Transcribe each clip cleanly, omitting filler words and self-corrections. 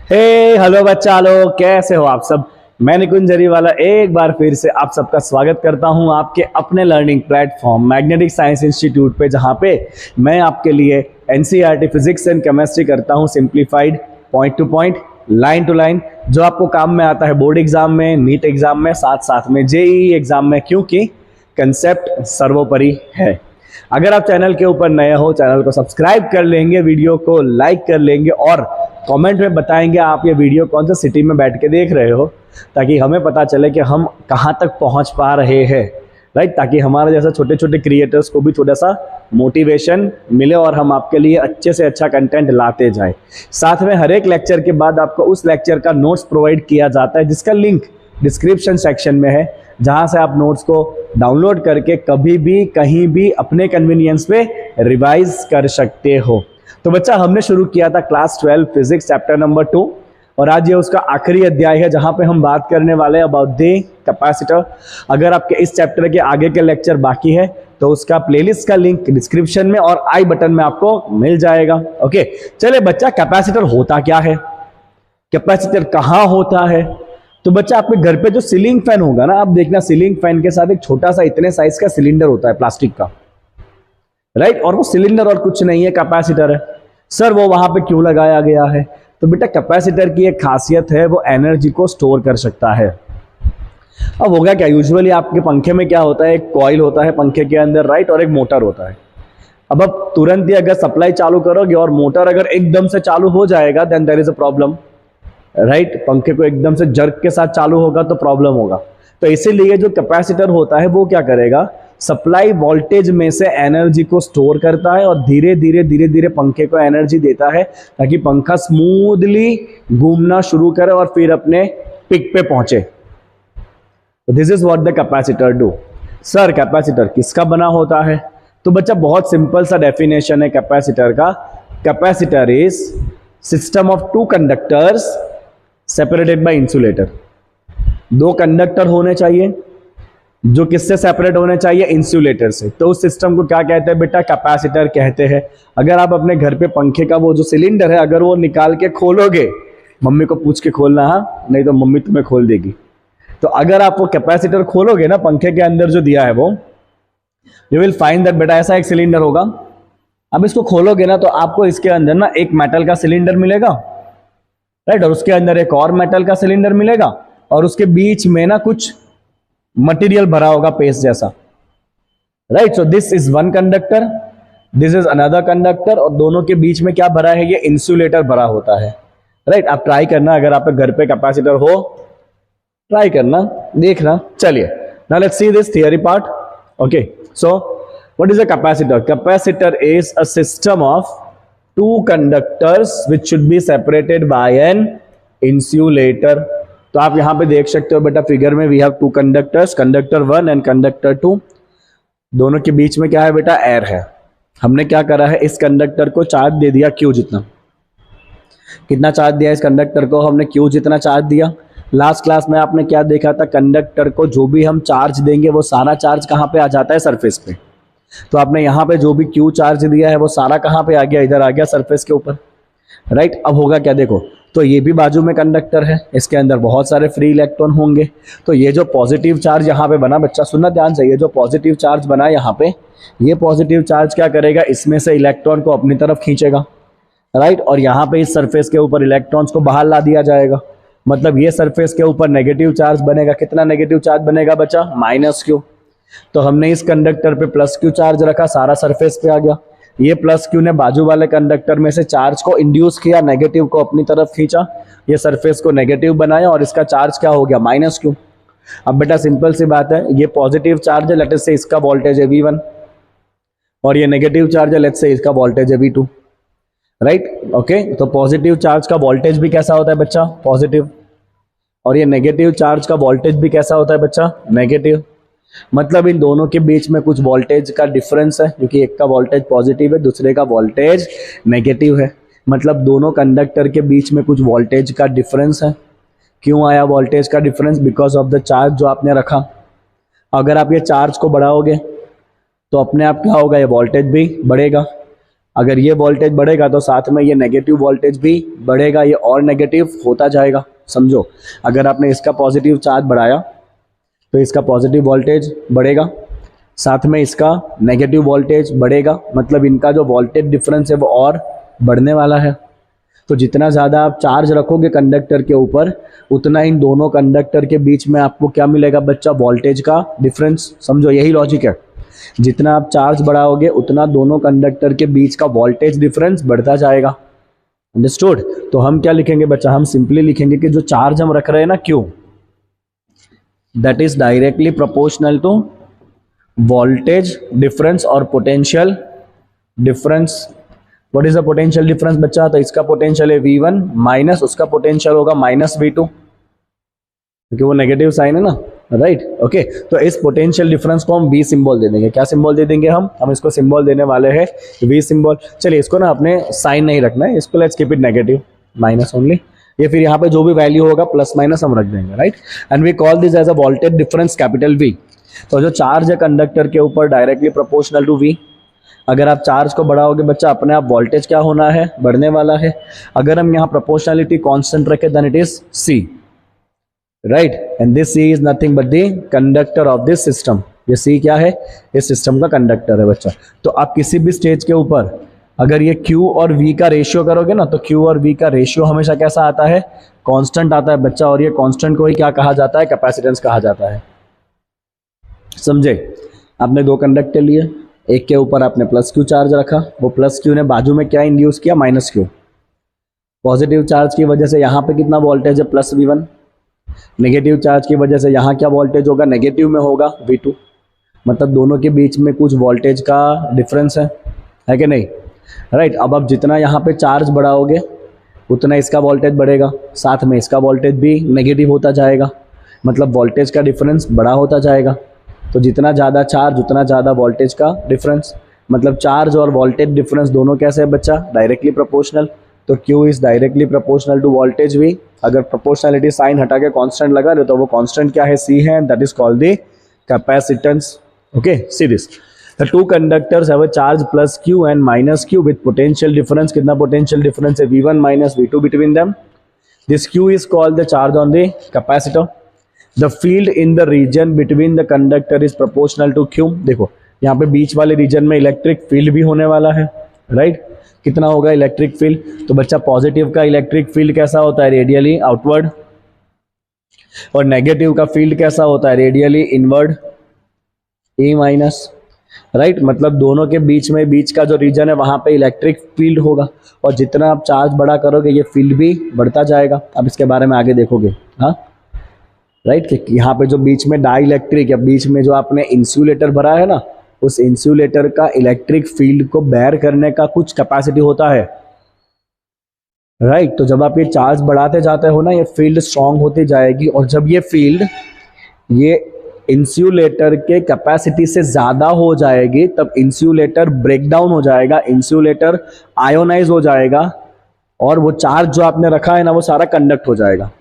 हे hello बच्चा लोग, कैसे हो आप सब। मैं निकुंज जरीवाला एक बार फिर से आप सबका स्वागत करता हूं आपके अपने learning platform magnetic science institute पे, जहां पे मैं आपके लिए एनसीईआरटी फिजिक्स एंड केमिस्ट्री करता हूं simplified, point to point, line to line, जो आपको काम में आता है बोर्ड एग्जाम में, नीट एग्जाम में, साथ साथ में जेईई एग्जाम में, क्योंकि कंसेप्ट सर्वोपरि है। अगर आप चैनल के ऊपर नए हो, चैनल को सब्सक्राइब कर लेंगे, वीडियो को लाइक कर लेंगे और कमेंट में बताएंगे आप ये वीडियो कौन सा सिटी में बैठ के देख रहे हो, ताकि हमें पता चले कि हम कहाँ तक पहुँच पा रहे हैं, राइट। ताकि हमारे जैसा छोटे छोटे क्रिएटर्स को भी थोड़ा सा मोटिवेशन मिले और हम आपके लिए अच्छे से अच्छा कंटेंट लाते जाए। साथ में हर एक लेक्चर के बाद आपको उस लेक्चर का नोट्स प्रोवाइड किया जाता है, जिसका लिंक डिस्क्रिप्शन सेक्शन में है, जहां से आप नोट्स को डाउनलोड करके कभी भी कहीं भी अपने कन्वीनियंस पे रिवाइज कर सकते हो। तो बच्चा, हमने शुरू किया था क्लास 12 फिजिक्स चैप्टर नंबर 2 और आज ये उसका आखिरी अध्याय है, जहां पे हम बात करने वाले हैं अबाउट द कैपेसिटर। अगर आपके इस चैप्टर के आगे के लेक्चर बाकी है तो उसका प्लेलिस्ट का लिंक डिस्क्रिप्शन में और आई बटन में आपको मिल जाएगा। ओके, चले बच्चा, कैपेसिटर होता क्या है, कैपेसिटर कहाँ होता है। तो बच्चा, आपके घर पे जो सीलिंग फैन होगा ना, आप देखना सीलिंग फैन के साथ एक छोटा सा इतने साइज का सिलेंडर होता है प्लास्टिक का, राइट। और वो सिलेंडर और कुछ नहीं है, कैपेसिटर है। सर वो वहां पे क्यों लगाया गया है? तो बेटा, कैपेसिटर की एक खासियत है, वो एनर्जी को स्टोर कर सकता है। अब होगा क्या, यूजुअली आपके पंखे में क्या होता है, एक कॉइल होता है पंखे के अंदर, राइट, और एक मोटर होता है। अब आप तुरंत ही अगर सप्लाई चालू करोगे और मोटर अगर एकदम से चालू हो जाएगा, then there is a problem, right. पंखे को एकदम से जर्क के साथ चालू होगा तो प्रॉब्लम होगा। तो इसीलिए जो कैपेसिटर होता है वो क्या करेगा, सप्लाई वोल्टेज में से एनर्जी को स्टोर करता है और धीरे धीरे पंखे को एनर्जी देता है, ताकि पंखा स्मूथली घूमना शुरू करे और फिर अपने पिक पे पहुंचे। This is what the capacitor do. Sir capacitor किसका बना होता है? तो बच्चा, बहुत सिंपल सा डेफिनेशन है कैपेसिटर का। Capacitor is system of two conductors separated by insulator. दो कंडक्टर होने चाहिए, जो किससे सेपरेट होने चाहिए, इंसुलेटर से। तो उस सिस्टम को क्या कहते हैं बेटा, कैपेसिटर कहते हैं। अगर आप अपने घर पे पंखे का वो जो सिलेंडर है, अगर वो निकाल के खोलोगे, मम्मी को पूछ के खोलना, हाँ, नहीं तो मम्मी तुम्हें खोल देगी। तो अगर आप वो कैपेसिटर खोलोगे ना, पंखे के अंदर जो दिया है वो, यू विल फाइंड दैट बेटा ऐसा एक सिलेंडर होगा। अब इसको खोलोगे ना तो आपको इसके अंदर ना एक मेटल का सिलेंडर मिलेगा, राइट, और उसके अंदर एक और मेटल का सिलेंडर मिलेगा और उसके बीच में ना कुछ मटेरियल भरा होगा पेस्ट जैसा, right. So this is one conductor, this is another conductor, और दोनों के बीच में क्या भरा है, ये इंसुलेटर भरा होता है, राइट। आप ट्राई करना, अगर आप घर पे कैपेसिटर हो, ट्राई करना, देखना। चलिए, now let's see this theory part. Okay, so what is a capacitor? Capacitor is a system of two conductors which should be separated by an insulator। तो आप यहां पे देख सकते हो बेटा फिगर में, we have two conductors, conductor 1 and conductor 2। दोनों के बीच में क्या है बेटा, एयर है। हमने क्या करा है, इस कंडक्टर को चार्ज दे दिया क्यू जितना। कितना चार्ज दिया इस कंडक्टर को हमने, क्यू जितना चार्ज दिया। लास्ट क्लास में आपने क्या देखा था, कंडक्टर को जो भी हम चार्ज देंगे वो सारा चार्ज कहां पे आ जाता है, सरफेस पे। तो आपने यहाँ पे जो भी क्यू चार्ज दिया है वो सारा कहाँ पे आ गया, इधर आ गया सरफेस के ऊपर, राइट। अब होगा क्या, देखो, तो ये भी बाजू में कंडक्टर है, इसके अंदर बहुत सारे फ्री इलेक्ट्रॉन होंगे। तो ये जो पॉजिटिव चार्ज यहाँ पे बना, बच्चा सुनना ध्यान से, ये जो पॉजिटिव चार्ज बना यहाँ पे, ये पॉजिटिव चार्ज क्या करेगा, इसमें से इलेक्ट्रॉन को अपनी तरफ खींचेगा, राइट। और यहाँ पे इस सरफेस के ऊपर इलेक्ट्रॉन्स को बाहर ला दिया जाएगा। मतलब ये सरफेस के ऊपर नेगेटिव चार्ज बनेगा। कितना नेगेटिव चार्ज बनेगा बच्चा, -Q। तो हमने इस कंडक्टर पे +Q चार्ज रखा, सारा सरफेस पे आ गया। ये +Q ने बाजू वाले कंडक्टर में से चार्ज को इंड्यूस किया, नेगेटिव को अपनी तरफ खींचा, ये सरफेस को नेगेटिव बनाया और इसका चार्ज क्या हो गया, -Q। अब बेटा सिंपल सी बात है, ये पॉजिटिव चार्ज है, लेट्स से इसका वोल्टेज है V1, और ये नेगेटिव चार्ज है, लेट्स से इसका वोल्टेज है V2, राइट। ओके, तो पॉजिटिव चार्ज का वोल्टेज भी कैसा होता है बच्चा, पॉजिटिव, और ये नेगेटिव चार्ज का वोल्टेज भी कैसा होता है बच्चा, नेगेटिव। मतलब इन दोनों के बीच में कुछ वोल्टेज का डिफरेंस है, क्योंकि एक का वोल्टेज पॉजिटिव है, दूसरे का वोल्टेज नेगेटिव है। मतलब दोनों कंडक्टर के बीच में कुछ वोल्टेज का डिफरेंस है। क्यों आया वोल्टेज का difference? Because of the charge जो आपने रखा। अगर आप ये चार्ज को बढ़ाओगे तो अपने आप क्या होगा, ये वोल्टेज भी बढ़ेगा। अगर ये वोल्टेज बढ़ेगा तो साथ में ये नेगेटिव वोल्टेज भी बढ़ेगा, ये और नेगेटिव होता जाएगा। समझो, अगर आपने इसका पॉजिटिव चार्ज बढ़ाया तो इसका पॉजिटिव वोल्टेज बढ़ेगा, साथ में इसका नेगेटिव वोल्टेज बढ़ेगा, मतलब इनका जो वोल्टेज डिफरेंस है वो और बढ़ने वाला है। तो जितना ज़्यादा आप चार्ज रखोगे कंडक्टर के ऊपर, उतना इन दोनों कंडक्टर के बीच में आपको क्या मिलेगा बच्चा, वोल्टेज का डिफरेंस। समझो, यही लॉजिक है। जितना आप चार्ज बढ़ाओगे उतना दोनों कंडक्टर के बीच का वोल्टेज डिफरेंस बढ़ता जाएगा। अंडरस्टूड? तो हम क्या लिखेंगे बच्चा, हम सिंपली लिखेंगे कि जो चार्ज हम रख रहे हैं ना Q, that is directly proportional to voltage difference और potential difference. What is the potential difference बच्चा, तो इसका पोटेंशियल है V1 माइनस उसका पोटेंशियल होगा माइनस V2, क्योंकि वो नेगेटिव साइन है ना, राइट? ओके, तो इस पोटेंशियल डिफरेंस को हम V सिंबल दे देंगे। क्या सिंबल दे देंगे हम इसको सिंबल देने वाले हैं V सिंबल। चलिए, इसको ना अपने साइन नहीं रखना है, इसको let's keep it negative, minus only. ये फिर यहाँ पे जो भी वैल्यू होगा प्लस माइनस हम रख देंगे, right? And we call this as a voltage difference capital V। तो जो चार्ज है कंडक्टर के ऊपर डायरेक्टली प्रोपोर्शनल टू V। अगर आप चार्ज को बढ़ाओगे बच्चा, अपने आप वोल्टेज क्या होना है, बढ़ने वाला है। अगर हम यहाँ प्रोपोर्शनलिटी कांस्टेंट रखें then it is C, right? And this C is nothing but the conductor of this system. ये C क्या है, इस सिस्टम का कंडक्टर है बच्चा। तो आप किसी भी स्टेज के ऊपर अगर ये Q और V का रेशियो करोगे ना, तो Q और V का रेशियो हमेशा कैसा आता है, कांस्टेंट आता है बच्चा। और ये कांस्टेंट को ही क्या कहा जाता है, कैपेसिटेंस कहा जाता है। समझे? आपने दो कंडक्टर लिए, एक के ऊपर आपने प्लस Q चार्ज रखा, वो प्लस Q ने बाजू में क्या इंड्यूस किया, माइनस Q। पॉजिटिव चार्ज की वजह से यहाँ पे कितना वोल्टेज है, प्लस V1। नेगेटिव चार्ज की वजह से यहाँ क्या वोल्टेज होगा, नेगेटिव में होगा V2। मतलब दोनों के बीच में कुछ वोल्टेज का डिफरेंस है कि नहीं, राइट? अब आप जितना यहाँ पे चार्ज बढ़ाओगे उतना इसका वोल्टेज बढ़ेगा, साथ में इसका वोल्टेज भी नेगेटिव होता जाएगा, मतलब वोल्टेज का डिफरेंस बड़ा होता जाएगा। तो जितना ज़्यादा चार्ज उतना ज़्यादा वोल्टेज का डिफरेंस, मतलब चार्ज और वोल्टेज डिफरेंस दोनों कैसे है बच्चा, डायरेक्टली प्रोपोर्शनल। तो Q is directly proportional to voltage V। अगर प्रोपोर्शनलिटी साइन हटा के कांस्टेंट लगा दे तो वो कांस्टेंट क्या है, C है, that is called the capacitance. Okay, see this, the two conductors have a charge plus Q and minus Q with potential difference. कितना पोटेंशियल डिफरेंस है, V1 minus V2 between them. This Q is called the charge on the capacitor. The field in the region between the conductor is proportional to Q. देखो यहाँ पे बीच वाले reason में electric field भी होने वाला है, राइट? कितना होगा इलेक्ट्रिक फील्ड, तो बच्चा पॉजिटिव का इलेक्ट्रिक फील्ड कैसा होता है, रेडियली आउटवर्ड। और नेगेटिव का फील्ड कैसा होता है, radially inward, E minus, right? मतलब दोनों के बीच में, बीच का जो रीजन है वहां पे इलेक्ट्रिक फील्ड होगा। और जितना आप चार्ज बड़ा करोगे ये फील्ड भी बढ़ता जाएगा। अब इसके बारे में आगे देखोगे, हाँ, राइट? कि यहाँ पे जो बीच में डाई इलेक्ट्रिक या बीच में जो आपने इंसुलेटर भरा है ना, उस इंसुलेटर का इलेक्ट्रिक फील्ड को बेयर करने का कुछ कैपेसिटी होता है, राइट? तो जब आप ये चार्ज बढ़ाते जाते हो ना, ये फील्ड स्ट्रांग होती जाएगी। और जब ये फील्ड ये इंसुलेटर के कैपेसिटी से ज़्यादा हो जाएगी तब इंसुलेटर ब्रेक डाउन हो जाएगा, इंसुलेटर आयोनाइज हो जाएगा, और वो चार्ज जो आपने रखा है ना वो सारा कंडक्ट हो जाएगा।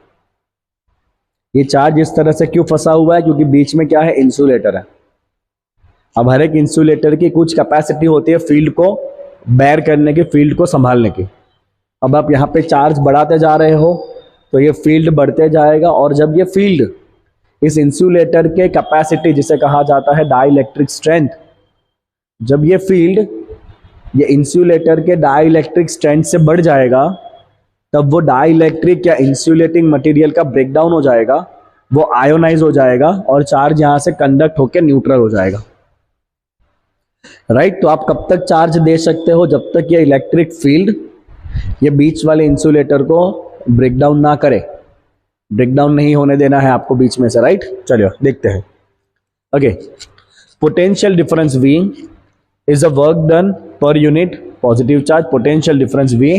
ये चार्ज इस तरह से क्यों फंसा हुआ है, क्योंकि बीच में क्या है, इंसुलेटर है। अब हर एक इंसुलेटर की कुछ कैपेसिटी होती है फील्ड को बेयर करने की, फील्ड को संभालने की। अब आप यहाँ पे चार्ज बढ़ाते जा रहे हो तो ये फील्ड बढ़ते जाएगा। और जब ये फील्ड इस इंसुलेटर के कैपेसिटी, जिसे कहा जाता है डाइलेक्ट्रिक स्ट्रेंथ, जब ये फील्ड ये इंसुलेटर के डाइलेक्ट्रिक स्ट्रेंथ से बढ़ जाएगा तब वो डाइलेक्ट्रिक या इंसुलेटिंग मटेरियल का ब्रेकडाउन हो जाएगा, वो आयोनाइज हो जाएगा और चार्ज यहां से कंडक्ट होकर न्यूट्रल हो जाएगा, राइट? तो आप कब तक चार्ज दे सकते हो, जब तक ये इलेक्ट्रिक फील्ड ये बीच वाले इंसुलेटर को ब्रेकडाउन ना करे। ब्रेकडाउन नहीं होने देना है आपको बीच में से, राइट? चलिए देखते हैं। Okay, potential difference V is the work done per unit positive charge. Potential difference V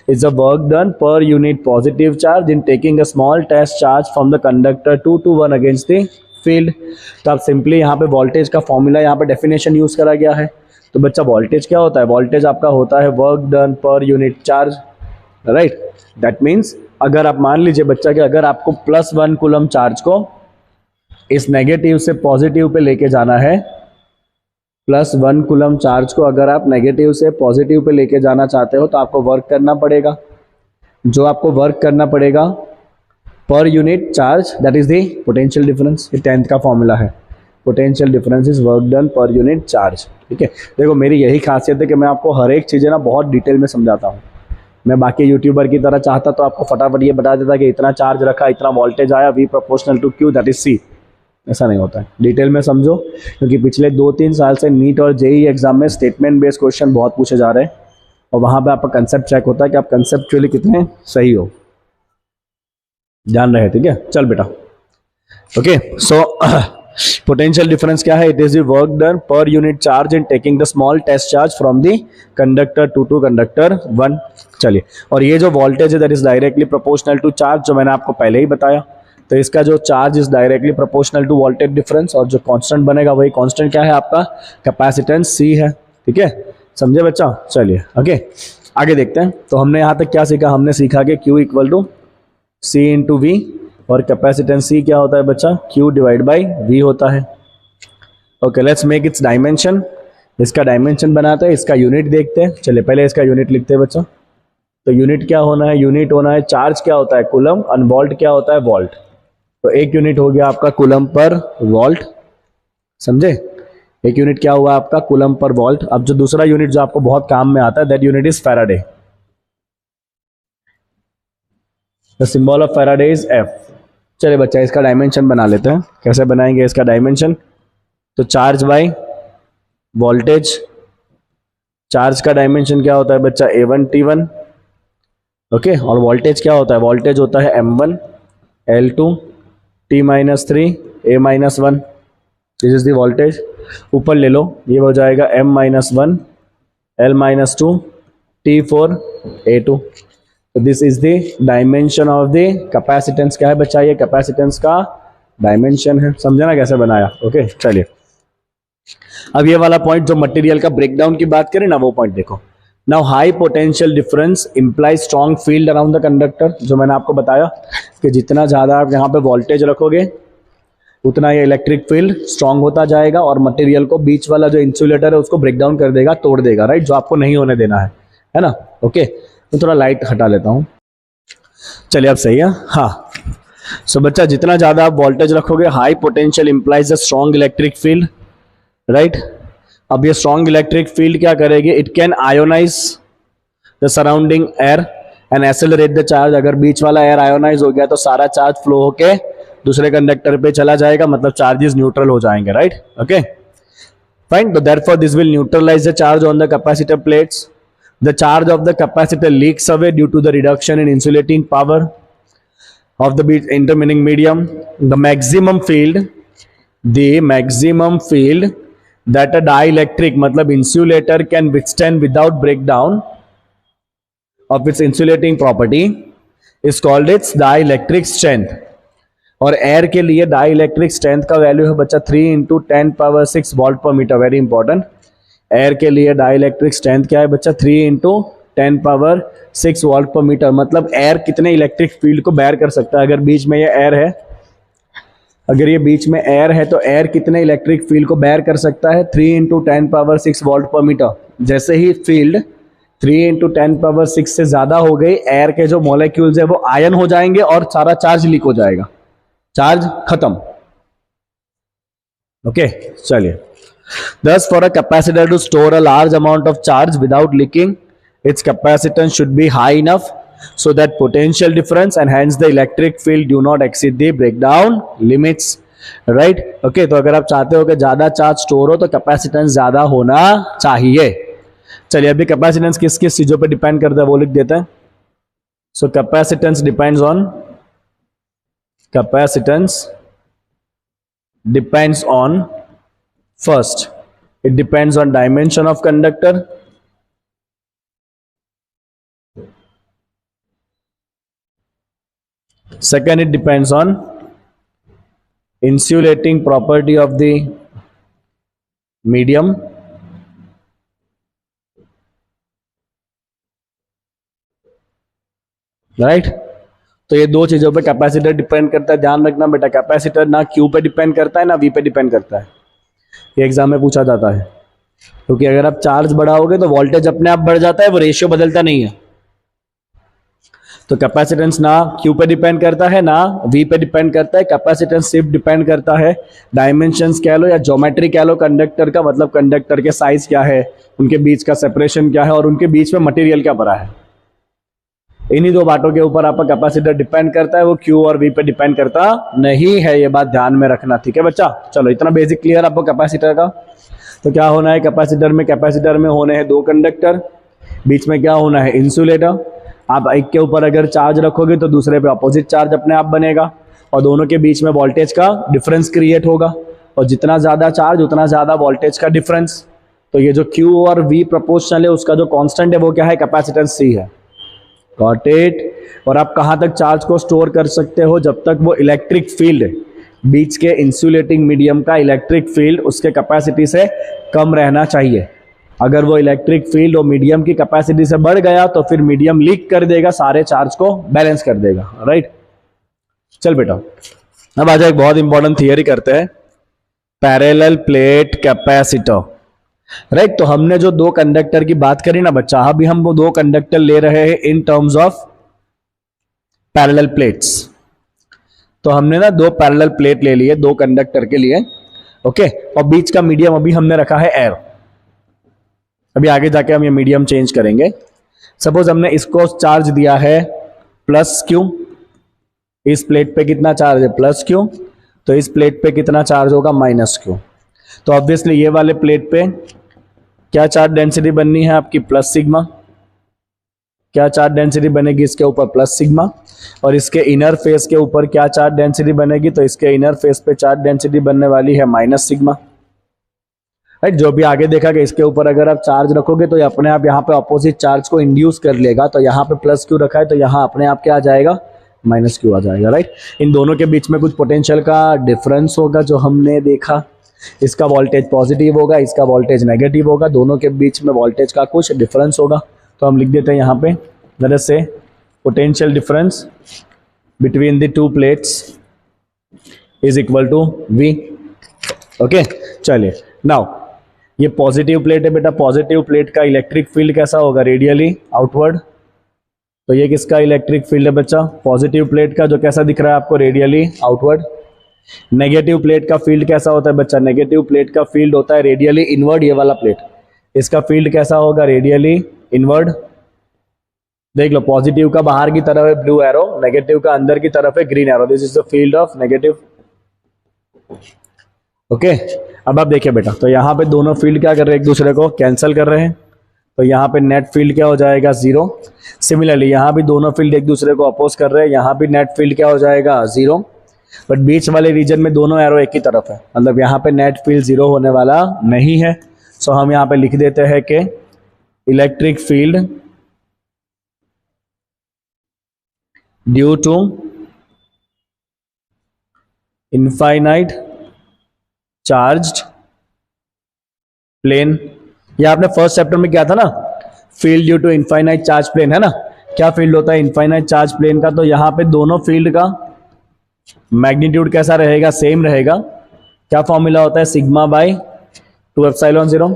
is the work done per unit positive charge in taking a small test charge from the conductor 2 to 1 against the field. तो आप simply यहाँ पे voltage का formula, यहाँ पे definition use करा गया है। तो बच्चा वोल्टेज क्या होता है, वोल्टेज आपका होता है work done per unit charge, right? That means अगर आप मान लीजिए बच्चा कि अगर आपको +1 कूलम चार्ज को इस नेगेटिव से पॉजिटिव पे लेके जाना है प्लस 1 कूलम चार्ज को अगर आप नेगेटिव से पॉजिटिव पे लेके जाना चाहते हो तो आपको वर्क करना पड़ेगा। जो आपको वर्क करना पड़ेगा पर unit charge, that is the potential difference. ये 10th का फॉर्मूला है, potential difference is work done per unit charge. ठीक है, देखो मेरी यही खासियत है कि मैं आपको हर एक चीज़ें ना बहुत डिटेल में समझाता हूँ। मैं बाकी यूट्यूबर की तरह चाहता तो आपको फटाफट ये बता देता कि इतना चार्ज रखा, इतना वोल्टेज आया, V proportional to Q that is C। ऐसा नहीं होता है, डिटेल में समझो, क्योंकि पिछले 2-3 साल से नीट और जेई एग्जाम में स्टेटमेंट बेस्ड क्वेश्चन बहुत पूछे जा रहे हैं और वहाँ पे आपका कंसेप्ट चेक होता है कि आप कंसेप्चुअली कितने सही हो, जान रहे। ठीक है, चल बेटा। ओके, सो पोटेंशियल डिफरेंस क्या है? It is the work done per unit charge in taking the small test charge from the conductor 2 to conductor 1। चलिए, और ये जो वोल्टेज है that is directly proportional to charge, जो मैंने आपको पहले ही बताया। तो इसका जो charge is directly proportional to voltage difference, और जो कांस्टेंट बनेगा वही कांस्टेंट क्या है आपका? कैपेसिटेंस C है। ठीक है, समझे बच्चा? चलिए ओके, आगे देखते हैं। तो हमने यहाँ तक क्या सीखा? हमने सीखा कि Q equal to C into V, और कैपेसिटेंस C क्या होता है बच्चा? Q डिवाइड बाई V होता है। Okay, let's make it's dimension. इसका डायमेंशन बनाते हैं, इसका यूनिट देखते हैं। चलिए पहले इसका यूनिट लिखते हैं बच्चा। तो यूनिट क्या होना है? यूनिट होना है चार्ज क्या होता है? कूलम, और वोल्ट क्या होता है? वोल्ट। तो एक यूनिट हो गया आपका कूलम पर वोल्ट, समझे? एक यूनिट क्या हुआ आपका? Coulomb per volt. अब जो दूसरा यूनिट जो आपको बहुत काम में आता है, that unit is Faraday. The symbol of Faraday is F। चलिए बच्चा, इसका डायमेंशन बना लेते हैं। कैसे बनाएंगे इसका डायमेंशन? तो चार्ज बाय वोल्टेज। चार्ज का डायमेंशन क्या होता है बच्चा? A1 T1। ओके, और वोल्टेज क्या होता है? वोल्टेज होता है M1 L2 T-3 A-1। This is the voltage. ऊपर ले लो, ये हो जाएगा M-1 L-2 T4 A2। तो this is the dimension of the capacitance. क्या है बच्चा? ये कैपेसिटेंस का डायमेंशन है। समझे ना कैसे बनाया? ओके, चलिए अब ये वाला पॉइंट जो मटेरियल का ब्रेकडाउन की बात करें ना, वो पॉइंट देखो। Now high potential difference implies strong field around the conductor. जो मैंने आपको बताया कि जितना ज़्यादा आप यहाँ पे वोल्टेज रखोगे उतना ये इलेक्ट्रिक फील्ड स्ट्रॉन्ग होता जाएगा और मटेरियल को, बीच वाला जो इंसुलेटर है उसको ब्रेक डाउन कर देगा, तोड़ देगा, राइट? जो आपको नहीं होने देना है ना? ओके, तो थोड़ा लाइट हटा लेता हूँ। चलिए अब सही है। हाँ, सो बच्चा जितना ज़्यादा आप वोल्टेज रखोगे, high potential implies the strong electric field, right? अब ये स्ट्रॉन्ग इलेक्ट्रिक फील्ड क्या करेगी? It can ionize the surrounding air and accelerate the charge. अगर बीच वाला एयर आयोनाइज हो गया तो सारा चार्ज फ्लो होके दूसरे कंडक्टर पे चला जाएगा, मतलब चार्जेस न्यूट्रल हो जाएंगे, राइट? Okay fine. तो therefore this will neutralize the charge on the capacitor plates. The charge of the capacitor leaks away due to the reduction in insulating power of the intervening medium. The maximum field that a dielectric मतलब insulator can withstand without breakdown of its insulating property is called its dielectric strength. और air के लिए dielectric strength का value है बच्चा 3 × 10⁻6 volt पर metre. Very important. Air के लिए डाइलेक्ट्रिक स्ट्रेंथ क्या है बच्चा? 3 × 10⁻6 वोल्ट पर मीटर। मतलब एयर कितने इलेक्ट्रिक फील्ड को बेयर कर सकता है? अगर बीच में ये एयर है, अगर ये बीच में एयर है तो एयर कितने इलेक्ट्रिक फील्ड को बेयर कर सकता है? 3 × 10⁻6 वोल्ट पर मीटर। जैसे ही फील्ड 3 × 10⁻6 से ज्यादा हो गई, एयर के जो मॉलिक्यूल्स है वो आयन हो जाएंगे और सारा चार्ज लीक हो जाएगा, चार्ज खत्म। ओके, चलिए। Thus, for a capacitor to store a large amount of charge without leaking, its capacitance should be high enough so that potential difference and hence the electric field do not exceed the breakdown limits, right? Okay, तो अगर आप चाहते हो कि ज्यादा charge store हो तो capacitance ज्यादा होना चाहिए। चलिए अभी कैपेसिटेंस किस किस चीजों पे डिपेंड करता है वो लिख देते हैं। So capacitance depends on first, it depends on dimension of conductor. Second, it depends on insulating property of the medium. Right? तो ये दो चीजों पे कैपेसिटर डिपेंड करता है। ध्यान रखना बेटा, कैपेसिटर ना Q पे डिपेंड करता है ना V पे डिपेंड करता है। ये एग्जाम में पूछा जाता है। क्योंकि अगर आप चार्ज बढ़ाओगे तो वोल्टेज अपने आप बढ़ जाता है, वो रेशियो बदलता नहीं है। तो कैपेसिटेंस ना Q पे डिपेंड करता है ना V पे डिपेंड करता है। कैपेसिटेंस सिर्फ डिपेंड करता है डायमेंशंस कह लो या ज्योमेट्री कह लो कंडक्टर का, मतलब कंडक्टर के साइज क्या है, उनके बीच का सेपरेशन क्या है और उनके बीच में मटेरियल क्या भरा है। इन्हीं दो बातों के ऊपर आपका कैपेसिटर डिपेंड करता है, वो Q और V पे डिपेंड करता नहीं है। ये बात ध्यान में रखना, ठीक है बच्चा। चलो इतना बेसिक क्लियर आपको कैपेसिटर का। तो क्या होना है कैपेसिटर में होने हैं दो कंडक्टर, बीच में क्या होना है इंसुलेटर। आप एक के ऊपर अगर चार्ज रखोगे तो दूसरे पे अपोजिट चार्ज अपने आप बनेगा और दोनों के बीच में वोल्टेज का डिफरेंस क्रिएट होगा, और जितना ज़्यादा चार्ज उतना ज़्यादा वोल्टेज का डिफरेंस। तो ये जो Q और V प्रोपोर्शनल है उसका जो कांस्टेंट है वो क्या है, कैपेसिटेंस C है। Got it. और आप कहाँ तक चार्ज को स्टोर कर सकते हो, जब तक वो इलेक्ट्रिक फील्ड, बीच के इंसुलेटिंग मीडियम का इलेक्ट्रिक फील्ड उसके कैपेसिटी से कम रहना चाहिए। अगर वो इलेक्ट्रिक फील्ड और मीडियम की कैपेसिटी से बढ़ गया तो फिर मीडियम लीक कर देगा, सारे चार्ज को बैलेंस कर देगा, राइट। चल बेटा अब आ जाए, एक बहुत इंपॉर्टेंट थियरी करते हैं, पैरेलल प्लेट कैपेसिटर, राइट। तो हमने जो दो कंडक्टर की बात करी ना बच्चा, अभी हम वो दो कंडक्टर ले रहे हैं in terms of parallel plates. तो हमने ना दो पैरेलल प्लेट ले लिए दो कंडक्टर के लिए, ओके। और बीच का मीडियम अभी हमने रखा है एयर। अभी आगे जाके हम ये मीडियम चेंज करेंगे। सपोज हमने इसको चार्ज दिया है प्लस Q, इस प्लेट पे कितना चार्ज है प्लस Q, तो इस प्लेट पे कितना चार्ज होगा माइनस Q। तो ऑब्वियसली ये वाले प्लेट पे क्या चार्ज डेंसिटी बननी है आपकी प्लस सिग्मा, क्या चार्ज डेंसिटी बनेगी इसके ऊपर प्लस सिग्मा, और इसके इनर फेस के ऊपर क्या चार्ज डेंसिटी बनेगी, तो इसके इनर फेस पे चार्ज डेंसिटी बनने वाली है माइनस सिग्मा, राइट। जो भी आगे देखा कि इसके ऊपर अगर आप चार्ज रखोगे तो ये अपने आप यहाँ पे अपोजिट चार्ज को इंड्यूस कर लेगा। तो यहाँ पे प्लस Q रखा है तो यहाँ अपने आप क्या आ जाएगा माइनस Q आ जाएगा, राइट। इन दोनों के बीच में कुछ पोटेंशियल का डिफरेंस होगा जो हमने देखा, इसका वोल्टेज पॉजिटिव होगा, इसका वोल्टेज नेगेटिव होगा, दोनों के बीच में वोल्टेज का कुछ डिफरेंस होगा। तो हम लिख देते हैं यहाँ पे let's say potential difference between the two plates is equal to V, okay. चलिए नाउ ये पॉजिटिव प्लेट है बेटा, पॉजिटिव प्लेट का इलेक्ट्रिक फील्ड कैसा होगा रेडियली आउटवर्ड। तो ये किसका इलेक्ट्रिक फील्ड है बच्चा, पॉजिटिव प्लेट का, जो कैसा दिख रहा है आपको रेडियली आउटवर्ड। नेगेटिव प्लेट का फील्ड कैसा होता है बच्चा, नेगेटिव प्लेट का फील्ड होता है रेडियली इनवर्ड। ये वाला प्लेट, इसका फील्ड कैसा होगा रेडियली इनवर्ड। देख लो पॉजिटिव का बाहर की तरफ है ब्लू एरो, नेगेटिव का अंदर की तरफ है green arrow. This is the field of negative, okay. अब आप देखिए बेटा, तो यहाँ पे दोनों फील्ड क्या कर रहे हैं, एक दूसरे को कैंसिल कर रहे हैं। तो यहाँ पे नेट फील्ड क्या हो जाएगा जीरो। सिमिलरली यहाँ भी दोनों फील्ड एक दूसरे को अपोज कर रहे हैं, यहाँ भी नेट फील्ड क्या हो जाएगा जीरो। बट बीच वाले रीजन में दोनों एरो एक ही तरफ है, मतलब यहाँ पे नेट फील्ड जीरो होने वाला नहीं है। सो हम यहाँ पे लिख देते हैं कि electric field due to infinite charged plane. ये आपने फर्स्ट चैप्टर में क्या था ना, field due to infinite charge plane, है ना। क्या फील्ड होता है इनफाइनाइट चार्ज प्लेन का, तो यहाँ पे दोनों फील्ड का मैग्नीट्यूड कैसा रहेगा, सेम रहेगा। क्या फॉर्मूला होता है sigma by 2 epsilon 0।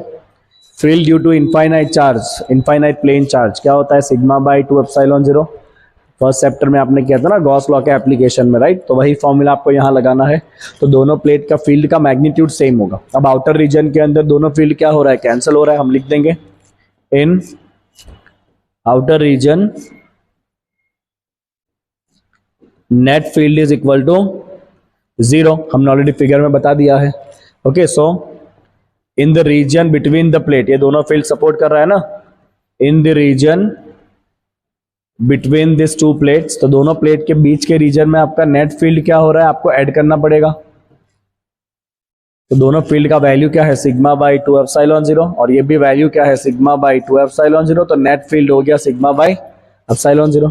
Field due to infinite charge, infinite plane charge क्या होता है sigma by 2 epsilon 0। First chapter में आपने किया था ना गॉस लॉ के एप्लीकेशन में, राइट। तो वही फॉर्मूला आपको यहाँ लगाना है। तो दोनों प्लेट का फील्ड का मैग्नीट्यूड सेम होगा। अब आउटर रीजन के अंदर दोनों फील्ड क्या हो रहा है, कैंसिल हो रहा है। हम लिख देंगे in outer region net field is equal to 0। हमने ऑलरेडी फिगर में बता दिया है, okay. So in the region between the plate, ये दोनों फील्ड सपोर्ट कर रहा है ना, in the region between this two plates, तो दोनों प्लेट के बीच के रीजन में आपका नेट फील्ड क्या हो रहा है, आपको ऐड करना पड़ेगा। तो दोनों फील्ड का वैल्यू क्या है सिग्मा बाई 2 एप्सिलॉन 0, और ये भी वैल्यू क्या है सिग्मा बाई 2 एप्सिलॉन 0। तो नेट फील्ड हो गया सिग्मा बाई एप्सिलॉन 0।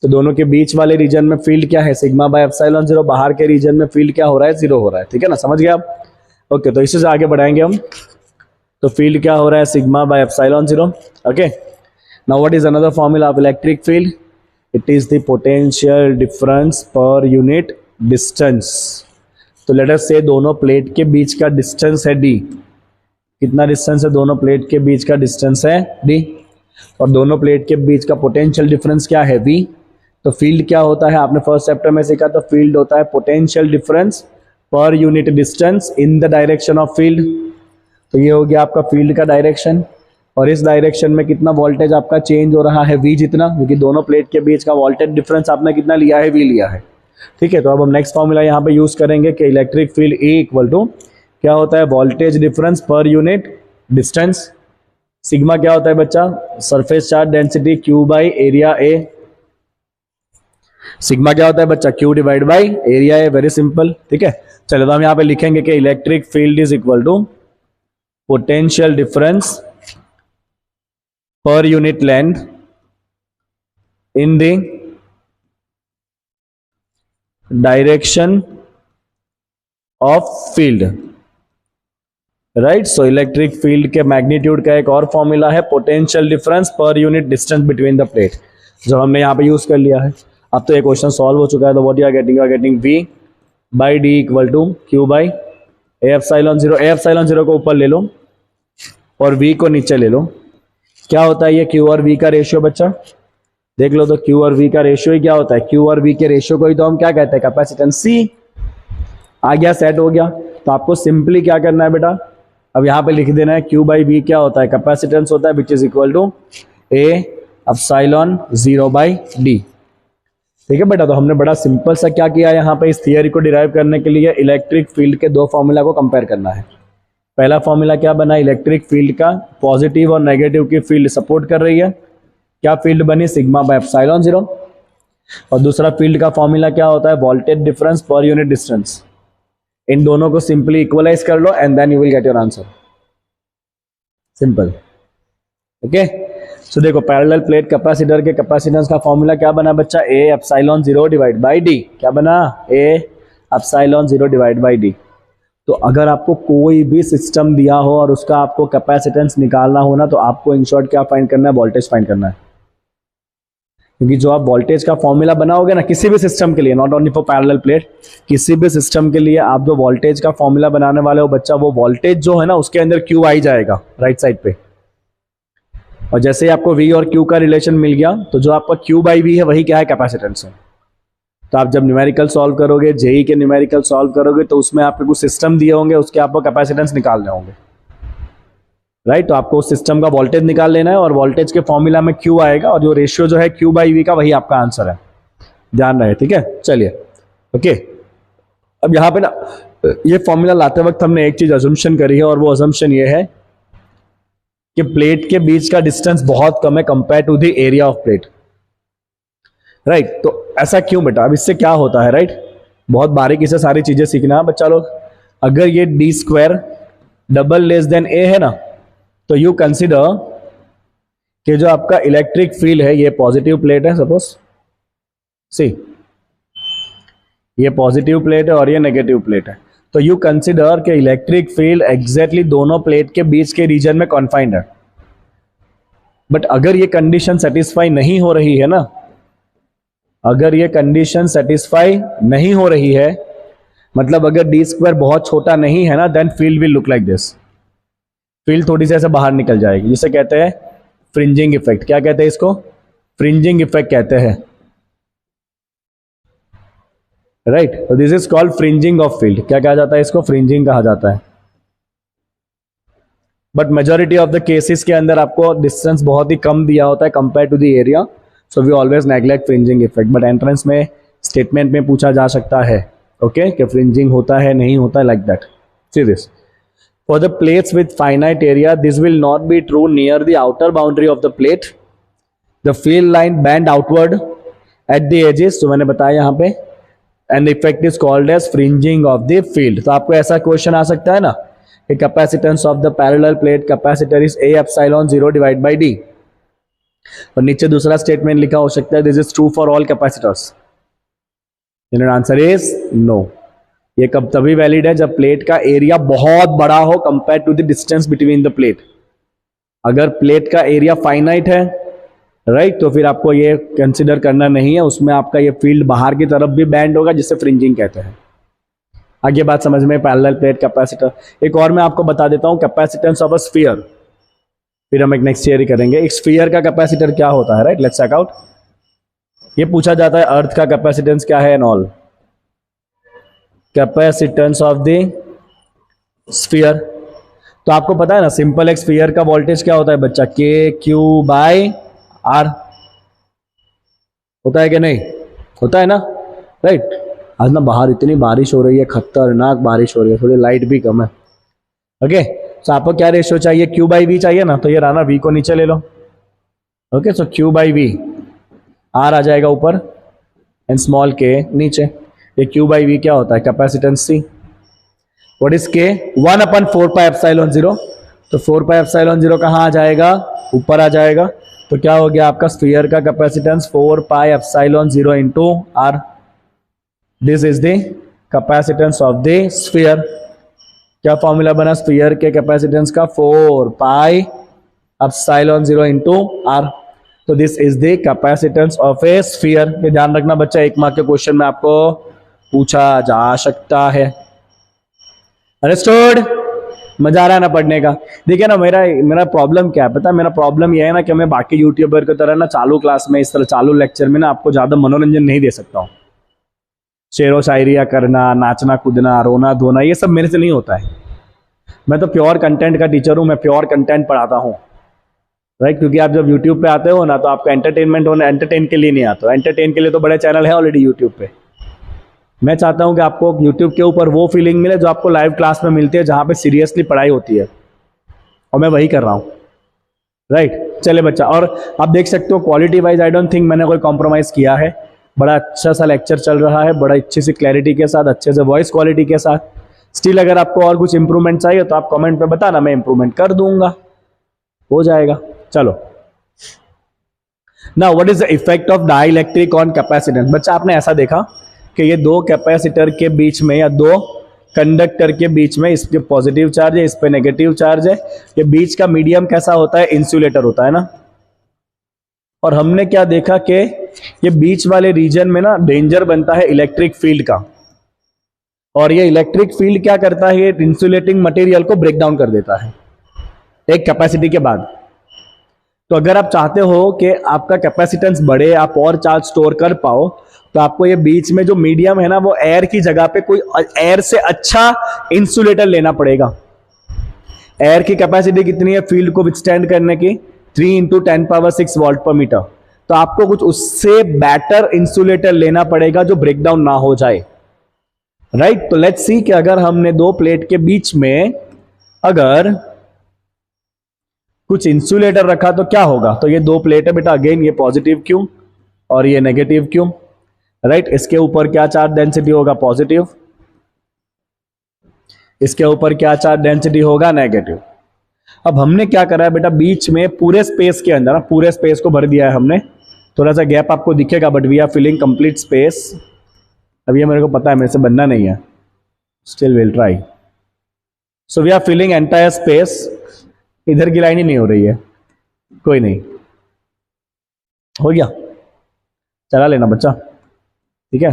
तो दोनों के बीच वाले रीजन में फील्ड क्या है सिग्मा बाई एप्सिलॉन 0, बाहर के रीजन में फील्ड क्या हो रहा है 0 हो रहा है, ठीक है ना, समझ गए आप। ओके, तो इससे आगे बढ़ाएंगे हम। तो फील्ड क्या हो रहा है sigma by epsilon 0, okay. Now what is another formula of electric field? It is the potential difference per unit distance. तो let us say दोनों प्लेट के बीच का डिस्टेंस है d, कितना डिस्टेंस है दोनों प्लेट के बीच का? डिस्टेंस है d। और दोनों प्लेट के बीच का पोटेंशियल डिफरेंस क्या है? v। तो फील्ड क्या होता है आपने फर्स्ट चैप्टर में सीखा, तो फील्ड होता है potential difference per unit distance in the direction of field. तो ये हो गया आपका फील्ड का डायरेक्शन, और इस डायरेक्शन में कितना वोल्टेज आपका चेंज हो रहा है? v जितना, क्योंकि दोनों प्लेट के बीच का वोल्टेज डिफरेंस आपने कितना लिया है? v लिया है। ठीक है, तो अब हम नेक्स्ट फॉर्मूला यहाँ पे यूज करेंगे कि electric field E equal to क्या होता है? Voltage difference per unit distance. Sigma क्या होता है बच्चा? Surface charge density Q by area A। Sigma क्या होता है बच्चा? Q divide by area A। Very simple. ठीक है, चलो तो हम यहाँ पे लिखेंगे कि electric field is equal to potential difference per unit length in the direction of field. Right, so electric field के मैग्नीट्यूड का एक और फॉर्मूला है potential difference per unit distance between the plate, जो हमने यहाँ पे यूज कर लिया है। अब तो ये क्वेश्चन सॉल्व हो चुका है, तो what you are getting v by D equal to Q by A epsilon zero. A epsilon zero को ऊपर ले लो और v को नीचे ले लो। क्या होता है ये Q और v का रेशियो बच्चा? देख लो तो Q और v का रेशियो ही क्या होता है? Q और v के रेशियो को ही तो हम क्या कहते हैं? Capacitance C। आ गया, सेट हो गया। तो आपको सिंपली क्या करना है बेटा? अब यहाँ पे लिख देना है Q बाई v क्या होता है? कैपेसिटेंस होता है, which is equal to A epsilon zero by D. ठीक है बेटा, तो हमने बड़ा सिंपल सा क्या किया यहाँ पे, इस थियरी को डिराइव करने के लिए इलेक्ट्रिक फील्ड के दो फॉर्मूला को कंपेयर करना है। पहला फॉर्मूला क्या बना? इलेक्ट्रिक फील्ड का पॉजिटिव और नेगेटिव की फील्ड सपोर्ट कर रही है, क्या फील्ड बनी? Sigma by epsilon zero. और दूसरा फील्ड का फॉर्मूला क्या होता है? Voltage difference per unit distance. इन दोनों को सिंपली इक्वलाइज कर लो and then you will get your answer. Simple. Okay, so देखो पैरेलल प्लेट कैपेसिटर के कैपेसिटेंस का फॉर्मूला क्या बना बच्चा? A epsilon zero divide by D. क्या बना? ए epsilon zero divide by D. तो अगर आपको कोई भी सिस्टम दिया हो और उसका आपको कैपेसिटेंस निकालना हो ना, तो आपको इन शॉर्ट क्या फाइंड करना है? वोल्टेज फाइंड करना है। क्योंकि जो आप वोल्टेज का फॉर्मूला बनाओगे ना किसी भी सिस्टम के लिए, not only for parallel plate, किसी भी सिस्टम के लिए आप जो वोल्टेज का फॉर्मूला बनाने वाले हो बच्चा, वो वोल्टेज जो है ना उसके अंदर Q आई जाएगा राइट साइड पे। और जैसे ही आपको V और Q का रिलेशन मिल गया, तो जो आपका Q बाई V है वही क्या है? कैपेसिटेंस है। तो आप जब न्यूमेरिकल सॉल्व करोगे, जेई के न्यूमेरिकल सॉल्व करोगे, तो उसमें आपको कुछ सिस्टम दिए होंगे, उसके आपको कैपेसिटेंस निकालने होंगे। राइट, तो आपको उस सिस्टम का वोल्टेज निकाल लेना है और वोल्टेज के फॉर्मूला में Q आएगा और जो रेशियो जो है Q बाई V का वही आपका आंसर है। ध्यान रहे, ठीक है। चलिए ओके, अब यहाँ पे ना ये फॉर्मूला लाते वक्त हमने एक चीज अजम्पशन करी है, और वो अजम्पशन ये है कि प्लेट के बीच का डिस्टेंस बहुत कम है compare to the area of plate. Right, तो ऐसा क्यों बेटा? अब इससे क्या होता है? राइट, बहुत बारीकी से सारी चीजें सीखना है बच्चा लोग। अगर ये D square double less than A है ना, तो यू कंसिडर कि जो आपका इलेक्ट्रिक फील्ड है, ये पॉजिटिव प्लेट है सपोज, सी ये पॉजिटिव प्लेट है और ये नेगेटिव प्लेट है। तो यू कंसिडर कि इलेक्ट्रिक फील्ड एग्जैक्टली दोनों प्लेट के बीच के रीजन में कॉन्फाइंड है। बट अगर ये कंडीशन सेटिस्फाई नहीं हो रही है ना, अगर ये कंडीशन सेटिस्फाई नहीं हो रही है, मतलब अगर डी स्क्वायर बहुत छोटा नहीं है ना, then field will look like this. Field थोड़ी सी ऐसे बाहर निकल जाएगी, जिसे कहते हैं फ्रिंजिंग इफेक्ट। क्या कहते हैं इसको? फ्रिंजिंग इफेक्ट कहते हैं। राइट, तो this is called fringing of field. क्या कहा जाता है इसको? फ्रिंजिंग कहा जाता है। But majority of the cases के अंदर आपको डिस्टेंस बहुत ही कम दिया होता है compare to the area, so we always neglect fringing effect. But entrance में स्टेटमेंट में पूछा जा सकता है ओके कि फ्रिंजिंग होता है नहीं होता है, like that. See this for the plates with finite area, this will not be true near the outer boundary of the plate. The field line bend outward at the edges, जो मैंने बताया यहाँ पे, and the effect is called as fringing of the field. तो आपको ऐसा question आ सकता है ना कि capacitance of the parallel plate capacitor is A epsilon zero divide by D, और नीचे दूसरा स्टेटमेंट लिखा हो सकता है this is true for all capacitors. Answer is no. ये कब तभी वैलिड है जब प्लेट का एरिया बहुत बड़ा हो compare to the distance between the plate. अगर प्लेट का एरिया फाइनाइट है राइट, तो फिर आपको ये कंसिडर करना नहीं है, उसमें आपका ये फील्ड बाहर की तरफ भी बैंड होगा, जिसे फ्रिंजिंग कहते हैं। आगे बात समझ में, पैरेलल प्लेट कैपेसिटर। एक और मैं आपको बता देता हूं, कैपेसिटेंस ऑफ अ स्फीयर, फिर हम एक नेक्स्ट थियरी करेंगे। एक स्फीयर का कैपेसिटर क्या होता है, राइट, लेट्स चेक आउट। ये पूछा जाता है अर्थ का कैपेसिटेंस क्या है and all. Capacitance of the sphere, तो आपको पता है ना, सिंपल एक स्फीयर का वोल्टेज क्या होता है बच्चा, के क्यू बाय आर, होता है कि नहीं, होता है ना, राइट। आज ना बाहर इतनी बारिश हो रही है, खतरनाक बारिश हो रही है, थोड़ी लाइट भी कम है। ओके, तो आपको क्या रेशियो चाहिए, क्यू बाई वी चाहिए ना, तो ये राना वी को नीचे ले लो। Okay, so Q by V, R आ जाएगा ऊपर एंड स्मॉल के नीचे। ये क्यू बाई वी क्या होता है, कैपेसिटेंस सी। व्हाट इज के, 1/4πε0। तो 4πε0 कहाँ आ जाएगा, ऊपर आ जाएगा। तो क्या हो गया आपका स्फीयर का capacitance, 4πε0 into R. This is the capacitance of the sphere. क्या फॉर्मूला बना स्फीयर के कैपेसिटेंस का, 4πε0 इंटू आर। तो this is the capacitance of a sphere. ये ध्यान रखना बच्चा, एक मार्क के क्वेश्चन में आपको पूछा जा सकता है। अंडरस्टूड, मजा आ रहा है ना पढ़ने का। देखिए ना, मेरा प्रॉब्लम क्या है पता है, मेरा प्रॉब्लम यह है ना कि मैं बाकी यूट्यूबर की तरह ना चालू क्लास में, इस तरह चालू लेक्चर में ना आपको ज्यादा मनोरंजन नहीं दे सकता हूँ। शेरो शायरिया करना, नाचना कूदना, रोना धोना, ये सब मेरे से नहीं होता है। मैं तो प्योर कंटेंट का टीचर हूँ, मैं प्योर कंटेंट पढ़ाता हूँ, राइट। क्योंकि आप जब यूट्यूब पे आते हो ना, तो आपको एंटरटेनमेंट होना, एंटरटेन के लिए नहीं आते हो। एंटरटेन के लिए तो बड़े चैनल है ऑलरेडी यूट्यूब पे। मैं चाहता हूँ कि आपको यूट्यूब के ऊपर वो फीलिंग मिले जो आपको लाइव क्लास में मिलती है, जहाँ पे सीरियसली पढ़ाई होती है, और मैं वही कर रहा हूँ, राइट। चले बच्चा, और आप देख सकते हो quality wise I don't think मैंने कोई कॉम्प्रोमाइज़ किया है। बड़ा अच्छा सा लेक्चर चल रहा है, बड़ा अच्छी सी क्लैरिटी के साथ, अच्छे से वॉइस क्वालिटी के साथ। स्टिल अगर आपको और कुछ इंप्रूवमेंट चाहिए तो आप कमेंट पे बताना, मैं इंप्रूवमेंट कर दूंगा, हो जाएगा। चलो, now what is the effect of dielectric on capacitance. बच्चा आपने ऐसा देखा कि ये दो कैपेसिटर के बीच में या दो कंडक्टर के बीच में, इस पे पॉजिटिव चार्ज है, इस पे नेगेटिव चार्ज है। ये बीच का मीडियम कैसा होता है, इंसुलेटर होता है ना। और हमने क्या देखा कि ये बीच वाले रीजन में ना डेंजर बनता है इलेक्ट्रिक फील्ड का, और ये इलेक्ट्रिक फील्ड क्या करता है, ये इंसुलेटिंग मटेरियल को ब्रेक डाउन कर देता है एक कैपेसिटी के बाद। तो अगर आप चाहते हो कि आपका कैपेसिटेंस बढ़े, आप और चार्ज स्टोर कर पाओ, तो आपको ये बीच में जो मीडियम है ना, वो एयर की जगह पे कोई एयर से अच्छा इंसुलेटर लेना पड़ेगा। एयर की कैपेसिटी कितनी है फील्ड को विथस्टैंड करने की, 3 × 10⁻⁶ वॉल्ट पर मीटर। तो आपको कुछ उससे बेटर इंसुलेटर लेना पड़ेगा जो ब्रेकडाउन ना हो जाए, राइट। तो लेट्स सी कि अगर हमने दो प्लेट के बीच में अगर कुछ इंसुलेटर रखा तो क्या होगा। तो ये दो प्लेट है बेटा, अगेन ये पॉजिटिव क्यों और ये नेगेटिव क्यों, राइट। इसके ऊपर क्या चार्ज डेंसिटी होगा, पॉजिटिव। इसके ऊपर क्या चार्ज डेंसिटी होगा, नेगेटिव। अब हमने क्या करा है बेटा, बीच में पूरे स्पेस के अंदर, पूरे स्पेस को भर दिया है हमने। थोड़ा सा गैप आपको दिखेगा, but we are filling complete space. अब ये मेरे को पता है मेरे से बनना नहीं है, still will try. So we are filling entire space. इधर की लाइन ही नहीं हो रही है, कोई नहीं, हो गया, चला लेना बच्चा, ठीक है,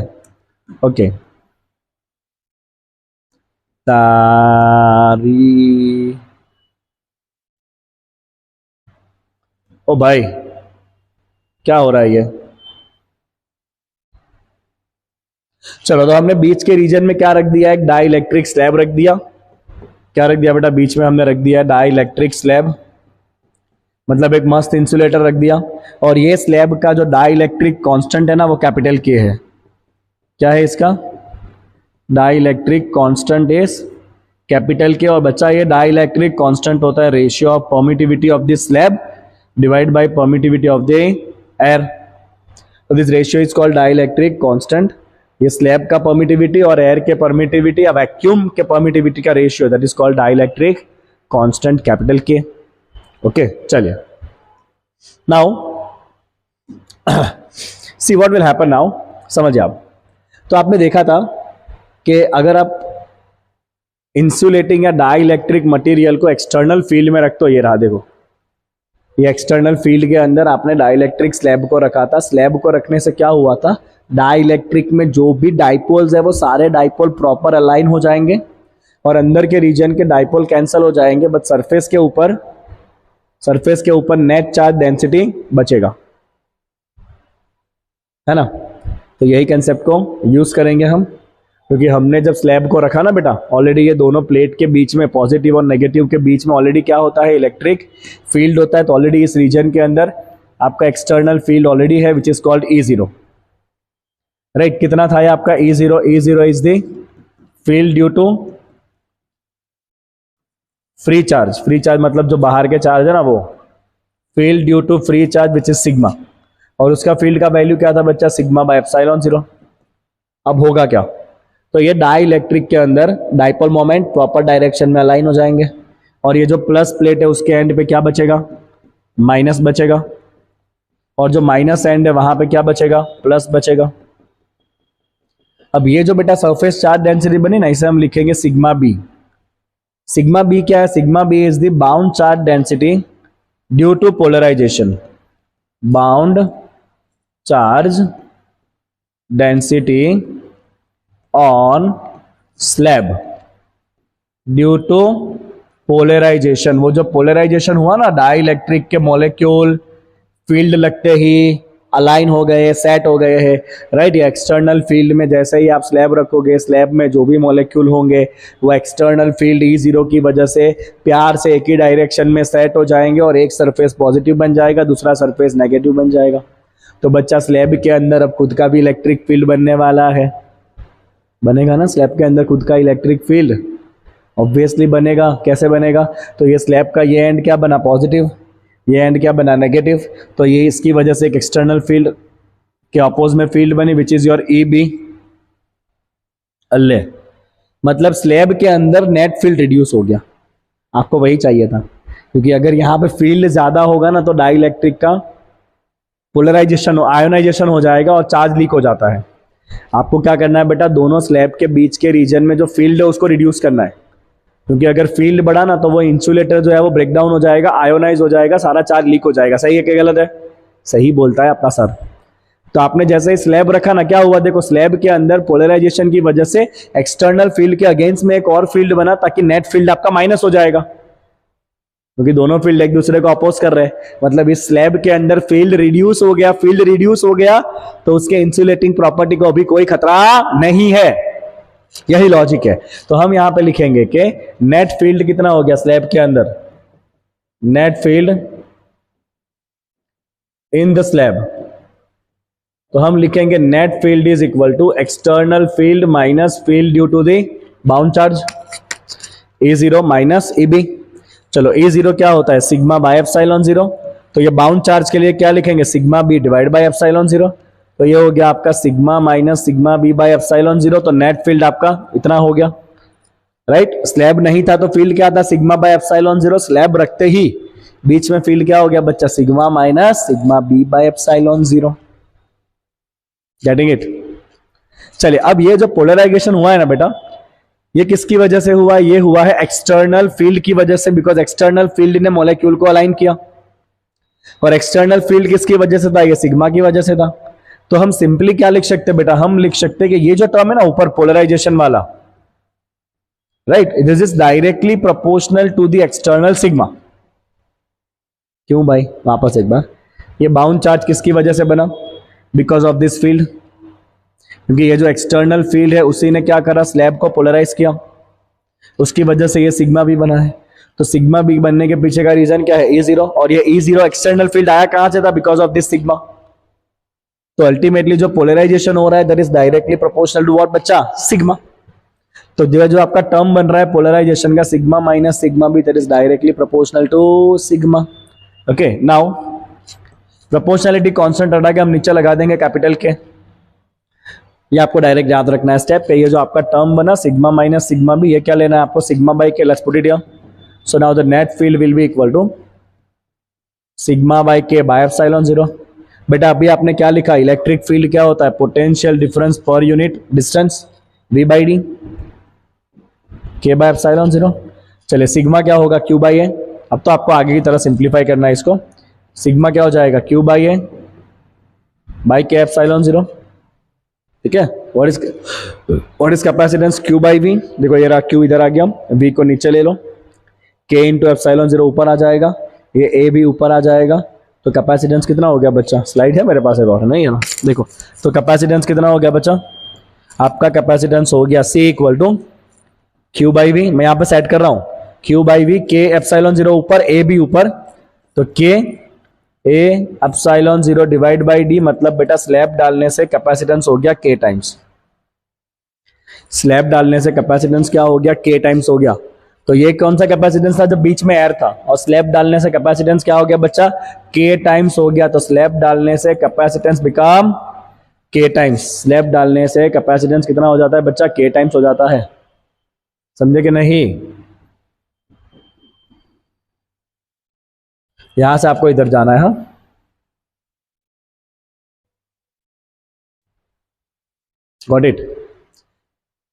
ओके। तारी, ओ भाई क्या हो रहा है ये। चलो, तो हमने बीच के रीजन में क्या रख दिया, एक डाई इलेक्ट्रिक स्लैब रख दिया। क्या रख दिया बेटा, बीच में हमने रख दिया डाई इलेक्ट्रिक स्लैब, मतलब एक मस्त इंसुलेटर रख दिया। और ये स्लैब का जो डाई इलेक्ट्रिक कांस्टेंट है ना, वो कैपिटल के है। क्या है इसका, dielectric constant is capital K. और बच्चा ये डाई इलेक्ट्रिक कांस्टेंट होता है ratio of permittivity of this slab divide by permittivity of the air. तो this ratio is called dielectric constant. ये स्लैब का परमिटिविटी और एयर के परमिटिविटी या वैक्यूम के परमिटिविटी का ratio, that is called dielectric constant, capital K. Okay, चलिए now see what will happen now, समझिए आप। तो आपने देखा था कि अगर आप इंसुलेटिंग या डाई इलेक्ट्रिक मटेरियल को एक्सटर्नल फील्ड में रखते हो, ये रहा देखो, ये एक्सटर्नल फील्ड के अंदर आपने डाई इलेक्ट्रिक स्लैब को रखा था। स्लैब को रखने से क्या हुआ था, डाई इलेक्ट्रिक में जो भी डाइपोल्स है वो सारे डाइपोल प्रॉपर अलाइन हो जाएंगे और अंदर के रीजन के डाइपोल कैंसिल हो जाएंगे, बट सरफेस के ऊपर नेट चार्ज डेंसिटी बचेगा, है ना। तो यही कंसेप्ट को यूज करेंगे हम, क्योंकि हमने जब स्लैब को रखा ना बेटा, ऑलरेडी ये दोनों प्लेट के बीच में, पॉजिटिव और नेगेटिव के बीच में ऑलरेडी क्या होता है, इलेक्ट्रिक फील्ड होता है। तो ऑलरेडी इस रीजन के अंदर आपका एक्सटर्नल फील्ड ऑलरेडी है which is called E0, right. कितना था ये आपका E0? E0 is the field due to free charge. Free charge मतलब जो बाहर के चार्ज है ना, वो field due to free charge which is sigma. और उसका फील्ड का वैल्यू क्या था बच्चा? Sigma by epsilon 0। अब होगा क्या? तो ये डाई इलेक्ट्रिक के अंदर डाइपोल मोमेंट प्रॉपर डायरेक्शन में अलाइन हो जाएंगे, और ये जो प्लस प्लेट है उसके एंड पे क्या बचेगा? माइनस बचेगा, और जो माइनस एंड है वहां पे क्या बचेगा? प्लस बचेगा। अब ये जो बेटा सरफेस चार्ज डेंसिटी बनी ना, इसे हम लिखेंगे सिग्मा बी। सिग्मा बी क्या है? Sigma B is the bound charge density due to polarization. Bound charge density on slab due to polarization. वो जो पोलराइजेशन हुआ ना, डाई इलेक्ट्रिक के मॉलिक्यूल फील्ड लगते ही अलाइन हो गए, सेट हो गए हैं, राइट। ये एक्सटर्नल फील्ड में जैसे ही आप स्लैब रखोगे, स्लैब में जो भी मॉलिक्यूल होंगे वो एक्सटर्नल फील्ड E0 की वजह से प्यार से एक ही डायरेक्शन में सेट हो जाएंगे, और एक सरफेस पॉजिटिव बन जाएगा, दूसरा सरफेस नेगेटिव बन जाएगा। तो बच्चा स्लैब के अंदर अब खुद का भी इलेक्ट्रिक फील्ड बनने वाला है। बनेगा ना स्लैब के अंदर खुद का इलेक्ट्रिक फील्ड? ऑब्वियसली बनेगा। कैसे बनेगा? तो ये स्लैब का ये एंड क्या बना? पॉजिटिव, ये एंड क्या बना? नेगेटिव। तो ये इसकी वजह से एक एक्सटर्नल फील्ड के अपोज में फील्ड बनी विच इज योर EB। अल्ले, मतलब स्लैब के अंदर नेट फील्ड रिड्यूस हो गया। आपको वही चाहिए था, क्योंकि अगर यहाँ पे फील्ड ज्यादा होगा ना तो डाई इलेक्ट्रिक का पोलराइजेशन, आयोनाइजेशन हो जाएगा और चार्ज लीक हो जाता है। आपको क्या करना है बेटा? दोनों स्लैब के बीच के रीजन में जो फील्ड है उसको रिड्यूस करना है, क्योंकि अगर फील्ड बढ़ा ना तो वो इंसुलेटर जो है वो ब्रेक डाउन हो जाएगा, आयोनाइज हो जाएगा, सारा चार्ज लीक हो जाएगा। सही है कि गलत है? सही बोलता है आपका सर। तो आपने जैसे ही स्लैब रखा ना, क्या हुआ देखो, स्लैब के अंदर पोलराइजेशन की वजह से एक्सटर्नल फील्ड के अगेंस्ट में एक और फील्ड बना, ताकि नेट फील्ड आपका माइनस हो जाएगा, क्योंकि दोनों फील्ड एक दूसरे को अपोज कर रहे हैं। मतलब इस स्लैब के अंदर फील्ड रिड्यूस हो गया, फील्ड रिड्यूस हो गया तो उसके इंसुलेटिंग प्रॉपर्टी को अभी कोई खतरा नहीं है। यही लॉजिक है। तो हम यहां पे लिखेंगे कि नेट फील्ड कितना हो गया स्लैब के अंदर? Net field in the slab. तो हम लिखेंगे net field is equal to external field minus field due to the bound charge E0 minus EB। चलो E0 क्या होता है? Sigma by epsilon 0। तो ये बाउंड चार्ज के लिए क्या लिखेंगे? Sigma B divide by epsilon 0। तो ये हो गया आपका sigma minus sigma B by epsilon 0। तो नेट फील्ड आपका इतना हो गया, राइट। स्लैब नहीं था तो फील्ड क्या था? Sigma by epsilon 0। स्लैब रखते ही बीच में फील्ड क्या हो गया बच्चा? Sigma minus sigma B by epsilon 0। Getting it? चलिए, अब ये जो पोलराइजेशन हुआ है ना बेटा, ये किसकी वजह से हुआ? ये हुआ है एक्सटर्नल फील्ड की वजह से, बिकॉज एक्सटर्नल फील्ड ने मॉलिक्यूल को अलाइन किया। और एक्सटर्नल फील्ड किसकी वजह से था? ये सिग्मा की वजह से था। तो हम सिंपली क्या लिख सकते हैं बेटा? हम लिख सकते हैं कि ये जो टर्म है ना ऊपर पोलराइजेशन वाला, right, this is directly proportional to the external sigma. क्यों भाई? वापस एक बार, ये बाउंड चार्ज किसकी वजह से बना? Because of this field. क्योंकि ये जो एक्सटर्नल फील्ड है उसी ने क्या करा? स्लैब को पोलराइज किया, उसकी वजह से ये सिग्मा भी बना है। तो सिग्मा बी बनने के पीछे का रीजन क्या है? E0। और ये E0 एक्सटर्नल फील्ड आया कहां से था? Because of this sigma. तो अल्टीमेटली जो पोलराइजेशन हो रहा है that is directly proportional to what बच्चा? सिग्मा। तो जो आपका टर्म बन रहा है पोलराइजेशन का, sigma minus sigma B, that is directly proportional to sigma. Okay, now proportionality constant हटा के हम नीचे लगा देंगे कैपिटल के। ये आपको डायरेक्ट याद रखना है स्टेप पे। ये जो आपका टर्म बना सिग्मा माइनस सिग्मा बी, ये क्या लेना है आपको? Sigma by K. Let's put it here. So now the net field will be equal to sigma by K by epsilon 0। बेटा अभी आपने क्या लिखा? इलेक्ट्रिक फील्ड क्या होता है? Potential difference per unit distance, V by D, के by epsilon 0। चलिए, सिग्मा क्या होगा? Q बाई ए। अब तो आपको आगे की तरह सिंप्लीफाई करना है इसको। सिग्मा क्या हो जाएगा? Q बाई ए बाई के एप्सिलॉन 0। ठीक है। What is capacitance Q by V, देखो ये रहा Q इधर आ गया, V को नीचे ले लो, K इंटू एप्सिलॉन 0 ऊपर आ जाएगा, ये A भी ऊपर आ जाएगा, तो कैपेसिटेंस कितना हो गया बच्चा, स्लाइड है मेरे पास एक और नहीं है ना, देखो तो कैपेसिटेंस कितना हो गया बच्चा, आपका कैपेसिटेंस हो गया C equal to Q by V, मैं यहाँ पे सेट कर रहा हूँ Q by V, K epsilon 0 ऊपर, A भी ऊपर, तो K A epsilon 0 divide by D, मतलब बेटा स्लैब डालने से कैपेसिटेंस हो गया K टाइम्स, स्लैब डालने से कैपेसिटेंस क्या हो गया, K टाइम्स हो गया। तो ये कौन सा कैपेसिटेंस था, जब बीच में एयर था, और स्लैब डालने से कैपेसिटेंस क्या हो गया बच्चा, K टाइम्स हो गया। तो स्लैब डालने से capacitance become K times, slab डालने से कैपेसिटेंस कितना हो जाता है बच्चा, K टाइम्स हो जाता है, समझे कि नहीं। यहां से आपको इधर जाना है, हाँ गॉट इट,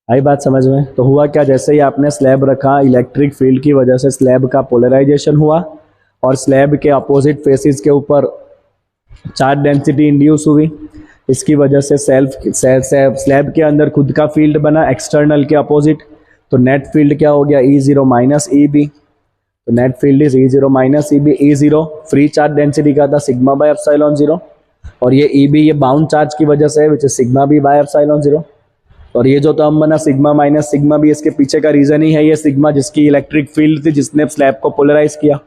आई बात समझ में। तो हुआ क्या, जैसे ही आपने स्लैब रखा, इलेक्ट्रिक फील्ड की वजह से स्लैब का पोलराइजेशन हुआ, और स्लैब के अपोजिट फेसिस के ऊपर चार्ज डेंसिटी इंड्यूस हुई, इसकी वजह से स्लैब के अंदर खुद का फील्ड बना एक्सटर्नल के अपोजिट, तो नेट फील्ड क्या हो गया, E0 माइनस EB, तो net field is E0 minus EB, E0 free charge density का था सिग्मा बाय एप्सिलॉन 0, और ये EB ये बाउंड चार्ज की वजह से which is sigma B by epsilon 0, और ये जो टर्म बना सिग्मा माइनस सिग्मा बी, इसके पीछे का रीजन ही है ये सिग्मा, जिसकी इलेक्ट्रिक फील्ड थी, जिसने स्लैब को पोलराइज किया।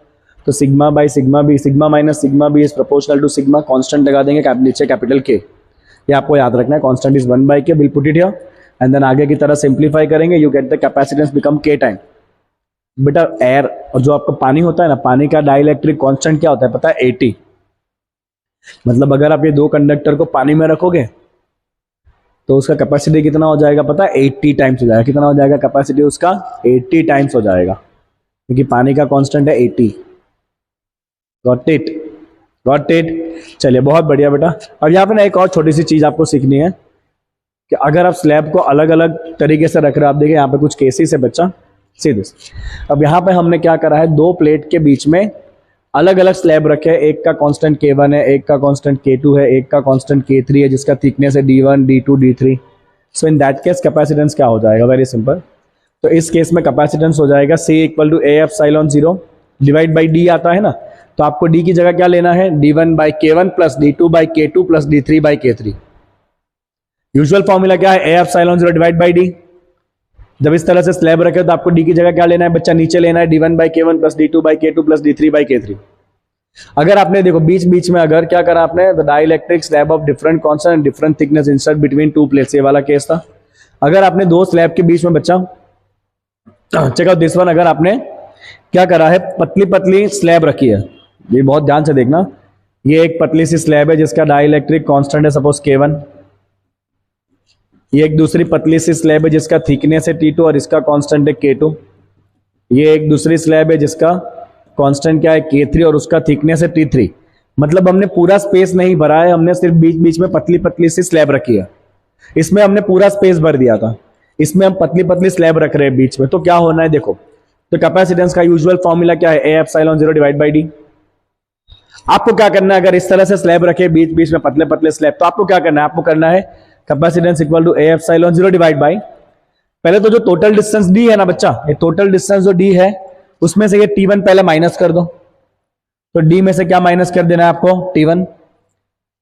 तो sigma by sigma B, sigma minus sigma B is proportional to sigma, constant लगा देंगे नीचे कैपिटल K, ये आपको याद रखना है, constant is 1 by K, will put it here and then आगे की तरह सिंप्लीफाई करेंगे, you get the capacitance become K time. बेटा एयर और जो आपका पानी होता है ना, पानी का डाइलेक्ट्रिक कांस्टेंट क्या होता है पता है, 80, मतलब अगर आप ये दो कंडक्टर को पानी में रखोगे तो उसका कैपेसिटी कितना हो जाएगा पता है, 80 टाइम्स हो जाएगा। कितना हो जाएगा कैपेसिटी उसका, 80 टाइम्स हो जाएगा, क्योंकि पानी का कांस्टेंट है 80। गॉट इट, गॉट इट, चलिए बहुत बढ़िया बेटा। अब यहाँ पे ना एक और छोटी सी चीज आपको सीखनी है कि अगर आप स्लैब को अलग अलग तरीके से रख रहे हो, आप देखिए यहाँ पे कुछ केसेस है बच्चा, सीधे। अब यहाँ पे हमने क्या करा है, दो प्लेट के बीच में अलग अलग स्लैब रखे हैं, एक का कांस्टेंट K1 है, एक का कांस्टेंट K2 है, एक का कांस्टेंट K3 है, जिसका थिकनेस है D1 D2 D3। So in that case capacitance क्या हो जाएगा, वेरी सिंपल। तो इस केस में कैपेसिटेंस हो जाएगा C equal to A epsilon 0 divide by D आता है ना, तो आपको D की जगह क्या लेना है, D1 by K1 plus D2 by K2 plus D3 by K3। Usual formula क्या है, A epsilon 0 divide by D। जब इस तरह से स्लैब रखे तो आपको D की जगह क्या लेना है बच्चा, नीचे लेना है D1 by K1 plus D2 by K2 plus D3 by K3। अगर आपने देखो बीच बीच में अगर क्या करा आपने, the dielectric slab of different constant different thickness insert between two plates, ये वाला केस था। अगर आपने दो स्लैब के बीच में बच्चा, चेक आउट दिस वन, अगर आपने क्या करा है, पतली पतली स्लैब रखी है, ये बहुत ध्यान से देखना, ये एक पतली सी स्लैब है जिसका डाइलेक्ट्रिक कांस्टेंट है सपोज K1, ये एक दूसरी पतली सी स्लैब है जिसका थिकनेस है T2 और इसका कांस्टेंट है K2, ये एक दूसरी स्लैब है जिसका कांस्टेंट क्या है K3 और उसका थिकनेस है T3। मतलब हमने पूरा स्पेस नहीं भरा है, हमने सिर्फ बीच बीच में पतली पतली सी स्लैब रखी है, इसमें हमने पूरा स्पेस भर दिया था, इसमें हम पतली पतली स्लैब रख रहे हैं बीच में, तो क्या होना है देखो, तो कैपेसिटेंस का यूजुअल फॉर्मूला क्या है, A epsilon 0 divide by D। आपको क्या करना है, अगर इस तरह से स्लैब रखे बीच बीच में पतले पतले स्लैब, तो आपको क्या करना है, आपको करना है capacitance equal to A epsilon 0 divide by, पहले तो जो टोटल डिस्टेंस D है ना बच्चा, ये टोटल डिस्टेंस जो D है उसमें से ये T1 पहले माइनस कर दो, तो D में से क्या माइनस कर देना है आपको, T1,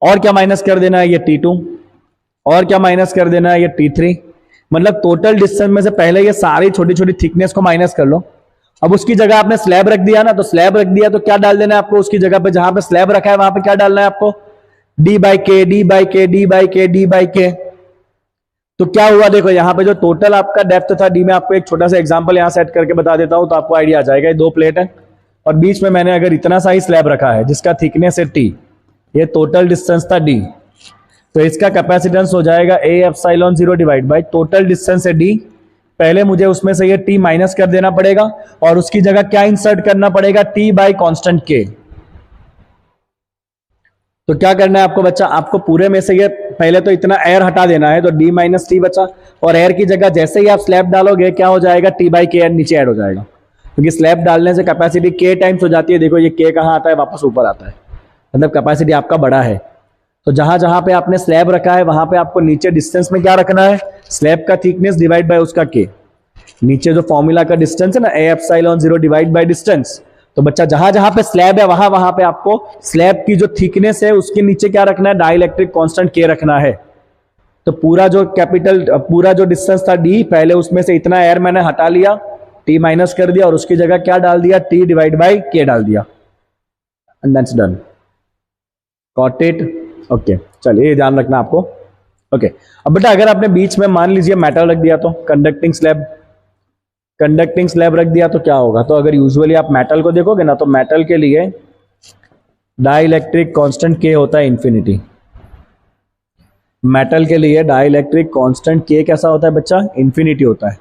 और क्या माइनस कर देना है, ये T2, और क्या माइनस कर देना है, ये T3। मतलब टोटल डिस्टेंस में से पहले ये सारी छोटी छोटी थिकनेस को माइनस कर लो। अब उसकी जगह आपने स्लैब रख दिया ना, तो स्लैब रख दिया तो क्या डाल देना है आपको उसकी जगह पे, जहां पे स्लैब रखा है वहां पे क्या डालना है आपको, D by K, D by K, D by K, D by K। तो क्या हुआ देखो, यहाँ पे जो टोटल आपका डेप्थ था D में, आपको एक छोटा सा एग्जांपल यहाँ सेट करके बता देता हूं तो आपको आइडिया आ जाएगा। ये दो प्लेट है और बीच में मैंने अगर इतना सा ही स्लैब रखा है जिसका थिकनेस है T, ये टोटल डिस्टेंस था D, तो इसका कैपेसिटेंस हो जाएगा A epsilon 0 divide by total distance है D। पहले मुझे उसमें से ये T माइनस कर देना पड़ेगा और उसकी जगह क्या इंसर्ट करना पड़ेगा, T बाई कॉन्स्टेंट K। तो क्या करना है आपको बच्चा, आपको पूरे में से ये पहले तो इतना एयर हटा देना है, तो D माइनस T बचा, और एयर की जगह जैसे ही आप स्लैब डालोगे क्या हो जाएगा, T बाई K नीचे ऐड हो जाएगा, क्योंकि स्लैब डालने से कैपेसिटी K टाइम्स हो जाती है। देखो ये K कहाँ आता है, वापस ऊपर आता है, मतलब कैपेसिटी आपका बड़ा है। तो जहां जहां पे आपने स्लैब रखा है वहां पे आपको नीचे डिस्टेंस में क्या रखना है, स्लैब का थिकनेस डिवाइड बाय उसका के। नीचे जो फॉर्मूला का डिस्टेंस है ना, ए एप्सिलॉन 0 डिवाइड बाय डिस्टेंस। तो बच्चा जहां जहां पे स्लैब है वहां वहां पे आपको स्लैब की जो थिकनेस है उसके नीचे क्या रखना है, डाइलेक्ट्रिक कांस्टेंट के रखना है। तो पूरा जो डिस्टेंस था डी, पहले उसमें से इतना एयर मैंने हटा लिया, टी माइनस कर दिया और उसकी जगह क्या डाल दिया, टी डिवाइड बाई के डाल दिया, and that's done. Got it? Okay, चलिए ये ध्यान रखना आपको। ओके, अब बेटा अगर आपने बीच में मान लीजिए मेटल रख दिया, तो कंडक्टिंग स्लैब रख दिया तो क्या होगा, तो अगर यूजुअली आप मेटल को देखोगे ना, तो मेटल के लिए डाइलेक्ट्रिक कांस्टेंट के होता है इंफिनिटी। मेटल के लिए डाइलेक्ट्रिक कांस्टेंट के कैसा होता है बच्चा, इंफिनिटी होता है,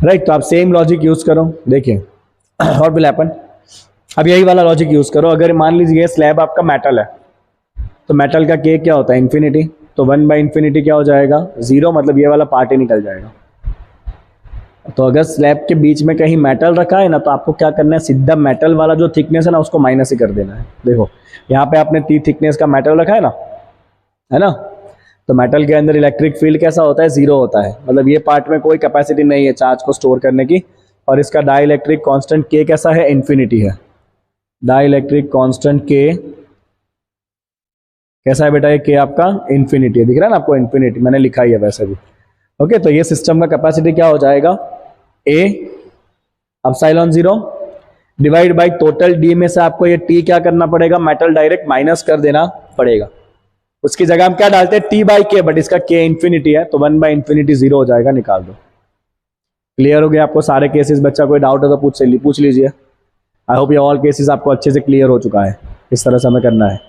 राइट। तो आप सेम लॉजिक यूज करो, देखिए व्हाट विल हैपन। अब यही वाला लॉजिक यूज करो, अगर मान लीजिए स्लैब आपका मेटल है, तो मेटल का के क्या होता है, इंफिनिटी। तो 1/इंफिनिटी क्या हो जाएगा, 0, मतलब ये वाला पार्ट ही निकल जाएगा। तो अगर स्लैब के बीच में कहीं मेटल रखा है ना, तो आपको क्या करना है, सीधा मेटल वाला जो थिकनेस है ना उसको माइनस ही कर देना है। देखो यहाँ पे आपने टी थिकनेस का मेटल रखा है ना, तो मेटल के अंदर इलेक्ट्रिक फील्ड कैसा होता है, 0 होता है, मतलब ये पार्ट में कोई कैपेसिटी नहीं है चार्ज को स्टोर करने की। और इसका डाइलेक्ट्रिक कांस्टेंट के कैसा है, इन्फिनिटी है। डाइलेक्ट्रिक कांस्टेंट के कैसा है बेटा, ये के आपका इन्फिनिटी है, दिख रहा है ना आपको, इन्फिनिटी मैंने लिखा ही है वैसे भी। ओके, तो ये सिस्टम का कैपेसिटी क्या हो जाएगा, ए epsilon 0 divide by total D में से आपको ये टी क्या करना पड़ेगा, मेटल डायरेक्ट माइनस कर देना पड़ेगा। उसकी जगह हम क्या डालते हैं, टी बाई के, बट इसका के इन्फिनिटी है, तो 1/इंफिनिटी 0 हो जाएगा, निकाल दो। क्लियर हो गया आपको सारे केसेस बच्चा, कोई डाउट है तो पूछ लीजिए। आई होप ये ऑल केसेस आपको अच्छे से क्लियर हो चुका है, इस तरह से हमें करना है,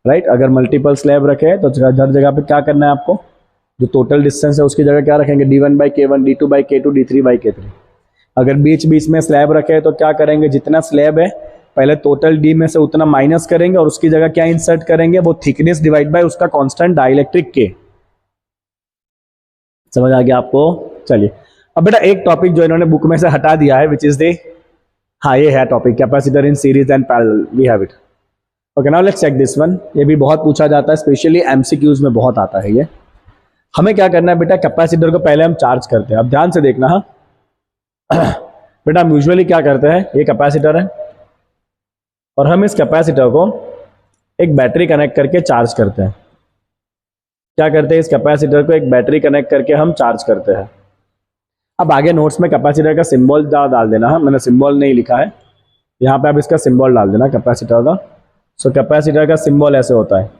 राइट। अगर मल्टीपल स्लैब रखे तो हर जगह पे क्या करना है आपको, जो टोटल डिस्टेंस है उसकी जगह क्या रखेंगे, d1/k1, d2/k2, d3/k3। अगर बीच बीच में स्लैब रखे तो क्या करेंगे, जितना स्लैब है पहले टोटल डी में से उतना माइनस करेंगे और उसकी जगह क्या इंसर्ट करेंगे, वो थिकनेस डिवाइड बाय उसका कांस्टेंट डाइलेक्ट्रिक के। समझ आ गया आपको? चलिए अब बेटा एक टॉपिक जो इन्होंने बुक में से हटा दिया है, विच इज द, हाँ ये है topic, capacitor in series and parallel, we have it. Okay, now let's check this one. ये भी बहुत पूछा जाता है, स्पेशली एमसीक्यूज में बहुत आता है ये। हमें क्या करना है बेटा, कैपेसिटर को पहले हम चार्ज करते हैं। अब ध्यान से देखना, हाँ बेटा हम यूजुअली क्या करते हैं, ये कैपेसिटर है और हम इस कैपेसिटर को एक बैटरी कनेक्ट करके चार्ज करते हैं। क्या करते हैं, इस कैपेसिटर को एक बैटरी कनेक्ट करके हम चार्ज करते हैं। अब आगे नोट्स में कैपेसिटर का सिंबल डाल देना, मैंने सिंबल नहीं लिखा है, यहाँ पे आप इसका सिंबल डाल देना कैपेसिटर का। सो कैपेसिटर का सिंबल ऐसे होता है,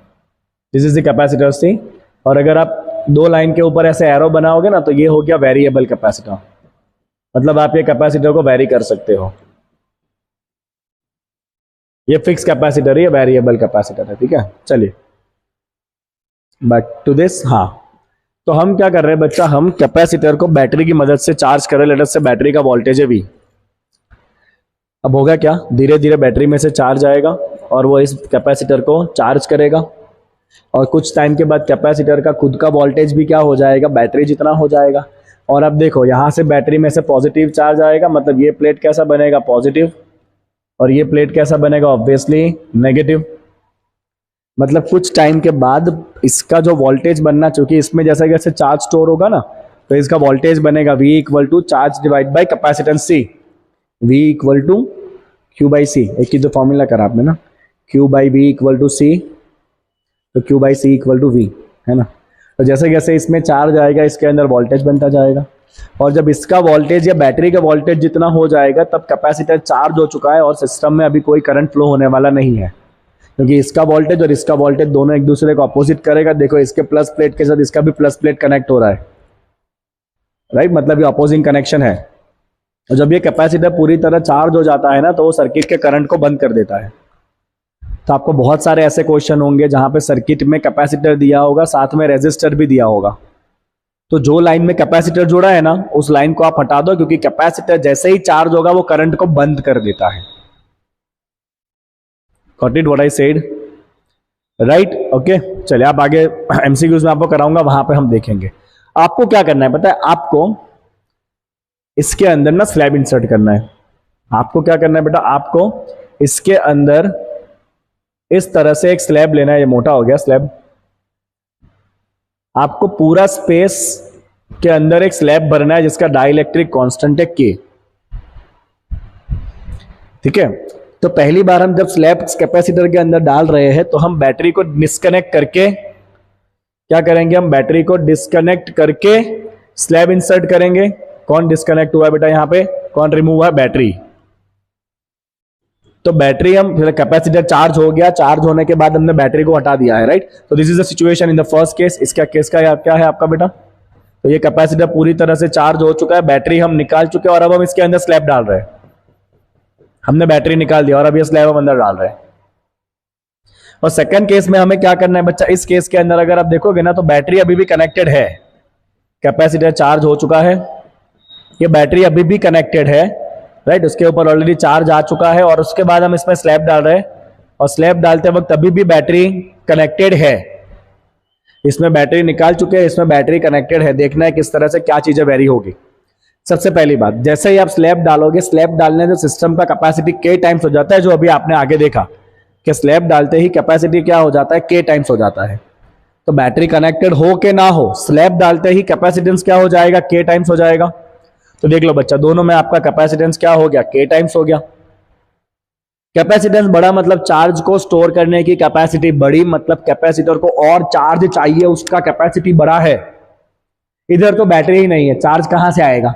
this is the capacitor C. और अगर आप 2 लाइन के ऊपर ऐसे एरो बनाओगे ना, तो ये हो गया वेरिएबल कैपेसिटर, मतलब आप ये कैपेसिटर को वेरी कर सकते हो। ये फिक्स कैपेसिटर है, ये वेरिएबल कैपेसिटर है, ठीक है। चलिए बैक टू दिस। हाँ, तो हम क्या कर रहे हैं बच्चा, हम कैपेसिटर को बैटरी की मदद से चार्ज कर रहे हैं। लेट अस से बैटरी का वोल्टेज है V। अब होगा क्या, धीरे धीरे बैटरी में से चार्ज आएगा और वो इस कैपेसिटर को चार्ज करेगा, और कुछ टाइम के बाद कैपेसिटर का खुद का वोल्टेज भी क्या हो जाएगा, बैटरी जितना हो जाएगा। और अब देखो यहाँ से बैटरी में से पॉजिटिव चार्ज आएगा, मतलब ये प्लेट कैसा बनेगा, पॉजिटिव, और ये प्लेट कैसा बनेगा, ऑब्वियसली नेगेटिव। मतलब कुछ टाइम के बाद इसका जो वोल्टेज बनना, चूंकि इसमें जैसे जैसे चार्ज स्टोर होगा ना, तो इसका वोल्टेज बनेगा V = charge divide by capacitance C, V = Q/C। एक ही जो फॉर्मूला करा आपने ना, Q/V = C, तो Q/C = V, है ना। तो जैसे जैसे इसमें चार्ज आएगा इसके अंदर वोल्टेज बनता जाएगा, और जब इसका वोल्टेज या बैटरी का वोल्टेज जितना हो जाएगा तब कैपेसिटर चार्ज हो चुका है और सिस्टम में अभी कोई करंट फ्लो होने वाला नहीं है, क्योंकि इसका वोल्टेज और इसका वोल्टेज दोनों एक दूसरे को अपोजिट करेगा। देखो इसके प्लस प्लेट के साथ इसका भी प्लस प्लेट कनेक्ट हो रहा है, राइट, मतलब ये अपोजिंग कनेक्शन है। और जब ये कैपेसिटर पूरी तरह चार्ज हो जाता है ना, तो वो सर्किट के करंट को बंद कर देता है। तो आपको बहुत सारे ऐसे क्वेश्चन होंगे जहां पे सर्किट में कैपेसिटर दिया होगा, साथ में रेजिस्टर भी दिया होगा। तो जो लाइन में कैपेसिटर जुड़ा है ना, उस लाइन को आप हटा दो, क्योंकि कैपेसिटर जैसे ही चार्ज होगा वो करंट को बंद कर देता है। Got it what I said? Right, okay. चलिए आप आगे एमसीक्यूज में आपको कराऊंगा, वहां पे हम देखेंगे। आपको क्या करना है पता है, आपको इसके अंदर ना स्लैब इंसर्ट करना है। आपको क्या करना है बेटा, आपको इसके अंदर इस तरह से एक स्लैब लेना है, ये मोटा हो गया स्लैब। आपको पूरा स्पेस के अंदर एक स्लैब भरना है जिसका डाइलेक्ट्रिक कांस्टेंट है के। ठीक है, तो पहली बार हम जब स्लैब कैपेसिटर के अंदर डाल रहे हैं तो हम बैटरी को डिस्कनेक्ट करके क्या करेंगे, हम बैटरी को डिस्कनेक्ट करके स्लैब इंसर्ट करेंगे। कौन डिस्कनेक्ट हुआ है बेटा यहां पे, कौन रिमूव हुआ है, बैटरी। तो बैटरी हम फिर कैपेसिटर चार्ज हो गया, चार्ज होने के बाद हमने बैटरी को हटा दिया है, राइट। तो this is the situation in the first case. इसका केस का क्या है आपका बेटा, तो ये कैपेसिटर पूरी तरह से चार्ज हो चुका है, बैटरी हम निकाल चुके हैं और अब हम इसके अंदर स्लैब डाल रहे हैं। हमने बैटरी निकाल दिया और अब ये स्लैब हम अंदर डाल रहे हैं। और सेकंड केस में हमें क्या करना है बच्चा, इस केस के अंदर अगर आप देखोगे ना तो बैटरी अभी भी कनेक्टेड है, कैपेसिटर चार्ज हो चुका है, ये बैटरी अभी भी कनेक्टेड है, राइट। उसके ऊपर ऑलरेडी चार्ज आ चुका है और उसके बाद हम इसमें स्लैब डाल रहे हैं और स्लैब डालते वक्त अभी भी बैटरी कनेक्टेड है। इसमें बैटरी निकाल चुके हैं, इसमें बैटरी कनेक्टेड है। देखना है किस तरह से क्या चीजें वेरी होगी। सबसे पहली बात, जैसे ही आप स्लैब डालोगे, स्लैब डालने से सिस्टम का कैपेसिटी के टाइम्स हो जाता है, जो अभी आपने आगे देखा कि स्लैब डालते ही कैपेसिटी क्या हो जाता है, के टाइम्स हो जाता है। तो बैटरी कनेक्टेड हो के ना हो, स्लैब डालते ही कैपेसिटेंस क्या हो जाएगा, के टाइम्स हो जाएगा। तो देख लो बच्चा, दोनों में आपका कैपेसिटेंस क्या हो गया, के टाइम्स हो गया। कैपेसिटेंस बड़ा मतलब चार्ज को स्टोर करने की कैपेसिटी बड़ी, मतलब कैपेसिटर को और चार्ज चाहिए, उसका कैपेसिटी बड़ा है। इधर तो बैटरी ही नहीं है, चार्ज कहां से आएगा,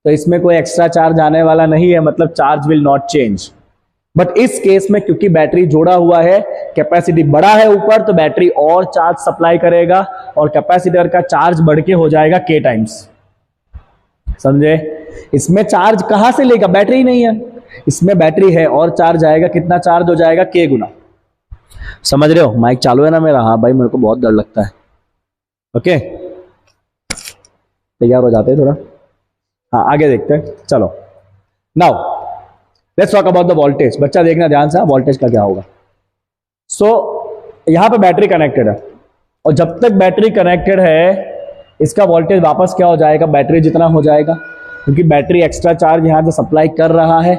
तो इसमें कोई एक्स्ट्रा चार्ज आने वाला नहीं है, मतलब charge will not change. But इस केस में क्योंकि बैटरी जोड़ा हुआ है, कैपेसिटी बड़ा है ऊपर, तो बैटरी और चार्ज सप्लाई करेगा और कैपेसिटर का चार्ज बढ़ के हो जाएगा के टाइम्स। समझे, इसमें चार्ज कहां से लेगा, बैटरी ही नहीं है, इसमें बैटरी है और चार्ज आएगा, कितना चार्ज हो जाएगा, के गुना। समझ रहे हो, माइक चालू है ना मेरा, हाँ भाई मेरे को बहुत डर लगता है। ओके, तैयार हो जाते हैं थोड़ा, हाँ आगे देखते हैं। चलो now let's talk about the voltage. बच्चा देखना ध्यान से, वोल्टेज का क्या होगा। सो यहां पे बैटरी कनेक्टेड है और जब तक बैटरी कनेक्टेड है इसका वोल्टेज वापस क्या हो जाएगा, बैटरी जितना हो जाएगा, क्योंकि बैटरी एक्स्ट्रा चार्ज यहां से सप्लाई कर रहा है,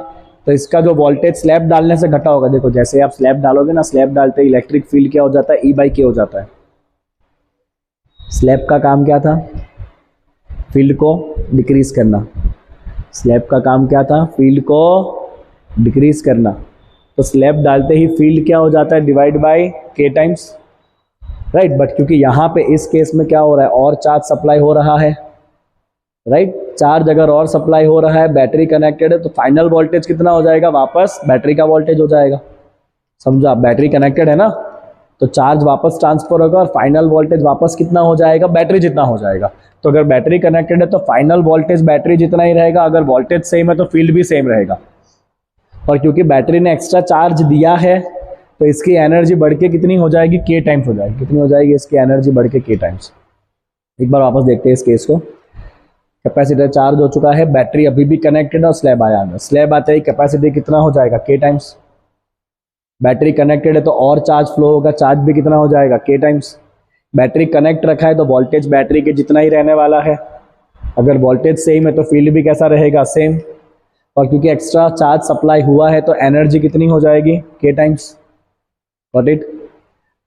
तो इसका जो वोल्टेज स्लैब डालने से घटा होगा। देखो जैसे आप स्लैब डालोगे ना, स्लैब डालते ही इलेक्ट्रिक फील्ड क्या हो जाता है, E/K हो जाता है। स्लैब का काम क्या था, फील्ड को डिक्रीज करना। स्लैब का काम क्या था, फील्ड को डिक्रीज करना। तो स्लैब डालते ही फील्ड क्या हो जाता है, डिवाइड बाय के टाइम्स, राइट। बट क्योंकि यहाँ पे इस केस में क्या हो रहा है, और चार्ज सप्लाई हो रहा है, राइट। चार्ज अगर और सप्लाई हो रहा है, बैटरी कनेक्टेड है, तो फाइनल वोल्टेज कितना हो जाएगा, वापस बैटरी का वोल्टेज हो जाएगा। समझो, आप बैटरी कनेक्टेड है ना, तो चार्ज वापस ट्रांसफर होगा और फाइनल वोल्टेज वापस कितना हो जाएगा, बैटरी जितना हो जाएगा। तो अगर बैटरी कनेक्टेड है तो फाइनल वोल्टेज बैटरी जितना ही रहेगा, अगर वोल्टेज सेम है तो फील्ड भी सेम रहेगा। और क्योंकि बैटरी ने एक्स्ट्रा चार्ज दिया है तो इसकी एनर्जी बढ़ के कितनी हो जाएगी, के टाइम्स हो जाएगी। कितनी हो जाएगी इसकी एनर्जी बढ़ के, के टाइम्स। एक बार वापस देखते हैं इस केस को। कैपेसिटर चार्ज हो चुका है, बैटरी अभी भी कनेक्टेड है और स्लैब आया अंदर। स्लैब आते ही कैपेसिटी कितना हो जाएगा, के टाइम्स। बैटरी कनेक्टेड है तो और चार्ज फ्लो होगा, चार्ज भी कितना हो जाएगा, के टाइम्स। बैटरी कनेक्ट रखा है तो वोल्टेज बैटरी के जितना ही रहने वाला है। अगर वोल्टेज सेम है तो फील्ड भी कैसा रहेगा, सेम। और क्योंकि एक्स्ट्रा चार्ज सप्लाई हुआ है तो एनर्जी कितनी हो जाएगी, के times. Got it,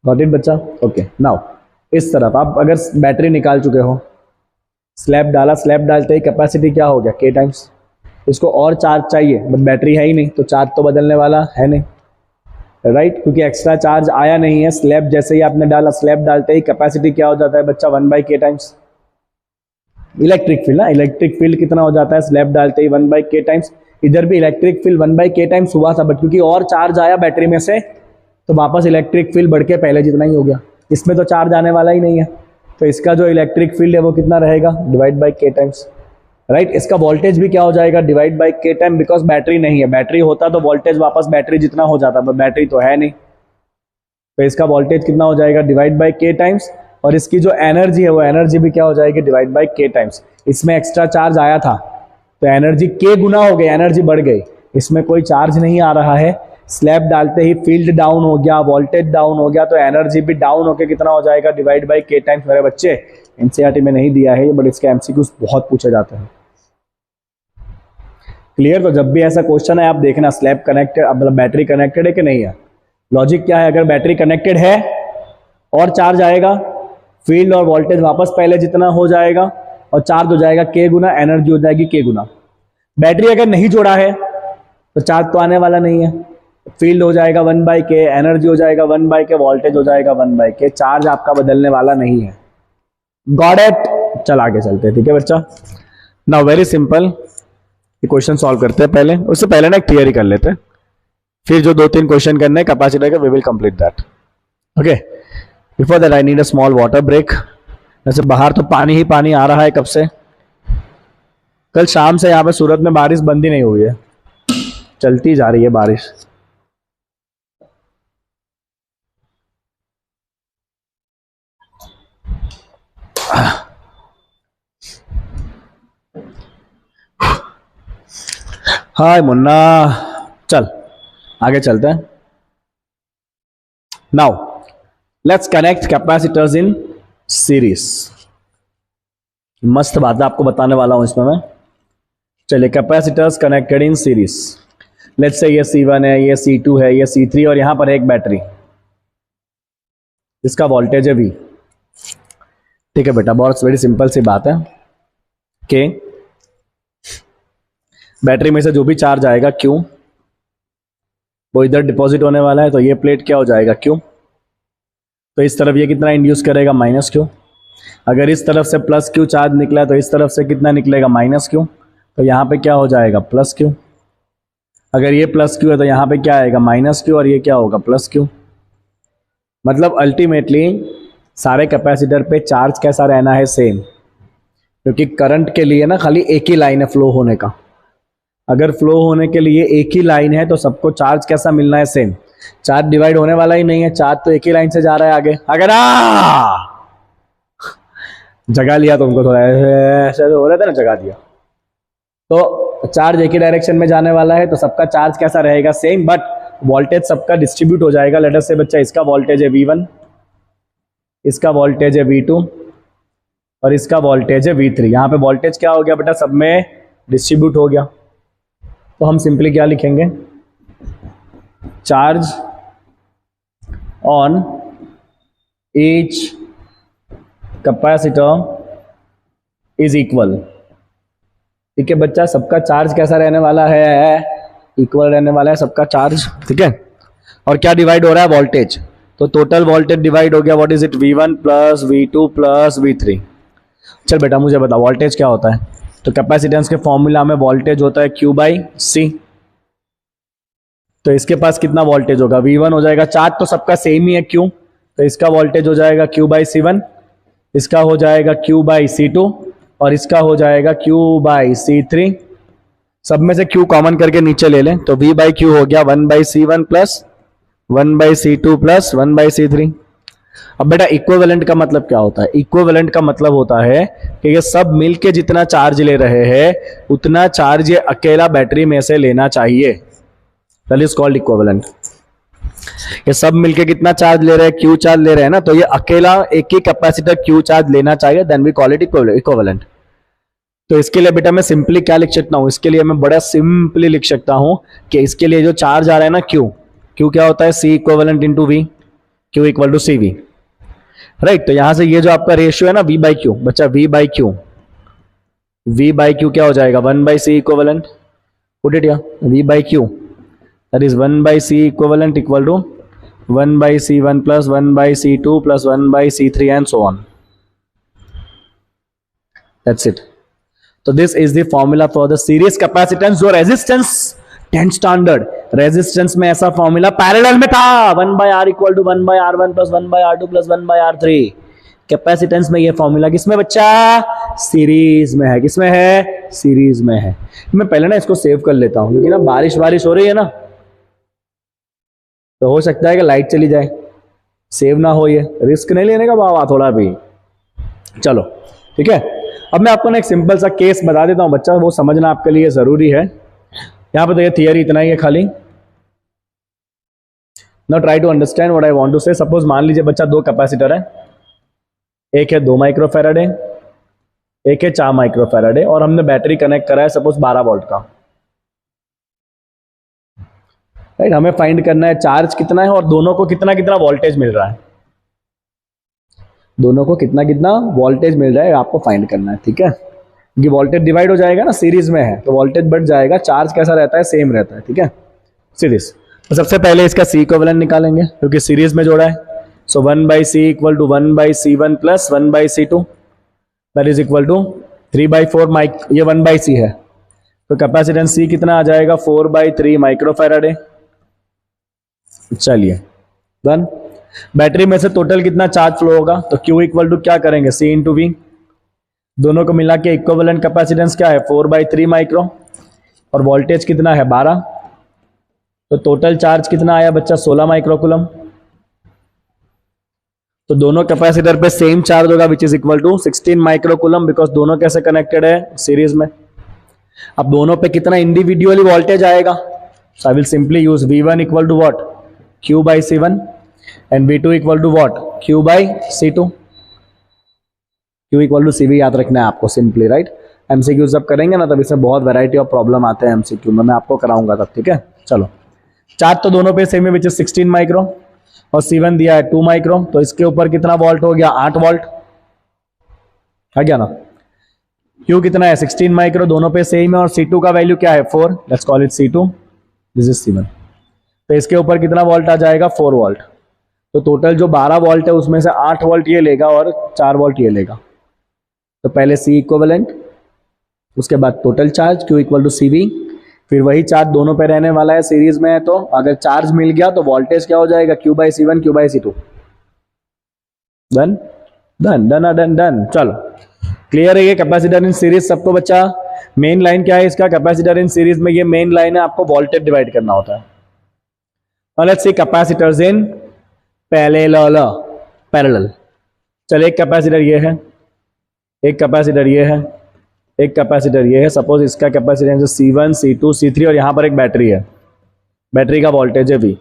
got it बच्चा, ओके। नाउ इस तरफ आप अगर बैटरी निकाल चुके हो, स्लैब डाला, स्लैब डालते ही कैपेसिटी क्या हो गया, के टाइम्स। इसको और चार्ज चाहिए बट बैटरी है ही नहीं, तो चार्ज तो बदलने वाला है नहीं, राइट। क्योंकि एक्स्ट्रा चार्ज आया नहीं है, स्लैब जैसे ही आपने डाला, स्लैब डालते ही कैपेसिटी क्या हो जाता है बच्चा, 1/k टाइम्स इलेक्ट्रिक फील्ड ना। इलेक्ट्रिक फील्ड कितना हो जाता है, स्लैब डालते ही 1/k टाइम्स। इधर भी इलेक्ट्रिक फील्ड 1/k टाइम्स हुआ था, बट क्योंकि और चार्ज आया बैटरी में से तो वापस इलेक्ट्रिक फील्ड बढ़ के पहले जितना ही हो गया। इसमें तो चार्ज आने वाला ही नहीं है, तो इसका जो इलेक्ट्रिक फील्ड है वो कितना रहेगा, डिवाइड बाय के टाइम्स, राइट। इसका वोल्टेज भी क्या हो जाएगा, डिवाइड बाय के टाइम, बिकॉज बैटरी नहीं है। बैटरी होता तो वोल्टेज वापस बैटरी जितना हो जाता, बट बैटरी तो है नहीं, तो इसका वोल्टेज कितना हो जाएगा, डिवाइड बाय के टाइम्स। और इसकी जो एनर्जी है वो एनर्जी भी क्या हो जाएगी, डिवाइड बाय के टाइम्स। इसमें एक्स्ट्रा चार्ज आया था तो एनर्जी के गुना हो गई, एनर्जी बढ़ गई। इसमें कोई चार्ज नहीं आ रहा है, स्लैब डालते ही फील्ड डाउन हो गया, वोल्टेज डाउन हो गया, तो एनर्जी भी डाउन होकर कितना हो जाएगा, डिवाइड बाय के टाइम्स। मेरे बच्चे एनसीईआरटी में नहीं दिया है बट इसके एमसीक्यूज बहुत पूछे जाते हैं। क्लियर, तो जब भी ऐसा क्वेश्चन है आप देखना स्लैब कनेक्टेड, मतलब बैटरी कनेक्टेड है कि नहीं है। लॉजिक क्या है, अगर बैटरी कनेक्टेड है और चार्ज आएगा, फील्ड और वोल्टेज वापस पहले जितना हो जाएगा और चार्ज हो जाएगा के गुना, एनर्जी हो जाएगी के गुना। बैटरी अगर नहीं जोड़ा है तो चार्ज तो आने वाला नहीं है, फील्ड हो जाएगा 1/k, एनर्जी हो जाएगा 1/k, वोल्टेज हो जाएगा 1/k, चार्ज आपका बदलने वाला नहीं है। Got it? चल आगे चलते हैं, ठीक है बच्चा। नाउ वेरी सिंपल, ये क्वेश्चन सॉल्व करते हैं पहले, उससे पहले ना एक थियरी कर लेते हैं, फिर जो 2-3 क्वेश्चन करने हैं कैपेसिटर के, we will complete that. Okay, before that I need a small water break. वैसे बाहर तो पानी ही पानी आ रहा है कब से, कल शाम से यहाँ पे सूरत में बारिश बंद ही नहीं हुई है, चलती जा रही है बारिश। हाय मुन्ना, चल आगे चलते हैं। Now let's connect capacitors in series. मस्त बात है आपको बताने वाला हूं इसमें मैं। चलिए, capacitors connected in series. Let's say ये C1 है, ये C2 है, ये C3 और यहां पर है एक बैटरी, इसका वोल्टेज है V। ठीक है बेटा, बहुत वेरी सिंपल सी बात है कि बैटरी में से जो भी चार्ज आएगा Q, वो इधर डिपॉजिट होने वाला है, तो ये प्लेट क्या हो जाएगा Q, तो इस तरफ ये कितना इंड्यूस करेगा -Q। अगर इस तरफ से +Q चार्ज निकला है तो इस तरफ से कितना निकलेगा -Q, तो यहाँ पे क्या हो जाएगा +Q। अगर ये +Q है तो यहाँ पे क्या आएगा -Q और ये क्या होगा +Q। मतलब अल्टीमेटली सारे कैपेसिटर पे चार्ज कैसा रहना है, सेम, क्योंकि करंट के लिए ना खाली एक ही लाइन है फ्लो होने का। अगर फ्लो होने के लिए एक ही लाइन है तो सबको चार्ज कैसा मिलना है, सेम। चार्ज डिवाइड होने वाला ही नहीं है, चार्ज तो एक ही लाइन से जा रहा है आगे। अगर जगा लिया तुमको, थोड़ा ऐसे हो रहा था ना, जगा दिया, तो चार्ज एक ही डायरेक्शन में जाने वाला है, तो सबका चार्ज कैसा रहेगा, सेम, बट वोल्टेज सबका डिस्ट्रीब्यूट हो जाएगा। लेट अस से बच्चा, इसका वोल्टेज है V1, इसका वोल्टेज है V2 और इसका वोल्टेज है V3। यहाँ पे वोल्टेज क्या हो गया बेटा, सब में डिस्ट्रीब्यूट हो गया। तो हम सिंपली क्या लिखेंगे, charge on each capacitor is equal. ठीक है बच्चा, सबका चार्ज कैसा रहने वाला है, इक्वल रहने वाला है सबका चार्ज। ठीक है, और क्या डिवाइड हो रहा है, वोल्टेज, तो टोटल वोल्टेज डिवाइड हो गया, what is it, V1 plus V2 plus V3। चल बेटा मुझे बता वोल्टेज क्या होता है, तो कैपेसिटेंस के फॉर्मूला में वोल्टेज होता है Q/C। तो इसके पास कितना वोल्टेज होगा, V1 हो जाएगा, चार्ज तो सबका सेम ही है Q, तो इसका वोल्टेज हो जाएगा Q/C1, इसका हो जाएगा Q/C2 और इसका हो जाएगा Q/C3। सब में से Q कॉमन करके नीचे ले लें, तो V/Q हो गया 1/C1 plus 1/C2 plus 1/C3। अब बेटा इक्विवेलेंट का मतलब क्या होता है, इक्विवेलेंट का मतलब होता है कि ये सब मिलके जितना चार्ज ले रहे हैं उतना चार्ज ये अकेला बैटरी में से लेना चाहिए, दैट इज कॉल्ड इक्विवेलेंट। ये सब मिलके कितना चार्ज ले रहे हैं, Q चार्ज ले रहे हैं ना, तो ये अकेला एक ही कैपेसिटर Q चार्ज लेना चाहिए, then we call it equivalent. तो इसके लिए बेटा मैं सिंपली क्या लिख सकता हूं, इसके लिए मैं बड़ा सिंपली लिख सकता हूं कि इसके लिए जो चार्ज आ रहा है ना Q क्या होता है, C equivalent into V, Q equal to CV, right. तो यहां से ये जो आपका रेशियो है ना V/Q, बच्चा V/Q क्या हो जाएगा, 1/C equivalent, put it here, V/Q that is 1/C equivalent equal to 1/C1 plus 1/C2 plus 1/C3 and so on. That's it. So this is the formula for the series capacitance। जो resistance 10 standard resistance में ऐसा formula parallel में था, 1/R equal to 1/R1 plus 1/R2 plus 1/R3। Capacitance में ये formula किसमें बच्चा, series में है। किसमें है, सीरीज में है। मैं पहले ना इसको सेव कर लेता हूं, क्योंकि ना बारिश हो रही है ना, तो हो सकता है कि लाइट चली जाए, सेव ना हो, ये रिस्क नहीं लेने का बाबा थोड़ा भी। चलो ठीक है, अब मैं आपको ना एक सिंपल सा केस बता देता हूं बच्चा, वो समझना आपके लिए जरूरी है। यहां पे तो ये थियरी इतना ही है खाली। Now try to understand what I want to say. Suppose मान लीजिए बच्चा दो कैपेसिटर है, एक है 2 माइक्रोफैराड है, एक है 4 माइक्रोफैराड है, और हमने बैटरी कनेक्ट करा है सपोज 12 वोल्ट का। राइट। हमें फाइंड करना है चार्ज कितना है और दोनों को कितना कितना वोल्टेज मिल रहा है, दोनों को कितना कितना वोल्टेज मिल रहा है आपको फाइंड करना है, ठीक है। क्योंकि वोल्टेज डिवाइड हो जाएगा ना, सीरीज में है तो वोल्टेज बढ़ जाएगा, चार्ज कैसा रहता है, सेम रहता है, ठीक है, सीरीज। तो सबसे पहले इसका सी इक्विवेलेंट निकालेंगे क्योंकि सीरीज में जोड़ा है। So 1/c equal to 1/c1 plus 1/c2 that is equal to 3/4 mic, ये 1/c है तो कैपेसिटेंस सी कितना आ जाएगा 4/3 माइक्रोफैराडे। चलिए डन। बैटरी में से टोटल कितना चार्ज फ्लो होगा, तो Q इक्वल टू क्या करेंगे C इंटू वी, दोनों को मिला के इक्विवेलेंट कैपेसिटेंस क्या है 4/3 माइक्रो और वोल्टेज कितना है 12, तो टोटल चार्ज कितना आया बच्चा 16 माइक्रोकूलम। तो दोनों कैपेसिटर पे सेम चार्ज होगा which is equal to 16 microcoulomb because दोनों कैसे कनेक्टेड है सीरीज में। अब दोनों पे कितना इंडिविजुअली वोल्टेज आएगा, so I will simply use V1 equal to what Q/C1 and V2 equal to what Q/C2। Q equal to CV याद रखना है आपको सिंपली, राइट। MCQ जब करेंगे ना तब इसमें बहुत वैरायटी ऑफ प्रॉब्लम आते हैं MCQ में, मैं आपको कराऊंगा तब, ठीक है। चलो चार्ज तो दोनों पे सेम है विच इज 16 माइक्रो और C1 दिया है 2 माइक्रो, तो इसके ऊपर कितना वोल्ट हो गया 8 वोल्ट आ गया ना। Q कितना है 16 माइक्रो, दोनों पे सेम है और C2 का वैल्यू क्या है 4, let's call it C2, this is C1। तो इसके ऊपर कितना वोल्ट आ जाएगा 4 वोल्ट, तो टोटल जो 12 वोल्ट है उसमें से 8 वोल्ट ये लेगा और 4 वोल्ट ये लेगा। तो पहले C इक्विवेलेंट, उसके बाद total charge Q equal to CV, फिर वही चार्ज दोनों पे रहने वाला है सीरीज में है, तो अगर चार्ज मिल गया तो वोल्टेज क्या हो जाएगा Q/C1 Q/C2। Done done done done done. चलो क्लियर है ये कैपेसिटर इन सीरीज सबको बच्चा। मेन लाइन क्या है इसका, कैपेसिटर इन सीरीज में ये मेन लाइन है, आपको वोल्टेज डिवाइड करना होता है। Let's see capacitors in parallel. चलो एक कैपेसिटर ये है, एक कैपेसिटर ये है, एक कैपेसिटर ये है, सपोज इसका कैपेसिटेंस C1 C2 C3 और यहां पर एक बैटरी है, बैटरी का वोल्टेज है V।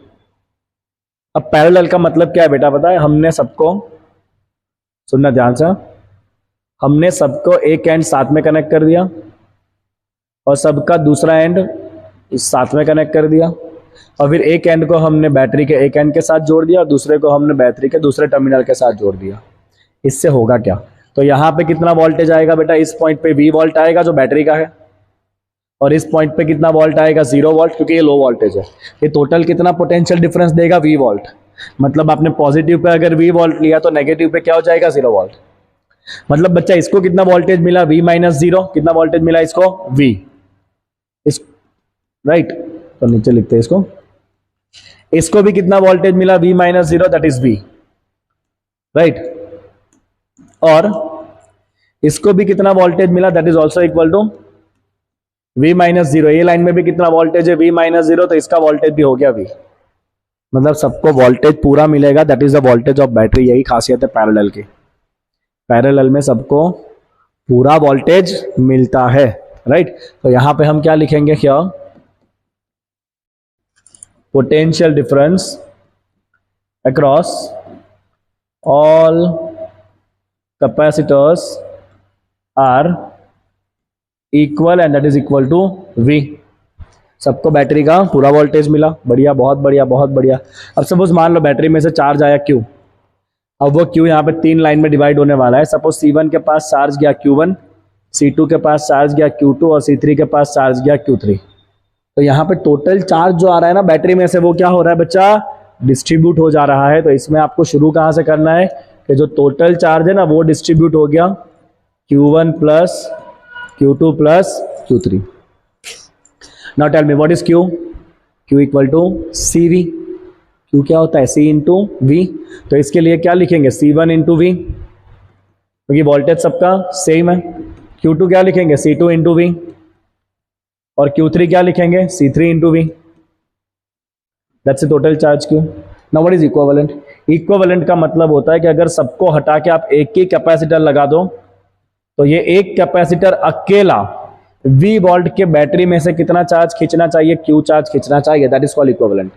अब पैरेलल का मतलब क्या है बेटा पता है, हमने सबको सुनना ध्यान से, हमने सबको एक एंड साथ में कनेक्ट कर दिया और सबका दूसरा एंड साथ में कनेक्ट कर दिया और फिर एक एंड को हमने बैटरी के एक एंड के साथ जोड़ दिया और दूसरे को हमने बैटरी के दूसरे टर्मिनल के साथ जोड़ दिया। इससे होगा क्या, तो यहां पे कितना वोल्टेज आएगा बेटा, इस पॉइंट पे V वोल्ट आएगा जो बैटरी का है और इस पॉइंट पे कितना वोल्ट आएगा 0 वोल्ट क्योंकि ये लो वोल्टेज है। ये टोटल कितना पोटेंशियल डिफरेंस देगा V वोल्ट, मतलब आपने पॉजिटिव पे अगर V वोल्ट लिया तो नेगेटिव पे क्या हो जाएगा 0 वोल्ट। मतलब बच्चा इसको कितना वोल्टेज मिला V-0, कितना वोल्टेज मिला इसको V, इस राइट तो नीचे लिखते हैं इसको, इसको भी कितना वोल्टेज मिला V-0 that is V, right. और इसको भी कितना वोल्टेज मिला that is also equal to V-0। ये लाइन में भी कितना वोल्टेज है V-0, तो इसका वोल्टेज भी हो गया V, मतलब सबको वोल्टेज पूरा मिलेगा that is the voltage of battery. यही खासियत है पैरेलल की, पैरेलल में सबको पूरा वोल्टेज मिलता है, राइट। तो यहां पे हम क्या लिखेंगे, क्या potential difference across all capacitors are equal and that is equal to V। सबको बैटरी का पूरा वोल्टेज मिला, बढ़िया, बहुत बढ़िया, बहुत बढ़िया। अब सपोज मान लो बैटरी में से चार्ज आया Q, अब वो Q यहाँ पे 3 लाइन में डिवाइड होने वाला है। सपोज C1 के पास चार्ज गया Q1, C2 के पास चार्ज गया Q2 और C3 के पास चार्ज गया Q3। तो यहाँ पे टोटल चार्ज जो आ रहा है ना बैटरी में से वो क्या हो रहा है बच्चा, डिस्ट्रीब्यूट हो जा रहा है। तो इसमें आपको शुरू कहाँ से करना है कि जो टोटल चार्ज है ना वो डिस्ट्रीब्यूट हो गया Q1 plus Q2 plus Q3। Now tell me what is Q, Q equal to CV। Q क्या होता है C इंटू V, तो इसके लिए क्या लिखेंगे C1 इंटू V क्योंकि वोल्टेज सबका सेम है। Q2 क्या लिखेंगे C2 इंटू V और Q3 क्या लिखेंगे C3 into V, that's the total charge Q। Now what is equivalent, equivalent का मतलब होता है कि अगर सबको हटा के आप एक ही कैपेसिटर लगा दो तो ये एक कैपेसिटर अकेला V वोल्ट के बैटरी में से कितना चार्ज खींचना चाहिए, Q चार्ज खींचना चाहिए, दैट इज कॉल्ड इक्विवेलेंट।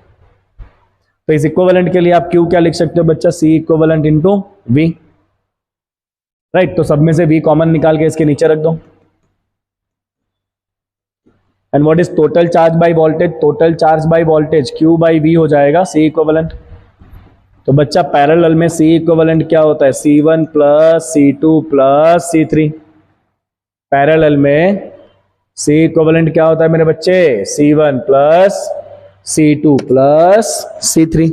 तो इस इक्विवेलेंट के लिए आप Q क्या लिख सकते हो बच्चा, C equivalent into V, right. तो सब में से V कॉमन निकाल के इसके नीचे रख दो, and what is total charge by voltage? Total charge by voltage Q by V हो जाएगा, C इक्विवेलेंट। तो बच्चा पैरेलल में C इक्विवेलेंट क्या होता है? C1 plus C2 plus C3। Parallel में C इक्विवेलेंट क्या होता है मेरे बच्चे? C1 plus C2 plus C3।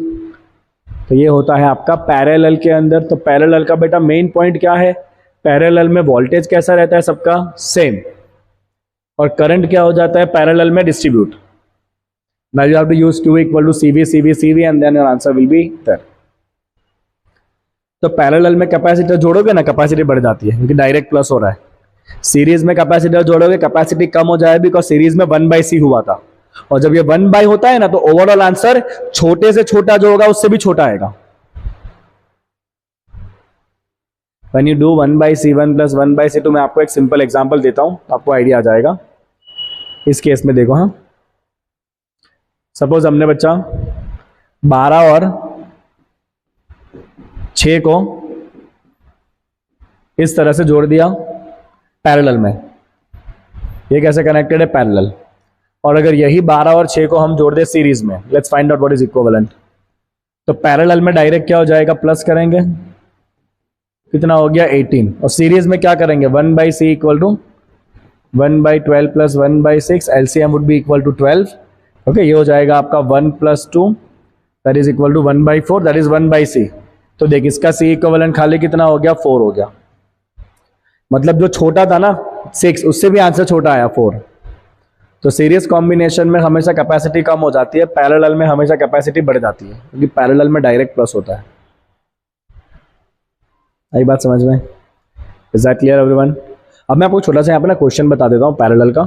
तो ये होता है आपका पैरेलल के अंदर। तो पैरेलल का बेटा मेन पॉइंट क्या है? पैरेलल में वोल्टेज कैसा रहता है? सबका सेम। और करंट क्या हो जाता है पैरेलल में? Distribute. Now you have to use Q equal to CV CV CV and then your answer will be there. तो पैरेलल में कैपेसिटर जोड़ोगे ना, कैपेसिटी बढ़ जाती है क्योंकि डायरेक्ट प्लस हो रहा है। सीरीज में कैपेसिटर जोड़ोगे, कैपेसिटी कम हो जाएगी बिकॉज सीरीज में 1/C हुआ था। और जब ये 1 होता है ना तो ओवरऑल आंसर छोटे से छोटा जो होगा उससे भी छोटा आएगा। When you do 1/C1 plus 1/C2, मैं आपको एक सिंपल एग्जांपल देता हूं, आपको आइडिया आ जाएगा। इस केस में देखो, हाँ सपोज हमने बच्चा 12 और 6 को इस तरह से जोड़ दिया पैरेलल में। ये कैसे कनेक्टेड है? पैरेलल। और अगर यही 12 और 6 को हम जोड़ दे सीरीज में, let's find out what is equivalent. तो पैरेलल में डायरेक्ट क्या हो जाएगा? प्लस करेंगे, कितना हो गया? 18। और सीरीज में क्या करेंगे? 1/C equal to 1/12 plus 1/6, LCM would be equal to 12। Okay, ये हो जाएगा आपका 1 + 2 that is equal to 1/4, that is 1/C। तो देख इसका C इक्विवेलेंट खाली कितना हो गया? 4 हो गया। मतलब जो छोटा था ना 6, उससे भी आंसर छोटा आया 4। तो सीरीज कॉम्बिनेशन में हमेशा कैपेसिटी कम हो जाती है, पैरेलल में हमेशा कैपेसिटी बढ़ जाती है क्योंकि पैरेलल में डायरेक्ट प्लस होता है। आई बात समझ में? Is that clear everyone? अब मैं आपको छोटा सा यहाँ पे ना क्वेश्चन बता देता हूँ पैरेलल का,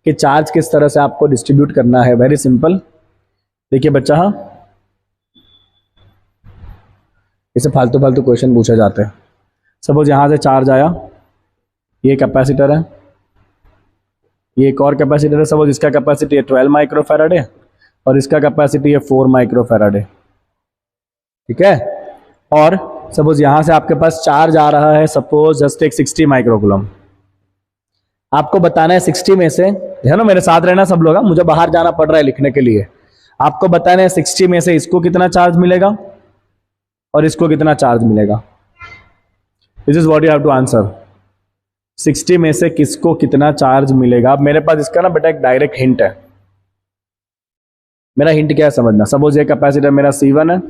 कि चार्ज किस तरह से आपको डिस्ट्रीब्यूट करना है। Very simple. देखिए बच्चा, हाँ इसे फालतू फालतू क्वेश्चन पूछे जाते हैं। सपोज यहाँ से चार्ज आया, ये कैपेसिटर है, ये एक और कैपेसिटर है। सपोज इसका कैपेसिटी है 12 माइक्रोफैराड है और इसका कैपेसिटी है 4 माइक्रोफैराड है, ठीक है। और सपोज यहां से आपके पास चार्ज आ रहा है, सपोज जस्ट एक 60 माइक्रोकूलम। आपको बताना है 60 में से, है ना, मेरे साथ रहना सब लोग, मुझे बाहर जाना पड़ रहा है लिखने के लिए। आपको बताना है 60 में से इसको कितना चार्ज मिलेगा और इसको कितना चार्ज मिलेगा। This is what you have to answer. 60 में से किसको कितना चार्ज मिलेगा। अब मेरे पास इसका ना बेटा एक डायरेक्ट हिंट है। मेरा हिंट क्या है समझना। सपोज ये कैपेसिटर मेरा C1 है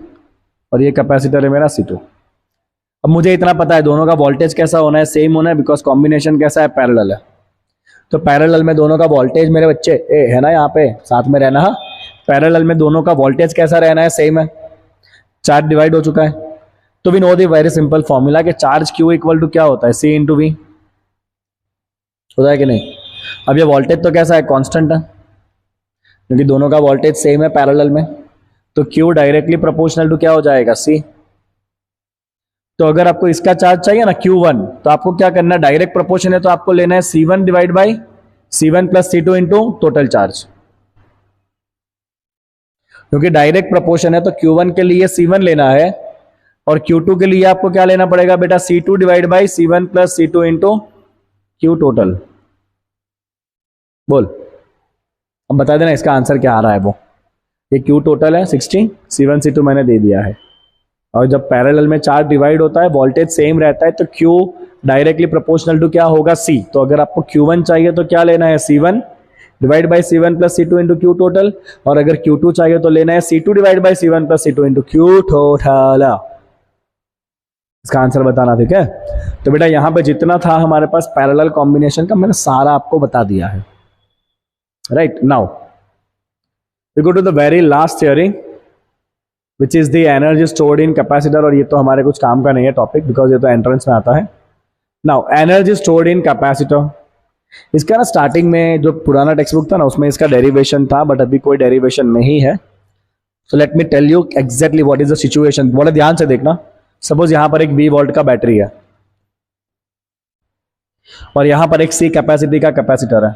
और ये कैपेसिटर है मेरा C2। अब मुझे इतना पता है दोनों का वोल्टेज कैसा होना है, सेम होना है, बिकॉज कॉम्बिनेशन कैसा है, पैरेलल है। तो पैरेलल में दोनों का वोल्टेज मेरे बच्चे है ना, यहाँ पे साथ में रहना। पैरेलल में दोनों का वोल्टेज कैसा रहना है, सेम है। चार्ज डिवाइड हो चुका है। तो we know the very simple formula कि चार्ज Q इक्वल टू क्या होता है, C इंटू V होता है कि नहीं। अब ये वोल्टेज तो कैसा है, कांस्टेंट है, क्योंकि दोनों का वोल्टेज सेम है पैरेलल में। तो Q डायरेक्टली प्रोपोर्शनल टू क्या हो जाएगा, C। तो अगर आपको इसका चार्ज चाहिए ना Q1, तो आपको क्या करना है, डायरेक्ट प्रोपोर्शन है तो आपको लेना है C1 divide by C1 plus C2 into total charge. क्योंकि डायरेक्ट प्रोपोर्शन है तो Q1 के लिए C1 लेना है और Q2 के लिए आपको क्या लेना पड़ेगा बेटा, C2 divide by C1 plus C2 into Q total. बोल, अब बता देना इसका आंसर क्या आ रहा है। वो ये Q टोटल है 60, C1 C2 मैंने दे दिया है। और जब पैरेलल में चार्ज डिवाइड होता है, वोल्टेज सेम रहता है, तो Q डायरेक्टली प्रोपोर्शनल टू क्या होगा, C। तो अगर आपको Q1 चाहिए तो क्या लेना है, C1 divide by C1 plus C2 into Q total. और अगर Q2 चाहिए तो लेना है C2 divide by C1 plus C2 into Q total. इसका आंसर बताना, ठीक है। तो बेटा यहां पे जितना था हमारे पास पैरेलल कॉम्बिनेशन का, मैंने सारा आपको बता दिया है। Right, now we go to the very last theory which is the energy stored in capacitor. और ये तो हमारे कुछ काम का नहीं है टॉपिक, बिकॉज ये तो एंट्रेंस में आता है। Now energy stored in capacitor, इसका ना स्टार्टिंग में जो पुराना टेक्स्ट बुक था ना उसमें इसका डेरिवेशन था, बट अभी कोई डेरिवेशन नहीं है। So let me tell you exactly what is the situation. बड़ा ध्यान से देखना। सपोज यहां पर एक 20 वोल्ट का बैटरी है और यहां पर एक C कैपेसिटी का कैपेसिटर है।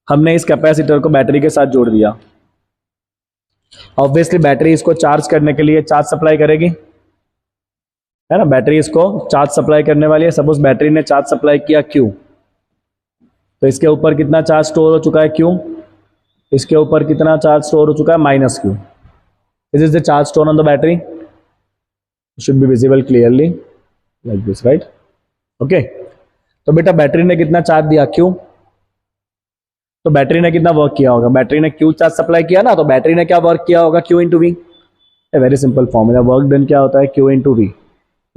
हमने इस कैपेसिटर को बैटरी के साथ जोड़ दिया। ऑब्वियसली बैटरी इसको चार्ज करने के लिए चार्ज सप्लाई करेगी, है ना। बैटरी इसको चार्ज सप्लाई करने वाली है। सपोज बैटरी ने चार्ज सप्लाई किया Q, तो इसके ऊपर कितना चार्ज स्टोर हो चुका है Q, इसके ऊपर कितना चार्ज स्टोर हो चुका है -Q. This is the charge store on the battery, should be visible clearly like this, right? Okay, तो बेटा बैटरी ने कितना चार्ज दिया Q, तो बैटरी ने कितना वर्क किया होगा, बैटरी ने Q चार्ज सप्लाई किया ना, तो बैटरी ने क्या वर्क किया होगा, Q into V. Very simple formula, work done क्या होता है, Q into V.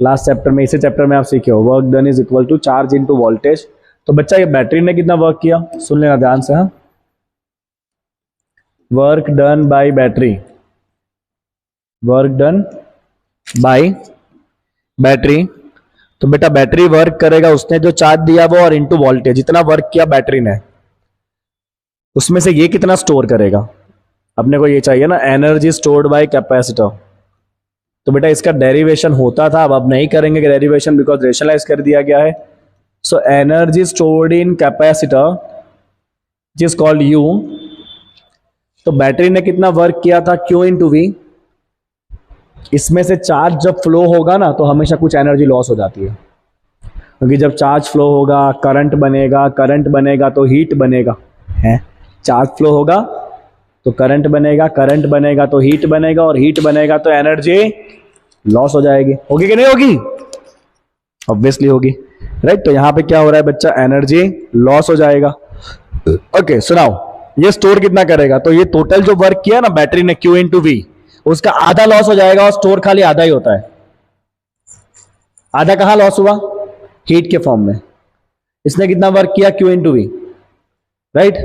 Last chapter में, इसी चैप्टर में आप सीखे हो, work done is equal to charge into voltage. तो बच्चा ये बैटरी ने कितना वर्क किया, सुन लेना ध्यान से. हाँ, work done by battery, work done by battery. तो बेटा बैटरी वर्क करेगा, उसने जो चार्ज दिया वो, और इंटू वोल्टेज, जितना वर्क किया बैटरी ने, उसमें से ये कितना स्टोर करेगा. अपने को ये चाहिए ना, एनर्जी स्टोर्ड बाय कैपेसिटर. तो बेटा इसका डेरिवेशन होता था, अब नहीं करेंगे डेरिवेशन बिकॉज रेशनलाइज कर दिया गया है. So energy stored in capacitor जिस कॉल्ड यू. तो बैटरी ने कितना वर्क किया था, Q इंटू वी. इसमें से चार्ज जब फ्लो होगा ना, तो हमेशा कुछ एनर्जी लॉस हो जाती है, क्योंकि जब चार्ज फ्लो होगा करंट बनेगा, करंट बनेगा तो हीट बनेगा है. चार्ज फ्लो होगा तो करंट बनेगा, करंट बनेगा तो हीट बनेगा, और हीट बनेगा तो एनर्जी लॉस हो जाएगी. होगी कि नहीं होगी, ऑब्वियसली होगी, राइट? तो यहां पे क्या हो रहा है बच्चा, एनर्जी लॉस हो जाएगा. ओके सुनाओ, ये स्टोर कितना करेगा, तो ये टोटल जो वर्क किया ना बैटरी ने Q इंटू वी, उसका आधा लॉस हो जाएगा, और स्टोर खाली आधा ही होता है. आधा कहां लॉस हुआ, हीट के फॉर्म में. इसने कितना वर्क किया, Q into V, right?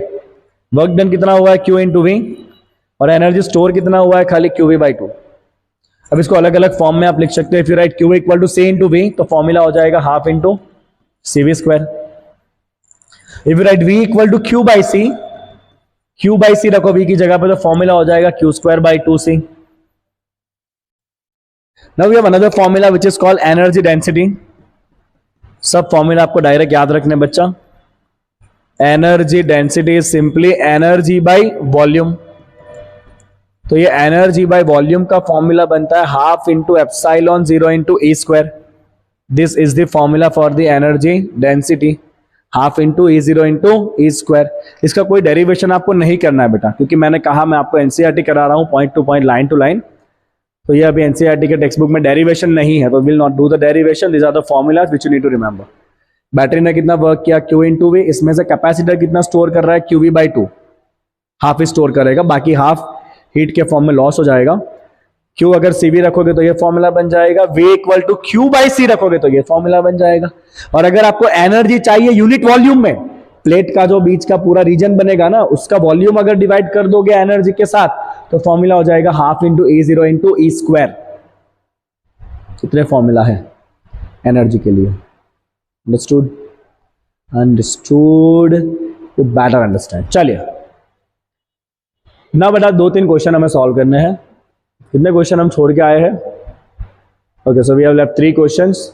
Work done कितना हुआ है, Q इंटू वी, और एनर्जी स्टोर कितना हुआ है, खाली QV बाई 2. अब इसको अलग अलग फॉर्म में आप लिख सकते हो. If you write Q equal to C into V, तो फॉर्मूला हो जाएगा half into CV square. If you write V equal to Q by C, Q by C रखो V की जगह पे, तो फॉर्मूला हो जाएगा Q square by 2C. Now we have another formula which is called energy density. सब formula आपको direct याद रखने बच्चा. Energy density is simply energy by volume. तो ये एनर्जी बाई वॉल्यूम का फॉर्मूला बनता है half into epsilon 0 into E square. This is the formula for the energy density, half into E0 into E square. इसका कोई derivation आपको नहीं करना है बेटा, क्योंकि मैंने कहा मैं आपको एनसीईआरटी करा रहा हूं, point to point, line to line. तो ये अभी एनसीईआरटी के टेक्स्ट बुक में डेरिवेशन नहीं है, तो will not do the derivation. This are the formulas which you need to remember. Battery ने कितना वर्क किया, Q इंटू वी. इसमें से कैपेसिटर कितना स्टोर कर रहा है, QV by 2, half he store करेगा, बाकी हाफ हीट के फॉर्म में लॉस हो जाएगा. Q अगर CV रखोगे तो ये फॉर्मूला बन जाएगा. V equal to Q by C रखोगे तो ये फॉर्मूला बन जाएगा. और अगर आपको एनर्जी चाहिए यूनिट वॉल्यूम में, प्लेट का जो बीच का पूरा रीजन बनेगा ना, उसका वॉल्यूम अगर डिवाइड कर दोगे एनर्जी के साथ, तो फॉर्मूला हो जाएगा half into E0 into E square. इतने फॉर्मूला है एनर्जी के लिए. Understood, understood, to better understand. चलिए ना बेटा 2-3 क्वेश्चन हमें सॉल्व करने हैं. कितने क्वेश्चन हम छोड़ के आए हैं, okay so we have left 3 questions.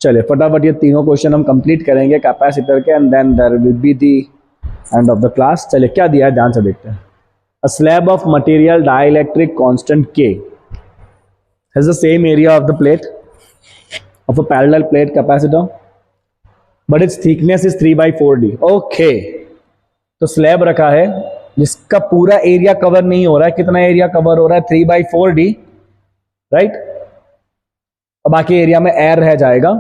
चलिए फटाफट ये तीनों क्वेश्चन हम कंप्लीट करेंगे कैपेसिटर के, and then there will be the end of the class. चलिए क्या दिया है ध्यान से देखते हैं. A slab of material dielectric constant K has the same area of the plate of a parallel plate capacitor, but its thickness is 3/4D. Okay, तो slab रखा है जिसका पूरा एरिया कवर नहीं हो रहा है. कितना एरिया कवर हो रहा है, 3/4D, राइट? और बाकी एरिया में एयर रह जाएगा.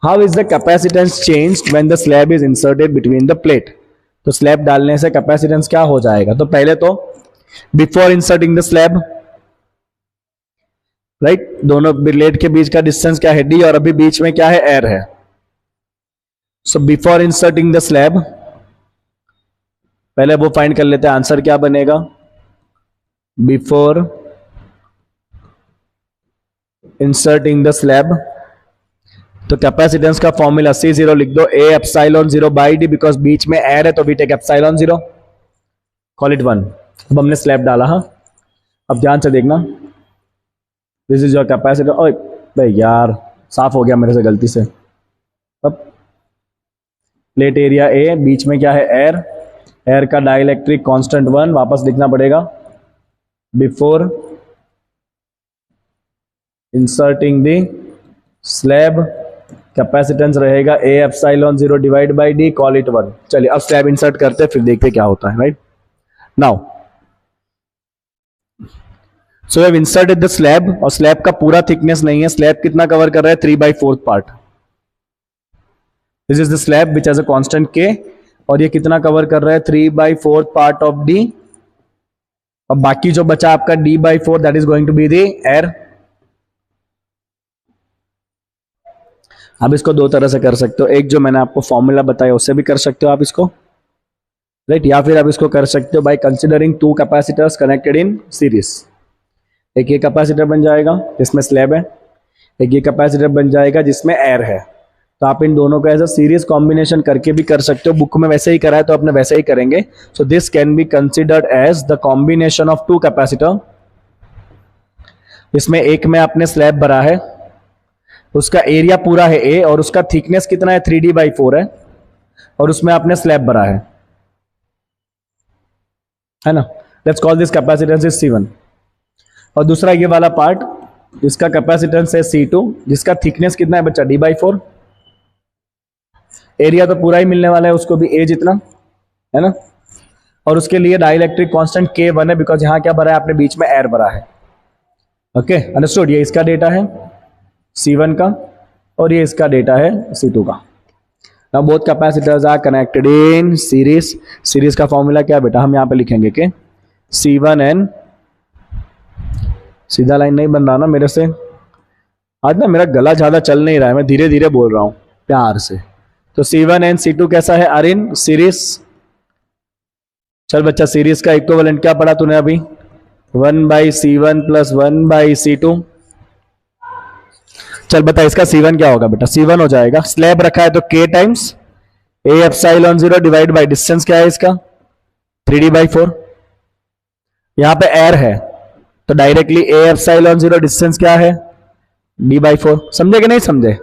How is the capacitance changed when the slab is inserted between the plate. तो स्लैब डालने से कैपेसिटेंस क्या हो जाएगा, तो पहले तो before inserting the slab, right, दोनों प्लेट के बीच का डिस्टेंस क्या है, D, और अभी बीच में क्या है, एयर है. So before inserting the slab, पहले वो फाइंड कर लेते हैं आंसर क्या बनेगा. बिफोर इंसर्टिंग द स्लैब, तो कैपेसिटेंस का फॉर्मूला C0 लिख दो, A epsilon 0 by D, because बीच में एयर है तो we take epsilon 0, call it 1. अब हमने स्लैब डाला. हाँ, अब ध्यान से देखना, दिस इज योर कैपेसिटर. ओए भाई यार, साफ हो गया मेरे से गलती से. अब प्लेट एरिया A, बीच में क्या है, एयर, एयर का डाइलेक्ट्रिक कांस्टेंट 1 वापस लिखना पड़ेगा. Before inserting the slab capacitance रहेगा A epsilon 0 divide by D, call it 1। चलिए अब स्लैब इंसर्ट करते हैं, फिर देखते क्या होता है, right now. So have inserted the slab, और स्लैब का पूरा थिकनेस नहीं है, स्लैब कितना कवर कर रहा है, 3/4 part. This is the slab which has a constant के, और ये कितना कवर कर रहा है, 3/4 पार्ट ऑफ डी, और बाकी जो बचा आपका d/4 that is going to be the air. आप इसको दो तरह से कर सकते हो, एक जो मैंने आपको फॉर्मूला बताया उससे भी कर सकते हो आप इसको, राइट, या फिर आप इसको कर सकते हो by considering two capacitors connected in series. एक ये कैपेसिटर बन जाएगा जिसमें स्लैब है, एक ये कैपेसिटर बन जाएगा जिसमें एयर है। तो आप इन दोनों का एज अ सीरीज कॉम्बिनेशन करके भी कर सकते हो, बुक में वैसे ही करा है तो अपने वैसे ही करेंगे। So this can be considered as the combination of two capacitor. इसमें एक में आपने स्लैब भरा है, उसका एरिया पूरा है ए, और उसका थिकनेस कितना है, 3d/4 है, और उसमें आपने स्लैब भरा है ना। Let's call this capacitance is C1। और दूसरा ये वाला पार्ट जिसका कैपेसिटेंस है C2, जिसका थिकनेस कितना है बच्चा, d/4। एरिया तो पूरा ही मिलने वाला है उसको भी ए जितना, है ना। और उसके लिए डाइलेक्ट्रिक कांस्टेंट K1 है, बिकॉज यहां क्या भरा है आपने, बीच में एयर भरा है। Okay understood. ये इसका डेटा है C1 का, और ये इसका डेटा है C2 का। Now both capacitors are connected in series. Series का फॉर्मूला क्या है बेटा, हम यहां पे लिखेंगे कि C1n, सीधा लाइन नहीं बन रहा ना मेरे से, आज ना मेरा गला ज्यादा चल नहीं रहा है, मैं धीरे धीरे बोल रहा हूं प्यार से। तो C1n C2 कैसा है, आर इन सीरीज। चल बच्चा सीरीज का इक्विवेलेंट क्या पढ़ा तूने अभी, 1/C1 प्लस 1/C2। चल बता इसका C1 क्या होगा बेटा, C1 हो जाएगा, स्लैब रखा है तो K times A epsilon 0 divide by distance क्या है इसका, 3d/4। यहां पे एयर है तो डायरेक्टली ए एप्सिलॉन 0 डिस्टेंस क्या है, d/4। समझे कि नहीं समझे,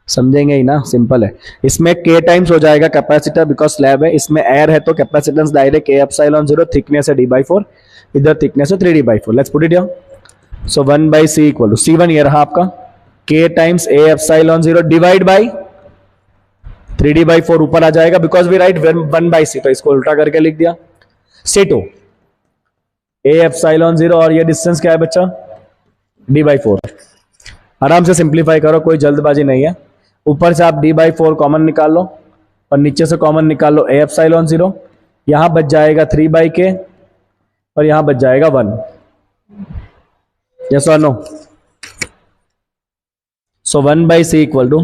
समझेंगे ही ना, सिंपल है। इसमें K टाइम्स हो जाएगा कैपेसिटर बिकॉज स्लैब है, इसमें एयर है तो capacitance direct A epsilon 0, thickness है d/4, इधर थिकनेस है 3d/4। Let's put it here. So 1/c equal to C1 ये रहा आपका, K times A epsilon 0 divide by 3d/4 ऊपर आ जाएगा बिकॉज वी राइट 1/c, तो इसको उल्टा करके लिख दिया। C2 ए एप्सिलॉन 0, और ये डिस्टेंस क्या है बच्चा, d/4। आराम से सिंप्लीफाई करो, कोई जल्दबाजी नहीं है। ऊपर से आप d/4 कॉमन निकाल लो, और नीचे से कॉमन निकाल लो ए एप्सिलॉन 0। यहां बच जाएगा 3/k, और यहां बच जाएगा 1। यस और no. So 1/c equal to,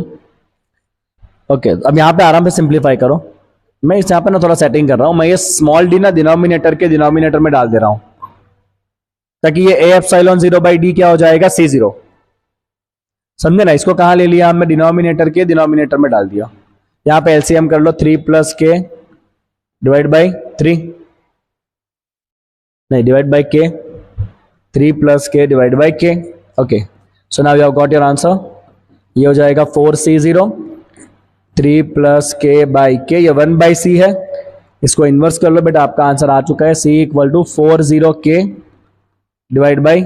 okay अब यहां पे आराम से सिंप्लीफाई करो। मैं इस यहां पे ना थोड़ा सेटिंग कर रहा हूं, मैं ये स्मॉल डी ना डिनोमिनेटर के डिनोमिनेटर में डाल दे रहा हूं, ताकि ये ए एप्सिलॉन 0/d क्या हो जाएगा, C0। समझे ना, इसको कहां ले लिया हमने, डिनोमिनेटर के डिनोमिनेटर में डाल दिया। यहां पे एलसीएम कर लो, 3 + k डिवाइड बाई 3, नहीं divide by k, 3 + k divide by k। Okay so now you have got your answer. ये हो जाएगा 4C0, 3 + k/k, ये 1/c है, इसको इन्वर्स कर लो बेटा, आपका आंसर आ चुका है, C equal to 40k divide by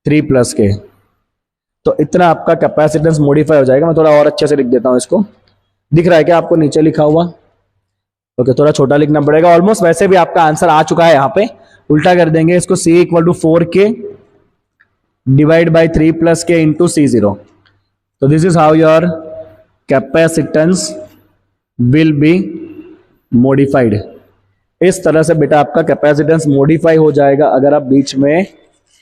3 + k। तो इतना आपका कैपेसिटेंस मॉडिफाई हो जाएगा। मैं थोड़ा और अच्छे से लिख देता हूं इसको, दिख रहा है क्या आपको नीचे लिखा हुआ, ओके थोड़ा छोटा लिखना पड़ेगा। ऑलमोस्ट वैसे भी आपका आंसर आ चुका है, यहाँ पे उल्टा कर देंगे इसको, C equal to 4k divide by 3 + k into C0। तो this is how your capacitance will be modified. इस तरह से बेटा आपका कैपेसिटेंस मॉडिफाई हो जाएगा अगर आप बीच में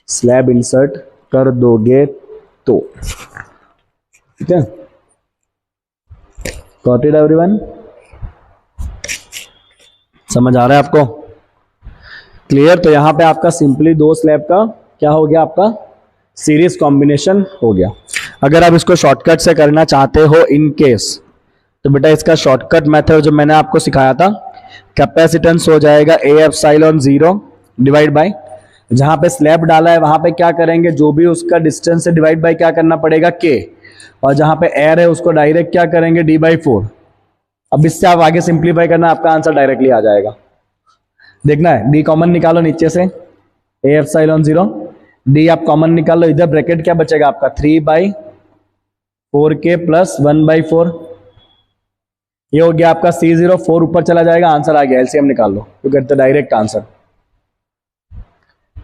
स्लैब इंसर्ट कर दोगे तो। ठीक है, गॉट इट एवरीवन, समझ आ रहा है आपको, क्लियर। तो यहां पे आपका सिंपली दो स्लैब का क्या हो गया, आपका सीरीज कॉम्बिनेशन हो गया। अगर आप इसको शॉर्टकट से करना चाहते हो इन केस, तो बेटा इसका शॉर्टकट मेथड जो मैंने आपको सिखाया था, कैपेसिटेंस हो जाएगा ए एप्सिलॉन 0 डिवाइड बाय, जहां पे स्लैब डाला है वहां पे क्या करेंगे, जो भी उसका डिस्टेंस से डिवाइड बाय क्या करना पड़ेगा, k, और जहां पे एयर है उसको डायरेक्ट क्या करेंगे, d/4। अब इससे आप आगे सिंप्लीफाई करना, आपका आंसर डायरेक्टली आ जाएगा। देखना है, d कॉमन निकालो नीचे से, ए एप्सिलॉन 0, d आप कॉमन निकाल लो, इधर ब्रैकेट क्या बचेगा आपका, 3/4 4K प्लस 1/4, ये हो गया आपका C0, 4 ऊपर चला जाएगा, आंसर आ गया। एलसीएम निकाल लो, तो कहते डायरेक्ट आंसर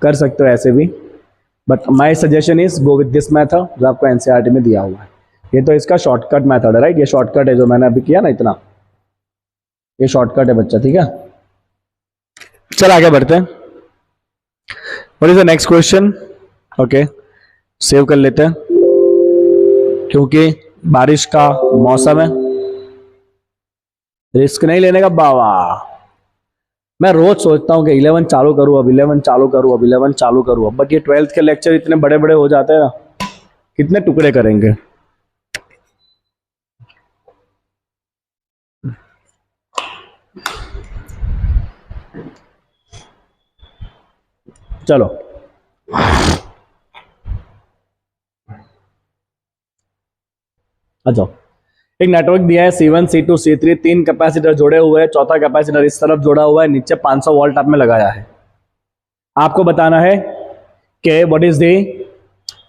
कर सकते हो ऐसे भी, but my suggestion is go with this method जो आपको एनसीईआरटी में दिया हुआ है। ये तो इसका शॉर्टकट मेथड है, राइट, ये शॉर्टकट है जो मैंने अभी किया ना, इतना ये शॉर्टकट है बच्चा, ठीक है। चल आगे बढ़ते हैं। What is the next question? Okay, save कर लेते हैं क्योंकि बारिश का मौसम है, रिस्क नहीं लेने का बाबा। मैं रोज सोचता हूँ कि 11 चालू करूँ, अब 11 चालू करूँ, अब 11 चालू करूँ, बट ये 12th के लेक्चर इतने बड़े बड़े हो जाते हैं ना, कितने टुकड़े करेंगे। चलो अच्छा, एक नेटवर्क दिया है C1 C2 C3, 3 कैपेसिटर जोड़े हुए हैं, चौथा कैपेसिटर इस तरफ जोड़ा हुआ है, नीचे 500 वोल्ट आप में लगाया है। आपको बताना है कि what is the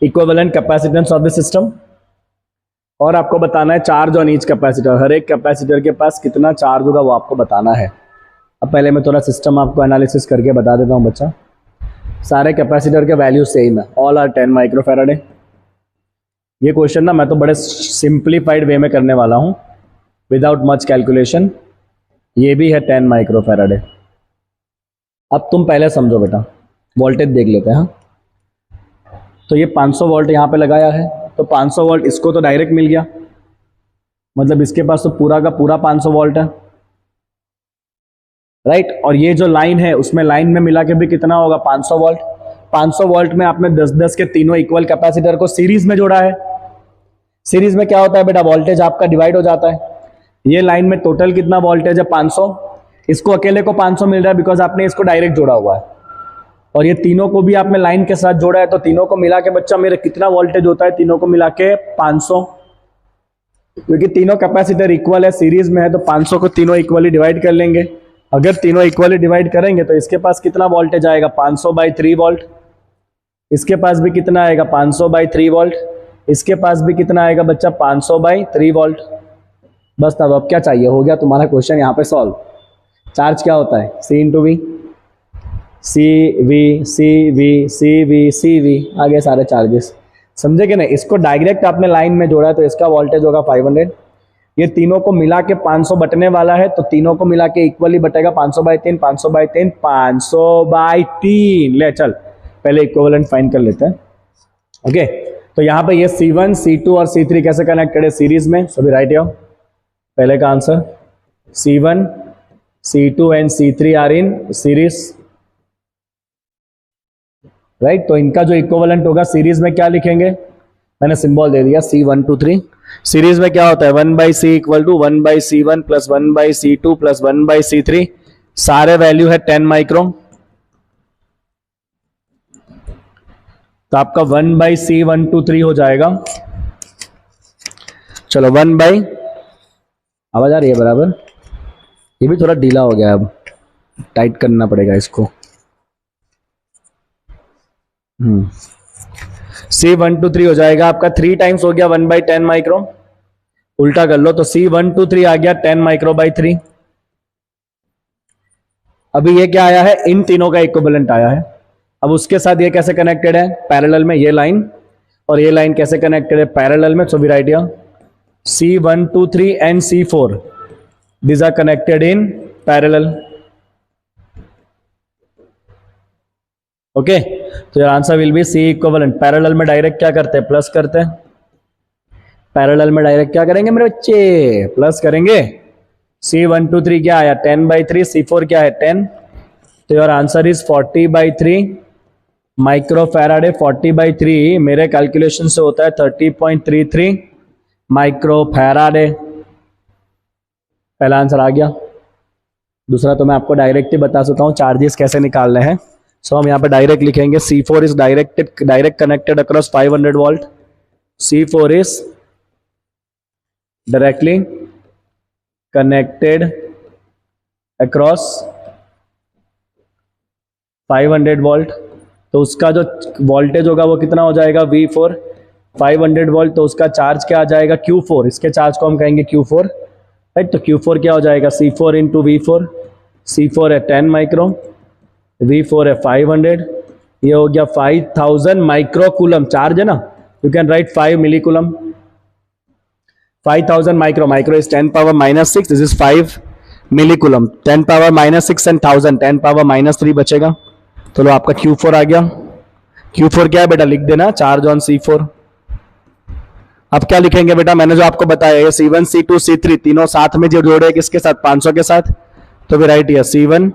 equivalent capacitance of the system, और आपको बताना है चार्ज ऑन ईच कैपेसिटर, हर एक कैपेसिटर के पास कितना चार्ज होगा वो आपको बताना है। अब पहले मैं थोड़ा सिस्टम आपको एनालिसिस करके बता देता हूँ बच्चा। सारे कैपेसिटर के वैल्यू सेम है, ऑल आर 10 माइक्रोफैराड है। ये क्वेश्चन ना मैं तो बड़े सिंप्लीफाइड वे में करने वाला हूँ, विदाउट मच कैलकुलेशन। ये भी है 10 माइक्रोफैराड है। अब तुम पहले समझो बेटा, वोल्टेज देख लेते हैं। हाँ, तो ये 500 वोल्ट यहाँ पे लगाया है, तो 500 वोल्ट इसको तो डायरेक्ट मिल गया, मतलब इसके पास तो पूरा का पूरा 500 वोल्ट है, राइट। और ये जो लाइन है उसमें लाइन में मिला के भी कितना होगा, 500 वोल्ट। 500 वोल्ट में आपने 10-10 के तीनों इक्वल कैपेसिटर को सीरीज में जोड़ा है। सीरीज में क्या होता है बेटा, वोल्टेज आपका डिवाइड हो जाता है। ये लाइन में टोटल कितना वोल्टेज है, 500, इसको अकेले को 500 मिल रहा है बिकॉज आपने इसको डायरेक्ट जोड़ा हुआ है, और ये तीनों को भी आपने लाइन के साथ जोड़ा है, तो तीनों को मिला के बच्चा मेरे कितना वोल्टेज होता है, तीनों को मिला के 500, क्योंकि तीनों कैपेसिटर इक्वल है, सीरीज में है, तो 500 को तीनों इक्वली डिवाइड कर लेंगे। अगर तीनों इक्वली डिवाइड करेंगे तो इसके पास कितना वोल्टेज आएगा, 500/3 वोल्ट। इसके पास भी कितना आएगा, 500/3 वोल्ट। इसके पास भी कितना आएगा बच्चा, 500/3 वोल्ट। बस तब अब क्या चाहिए, हो गया तुम्हारा क्वेश्चन यहाँ पे सॉल्व। चार्ज क्या होता है, C × V, CV आगे सारे चार्जेस, समझे कि नहीं। इसको डायरेक्ट आपने लाइन में जोड़ा है तो इसका वोल्टेज होगा 500। ये तीनों को मिला के 500 बटने वाला है, तो तीनों को मिला के इक्वली बटेगा, 500/3 500/3 500/3। ले चल पहले इक्विवेलेंट फाइंड कर लेते हैं। ओके, तो यहाँ पे ये C1 C2 और C3 कैसे कनेक्टेड है, सीरीज में। सभी राइट आओ, पहले का answer C1 C2 and C3 are in series, right. तो इनका जो इक्विवेलेंट होगा सीरीज में क्या लिखेंगे, मैंने सिंबल दे दिया C1 2 3। सीरीज में क्या होता है, 1/C = 1/C1 + 1/C2 + 1/C3, सारे वैल्यू है 10 माइक्रो, तो आपका 1/C 1 2 3 हो जाएगा। चलो 1/, आवाज आ रही है बराबर, ये भी थोड़ा ढीला हो गया, अब टाइट करना पड़ेगा इसको। C1 2 3 हो जाएगा आपका, 3 टाइम्स हो गया 1/10 माइक्रो, उल्टा कर लो तो C1 2 3 आ गया 10 माइक्रो/3। अभी ये क्या आया है, इन तीनों का इक्विवेलेंट आया है। अब उसके साथ ये कैसे कनेक्टेड है, पैरेलल में, ये लाइन और ये लाइन कैसे कनेक्टेड है, पैरेलल में। So we write here C1 2 3 and C4 these are connected in parallel। Okay, तो your answer will be C equivalent. Parallel में डायरेक्ट क्या करते हैं, प्लस करते हैं। पैरेलल में डायरेक्ट क्या करेंगे मेरे बच्चे, प्लस करेंगे। C1 2 3 क्या आया, 10/3, C4 क्या है 10, तो योर आंसर इज 40/3 माइक्रोफैराड है। 40/3 मेरे कैलकुलेशन से होता है 30.33 माइक्रोफैराड है। पहला आंसर आ गया। दूसरा तो मैं आपको डायरेक्ट ही बता सकता हूँ चार्जेस कैसे निकालने हैं। सो हम यहाँ पे डायरेक्ट लिखेंगे C4 is direct connected across 500 volt. C4 is directly connected across 500 volt, तो उसका जो वोल्टेज होगा वो कितना हो जाएगा, V4। 500 वोल्ट, तो उसका चार्ज क्या आ जाएगा Q4, इसके चार्ज को हम कहेंगे Q4, राइट। तो Q4 क्या हो जाएगा C4 इंटू V4, C4 है 10 माइक्रो, V4 है 500, ये हो गया 5000 माइक्रो कूलम चार्ज है ना, you can write 5 milli coulomb, 5000 micro, micro is 10 power -6, this is 5 milli coulomb, 10 power -6 and 1000 10 power -3 बचेगा, तो लो आपका Q4 आ गया। Q4 क्या है बेटा, लिख देना चार्ज ऑन C4। अब क्या लिखेंगे बेटा, मैंने जो आपको बताया ये C1 C2 C3 तीनों साथ में जो जोड़े किसके साथ, 500 के साथ, तो we write here C1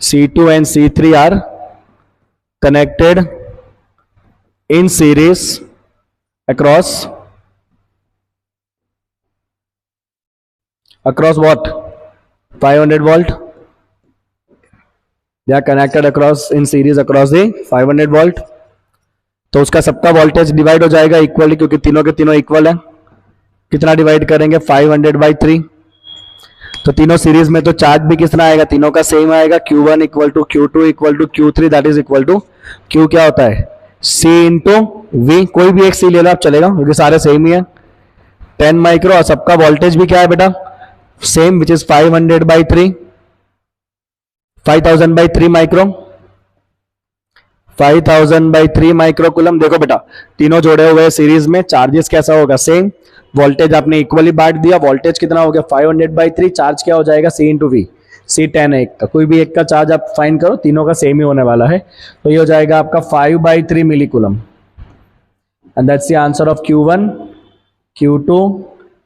C2 and C3 are connected in series across what, 500 volt, they are connected across in series across the 500 volt। तो उसका सबका वोल्टेज डिवाइड हो जाएगा इक्वली, क्योंकि तीनों के तीनों इक्वल है। कितना डिवाइड करेंगे, 500/3, तो तीनों सीरीज में, तो चार्ज भी कितना आएगा, तीनों का सेम आएगा, Q1 equal to Q2 equal to Q3, that is equal to Q क्या होता है C इंटू V, कोई भी एक C ले लो आप चलेगा क्योंकि सारे सेम ही है, 10 माइक्रो, और सबका वोल्टेज भी क्या है बेटा same, which is 500/3, 5000/3 micro, 5000/3 micro coulomb. देखो बेटा तीनों जोड़े हुए सीरीज में, चार्जेस कैसा होगा सेम, वोल्टेज आपने इक्वली बांट दिया, वोल्टेज कितना हो गया 500/3, चार्ज क्या हो जाएगा C इंटू V, C 10 है एक का, कोई भी एक का चार्ज आप फाइंड करो, तीनों का सेम ही होने वाला है, तो ये हो जाएगा आपका 5/3 milli coulomb, and that's the answer of Q1 Q2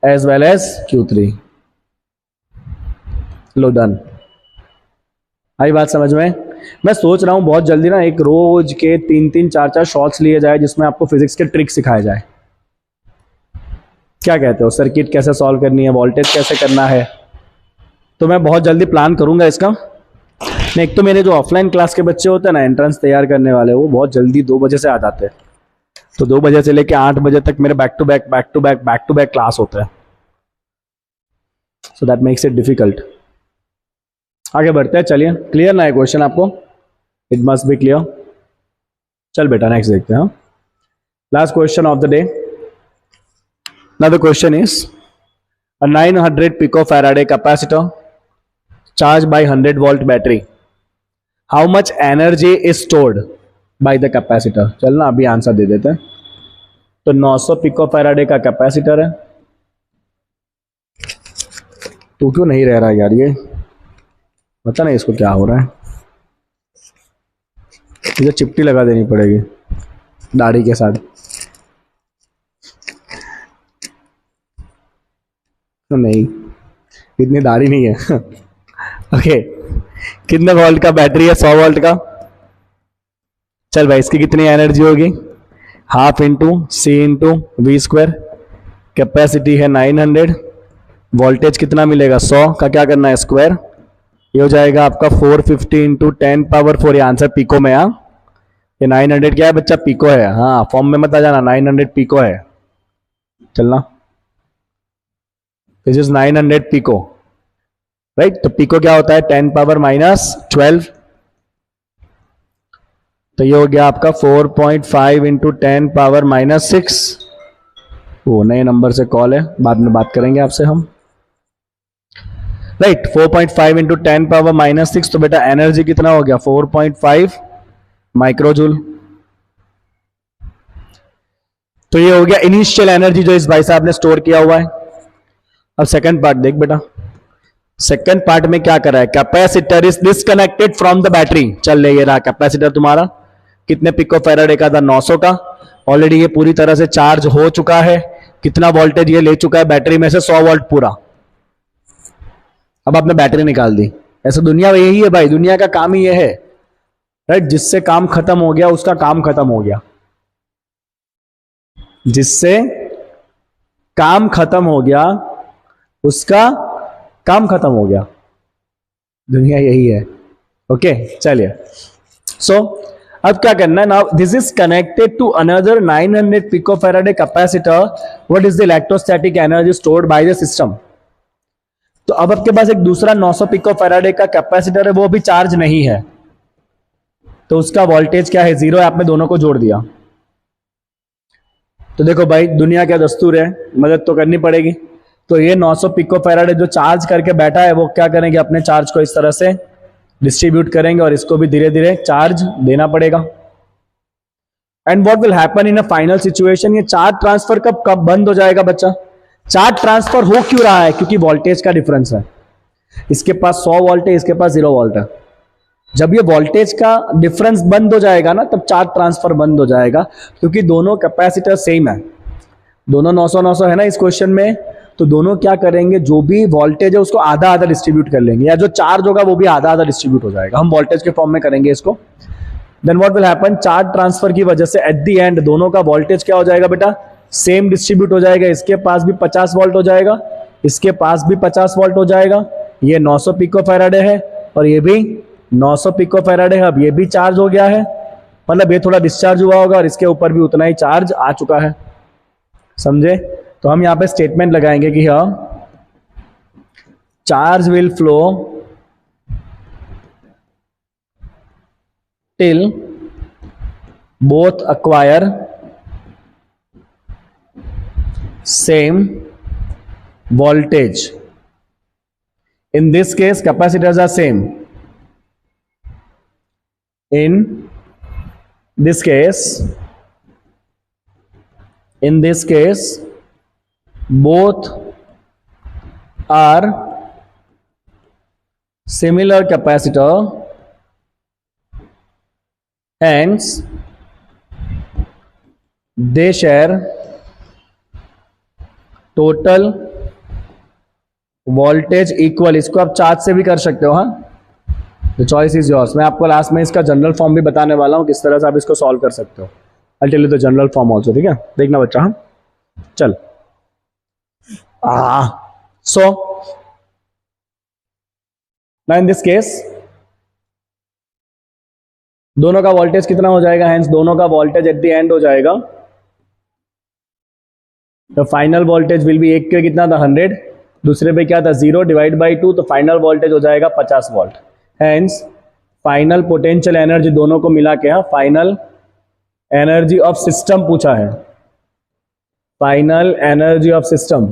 as well as Q3। लो डन, आई बात समझ में। मैं सोच रहा हूं बहुत जल्दी ना एक रोज के 3-3 4-4 शॉर्ट्स लिए जाए जिसमें आपको फिजिक्स के ट्रिक सिखाए जाए। क्या कहते हो, सर्किट कैसे सॉल्व करनी है, वोल्टेज कैसे करना है, तो मैं बहुत जल्दी प्लान करूंगा इसका। एक तो मेरे जो ऑफलाइन क्लास के बच्चे होते हैं ना, एंट्रेंस तैयार करने वाले, वो बहुत जल्दी 2 बजे से आ जाते हैं, तो 2 बजे से लेकर 8 बजे तक मेरे बैक टू बैक क्लास होता है, so that makes it difficult. आगे बढ़ते हैं, चलिए क्लियर ना है क्वेश्चन आपको, इट मस्ट बी क्लियर। चल बेटा नेक्स्ट देखते हैं, last question of the day. Now the question is a 900 picofarad capacitor charge by 100 volt battery, how much energy is stored by the capacitor. चलना अभी answer दे देते हैं। तो 900 पिकोफैराडे का कैपेसिटर है, तू क्यों नहीं रह रहा यार, ये पता नहीं इसको क्या हो रहा है, मुझे चिपटी लगा देनी पड़ेगी दाढ़ी के साथ। तो नहीं, इतनी दाढ़ी नहीं है। ओके, कितने वोल्ट का बैटरी है, 100 वोल्ट का। चल भाई इसकी कितनी एनर्जी होगी, half into C into V square, capacity है 900, वोल्टेज कितना मिलेगा 100 का क्या करना है स्क्वायर, ये हो जाएगा आपका 450 इंटू 10 पावर 4, ये आंसर पिको में। हाँ ये 900 क्या है बच्चा, पिको है। हाँ फॉर्म में मत आ जाना, 900 पिको है। चलना, दिस इज 900 पिको, राइट। तो पिको क्या होता है 10 पावर -12, तो ये हो गया आपका 4.5 इंटू 10 पावर -6। वो नए नंबर से कॉल है, बाद में बात करेंगे आपसे हम, राइट। 4.5 इंटू 10 पावर -6, तो बेटा एनर्जी कितना हो गया 4.5 माइक्रोजूल। तो ये हो गया इनिशियल एनर्जी जो इस भाई साहब ने स्टोर किया हुआ है। अब सेकंड पार्ट देख बेटा, सेकंड पार्ट में क्या कर रहा है, capacitor is disconnected from the battery. चल ले ये रहा कैपेसिटर तुम्हारा, कितने पिको फैराडे का था 900 का, ऑलरेडी ये पूरी तरह से चार्ज हो चुका है। कितना वोल्टेज ये ले चुका है बैटरी में से 100 वोल्ट पूरा। अब आपने बैटरी निकाल दी। ऐसा दुनिया में यही है भाई, दुनिया का काम ही ये है, राइट। जिससे काम खत्म हो गया उसका काम खत्म हो गया, जिससे काम खत्म हो गया उसका काम खत्म हो गया, दुनिया यही है। ओके चलिए, सो अब क्या करना है, now this is connected to another 900 picofarad capacitor, what is the electrostatic energy stored by the system. तो अब आपके पास एक दूसरा 900 पिकोफैराडे का कैपेसिटर है, वो भी चार्ज नहीं है, तो उसका वोल्टेज क्या है 0 है, आपने दोनों को जोड़ दिया। तो देखो भाई, दुनिया का दस्तूर है, मदद तो करनी पड़ेगी। तो ये 900 पिको फैराड जो चार्ज करके बैठा है वो क्या करेंगे, अपने चार्ज को इस तरह से डिस्ट्रीब्यूट करेंगे और इसको भी धीरे धीरे चार्ज देना पड़ेगा। And what will happen in a final situation, ये चार्ज ट्रांसफर कब कब बंद हो जाएगा बच्चा? चार्ज ट्रांसफर हो क्यों रहा है? क्योंकि वोल्टेज का डिफरेंस है। इसके पास 100 वोल्ट है, इसके पास 0 वोल्ट है। जब ये वोल्टेज का डिफरेंस बंद हो जाएगा ना, तब चार्ज ट्रांसफर बंद हो जाएगा, क्योंकि दोनों कैपेसिटर सेम है, दोनों 900 है ना इस क्वेश्चन में। तो दोनों क्या करेंगे, जो भी वोल्टेज है उसको आधा आधा डिस्ट्रीब्यूट कर लेंगे, या जो चार्ज होगा वो भी आधा आधा डिस्ट्रीब्यूट हो जाएगा। हम वोल्टेज के फॉर्म में करेंगे इसको। Then what will happen, charge transfer की वजह से एट द एंड दोनों का वोल्टेज क्या हो जाएगा बेटा, सेम डिस्ट्रीब्यूट हो जाएगा। इसके पास भी 50 वोल्ट हो जाएगा, इसके पास भी 50 वोल्ट हो जाएगा। ये 900 पिको फैराडे है और ये भी 900 पिको फैराडे है। अब ये भी चार्ज हो गया है, मतलब ये थोड़ा डिस्चार्ज हुआ होगा और इसके ऊपर भी उतना ही चार्ज आ चुका है, समझे? तो हम यहां पे स्टेटमेंट लगाएंगे कि हाँ, charge will flow till both acquire same voltage. In this case capacitors are same. In this case both are similar capacitor, hence they share total voltage equal। इसको आप चार्ज से भी कर सकते हो, हाँ, द चॉइस इज योर्स। मैं आपको लास्ट में इसका जनरल फॉर्म भी बताने वाला हूं, किस तरह से आप इसको सॉल्व कर सकते हो। I tell you the general form also, ठीक है? देखना बच्चा, हाँ चल। So now in this case दोनों का वोल्टेज कितना हो जाएगा, हेंस दोनों का वोल्टेज एट द एंड हो जाएगा। तो फाइनल वोल्टेज विल बी, एक पे कितना था 100, दूसरे पे क्या था 0 डिवाइड बाई 2, तो फाइनल वोल्टेज हो जाएगा 50 volt. Hence final potential energy दोनों को मिला के, हाँ, फाइनल एनर्जी ऑफ सिस्टम पूछा है, फाइनल एनर्जी ऑफ सिस्टम।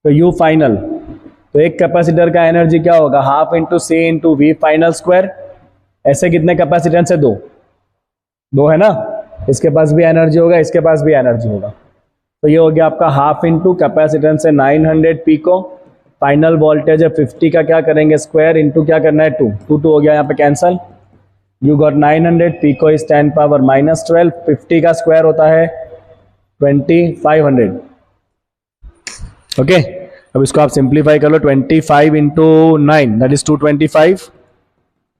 तो यू फाइनल, तो एक कैपेसिटर का एनर्जी क्या होगा, half into C into V final square. ऐसे कितने कैपेसिटेंस है, दो है ना, इसके पास भी एनर्जी होगा, इसके पास भी एनर्जी होगा। तो ये हो गया आपका हाफ इंटू कैपेसिटेंस है 900 पिको, फाइनल वोल्टेज है 50 का, क्या करेंगे स्क्वायर इंटू क्या करना है 2 हो गया यहाँ पे cancel. You got 900 pico is 10 power -12, 50 का स्क्वायर होता है 2500। ओके, अब इसको आप सिंप्लीफाई कर लो, 25 into 9 that is 225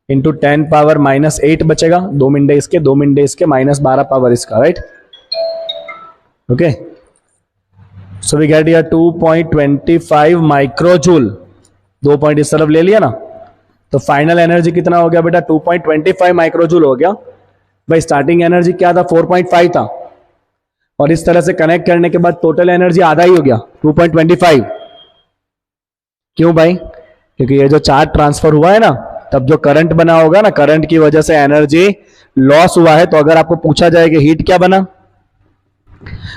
into 10 power -8 बचेगा, 2 मिनटे इसके, 2 मिनटे इसके, -12 पावर इसका, right? Okay, so we get here 2.25 microjoule. 2 point इस तरफ ले लिया ना, तो फाइनल एनर्जी कितना हो गया बेटा, 2.25 माइक्रोजूल हो गया। भाई स्टार्टिंग एनर्जी क्या था, 4.5 था, और इस तरह से कनेक्ट करने के बाद टोटल एनर्जी आधा ही हो गया 2.25। क्यों भाई? क्योंकि ये जो चार्ज ट्रांसफर हुआ है ना, तब जो करंट बना होगा ना, करंट की वजह से एनर्जी लॉस हुआ है। तो अगर आपको पूछा जाए कि हीट क्या बना,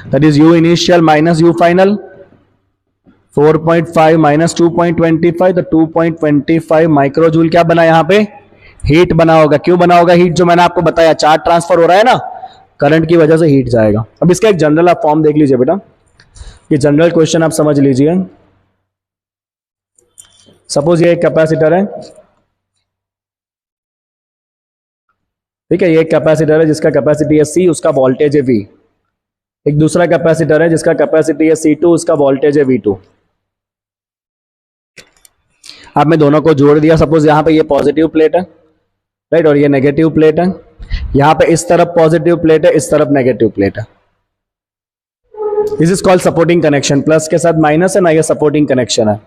that is you initial minus you final, 4.5 minus 2.25, तो 2.25 माइक्रोजूल क्या बना यहाँ पे, हीट बना होगा। क्यों बना होगा हीट? जो मैंने आपको बताया, चार्ज ट्रांसफर हो रहा है ना, करंट की वजह से हीट जाएगा। अब इसका एक जनरल आप फॉर्म देख लीजिए बेटा, ये जनरल क्वेश्चन आप समझ लीजिए। सपोज ये एक कैपेसिटर है, ठीक है, ये एक कैपेसिटर है जिसका कैपेसिटी है C, उसका वोल्टेज है V। एक दूसरा कैपेसिटर है जिसका कैपेसिटी है C2, उसका वोल्टेज है V2। अब मैं दोनों को जोड़ दिया। सपोज यहां पे ये पॉजिटिव प्लेट है, राइट, और ये नेगेटिव प्लेट है। यहां पे इस तरफ पॉजिटिव प्लेट है, इस तरफ नेगेटिव प्लेट है। This is called supporting connection. Plus के साथ माइनस है ना, ये सपोर्टिंग कनेक्शन है,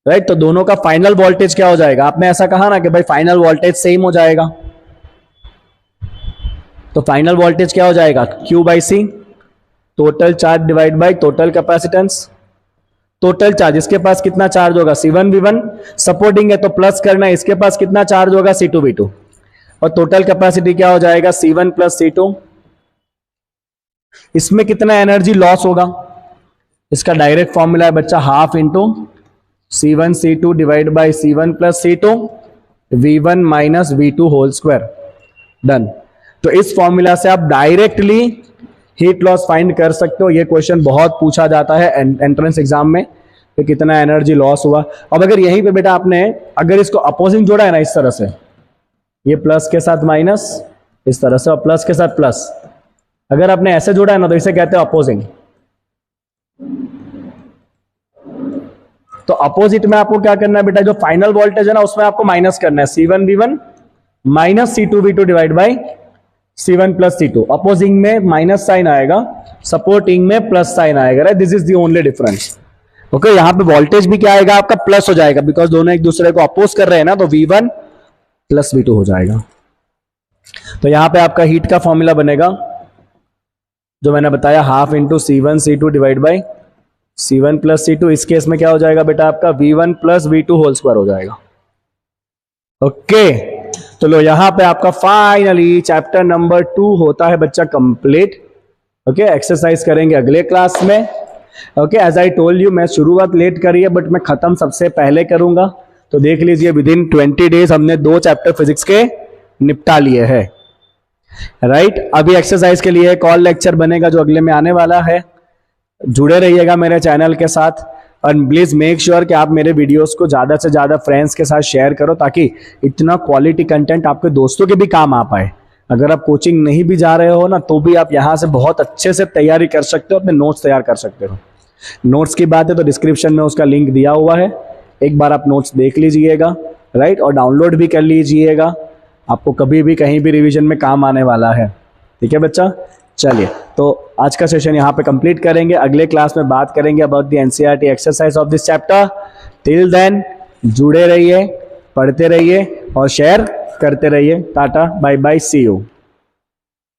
राइट। तो दोनों का फाइनल वोल्टेज क्या हो जाएगा? आपने ऐसा कहा ना कि भाई फाइनल वोल्टेज सेम हो जाएगा, तो फाइनल वोल्टेज क्या हो जाएगा, Q by C, total charge divide by total capacitance. Total charge, इसके पास कितना चार्ज होगा, C1V1, सपोर्टिंग है तो प्लस करना है, इसके पास कितना चार्ज होगा, C2V2, और टोटल कैपेसिटी क्या हो जाएगा, C1 प्लस C2 इसमें कितना एनर्जी लॉस होगा? इसका डायरेक्ट फॉर्मूला है बच्चा half into C1 divide by C1 plus C2 V1 minus V2 whole square. Done. तो इस फॉर्मूला से आप डायरेक्टली हीट लॉस फाइंड कर सकते हो। ये क्वेश्चन बहुत पूछा जाता है एंट्रेंस एग्जाम में कि कितना एनर्जी लॉस हुआ। अब अगर यहीं पे बेटा आपने अगर इसको अपोजिंग जोड़ा है ना, इस तरह से, ये प्लस के साथ माइनस, इस तरह से, और प्लस के साथ प्लस, अगर आपने ऐसे जोड़ा है ना तो इसे कहते हैं अपोजिंग। तो अपोजिट में आपको क्या करना है बेटा, जो फाइनल वोल्टेज है ना उसमें आपको माइनस करना है C1 V1 minus C2 V2 divide by C1 plus C2। Opposing में माइनस साइन आएगा, सपोर्टिंग में प्लस साइन आएगा, right. This is the only difference. Okay, यहां पे वोल्टेज भी क्या आएगा आपका, प्लस हो जाएगा, बिकॉज दोनों एक दूसरे को अपोज कर रहे हैं ना, तो V1 प्लस V2 हो जाएगा। तो यहां पे आपका हीट का फॉर्मूला बनेगा जो मैंने बताया, half into C1 C2 divide by C1 plus C2। इस केस में क्या हो जाएगा बेटा आपका V1 plus V2 whole square हो जाएगा। ओके, तो लो यहां पे आपका फाइनली चैप्टर नंबर 2 होता है बच्चा कंप्लीट। ओके, एक्सरसाइज करेंगे अगले क्लास में। Okay, as I told you, मैं शुरुआत लेट करी है बट मैं खत्म सबसे पहले करूंगा। तो देख लीजिए विद इन 20 डेज हमने 2 चैप्टर फिजिक्स के निपटा लिए हैं, राइट। अभी एक्सरसाइज के लिए कॉल लेक्चर बनेगा जो अगले में आने वाला है। जुड़े रहिएगा मेरे चैनल के साथ, और प्लीज मेक श्योर कि आप मेरे वीडियोस को ज्यादा से ज्यादा फ्रेंड्स के साथ शेयर करो, ताकि इतना क्वालिटी कंटेंट आपके दोस्तों के भी काम आ पाए। अगर आप कोचिंग नहीं भी जा रहे हो ना, तो भी आप यहाँ से बहुत अच्छे से तैयारी कर सकते हो, अपने नोट्स तैयार कर सकते हो। नोट्स की बात है तो डिस्क्रिप्शन में उसका लिंक दिया हुआ है, एक बार आप नोट्स देख लीजिएगा, राइट, और डाउनलोड भी कर लीजिएगा। आपको कभी भी कहीं भी रिवीजन में काम आने वाला है। ठीक है बच्चा, चलिए तो आज का सेशन यहाँ पे कंप्लीट करेंगे। अगले क्लास में बात करेंगे about the NCERT exercise of this chapter. Till then जुड़े रहिए, पढ़ते रहिए और शेयर करते रहिए। Tata, bye bye, see you.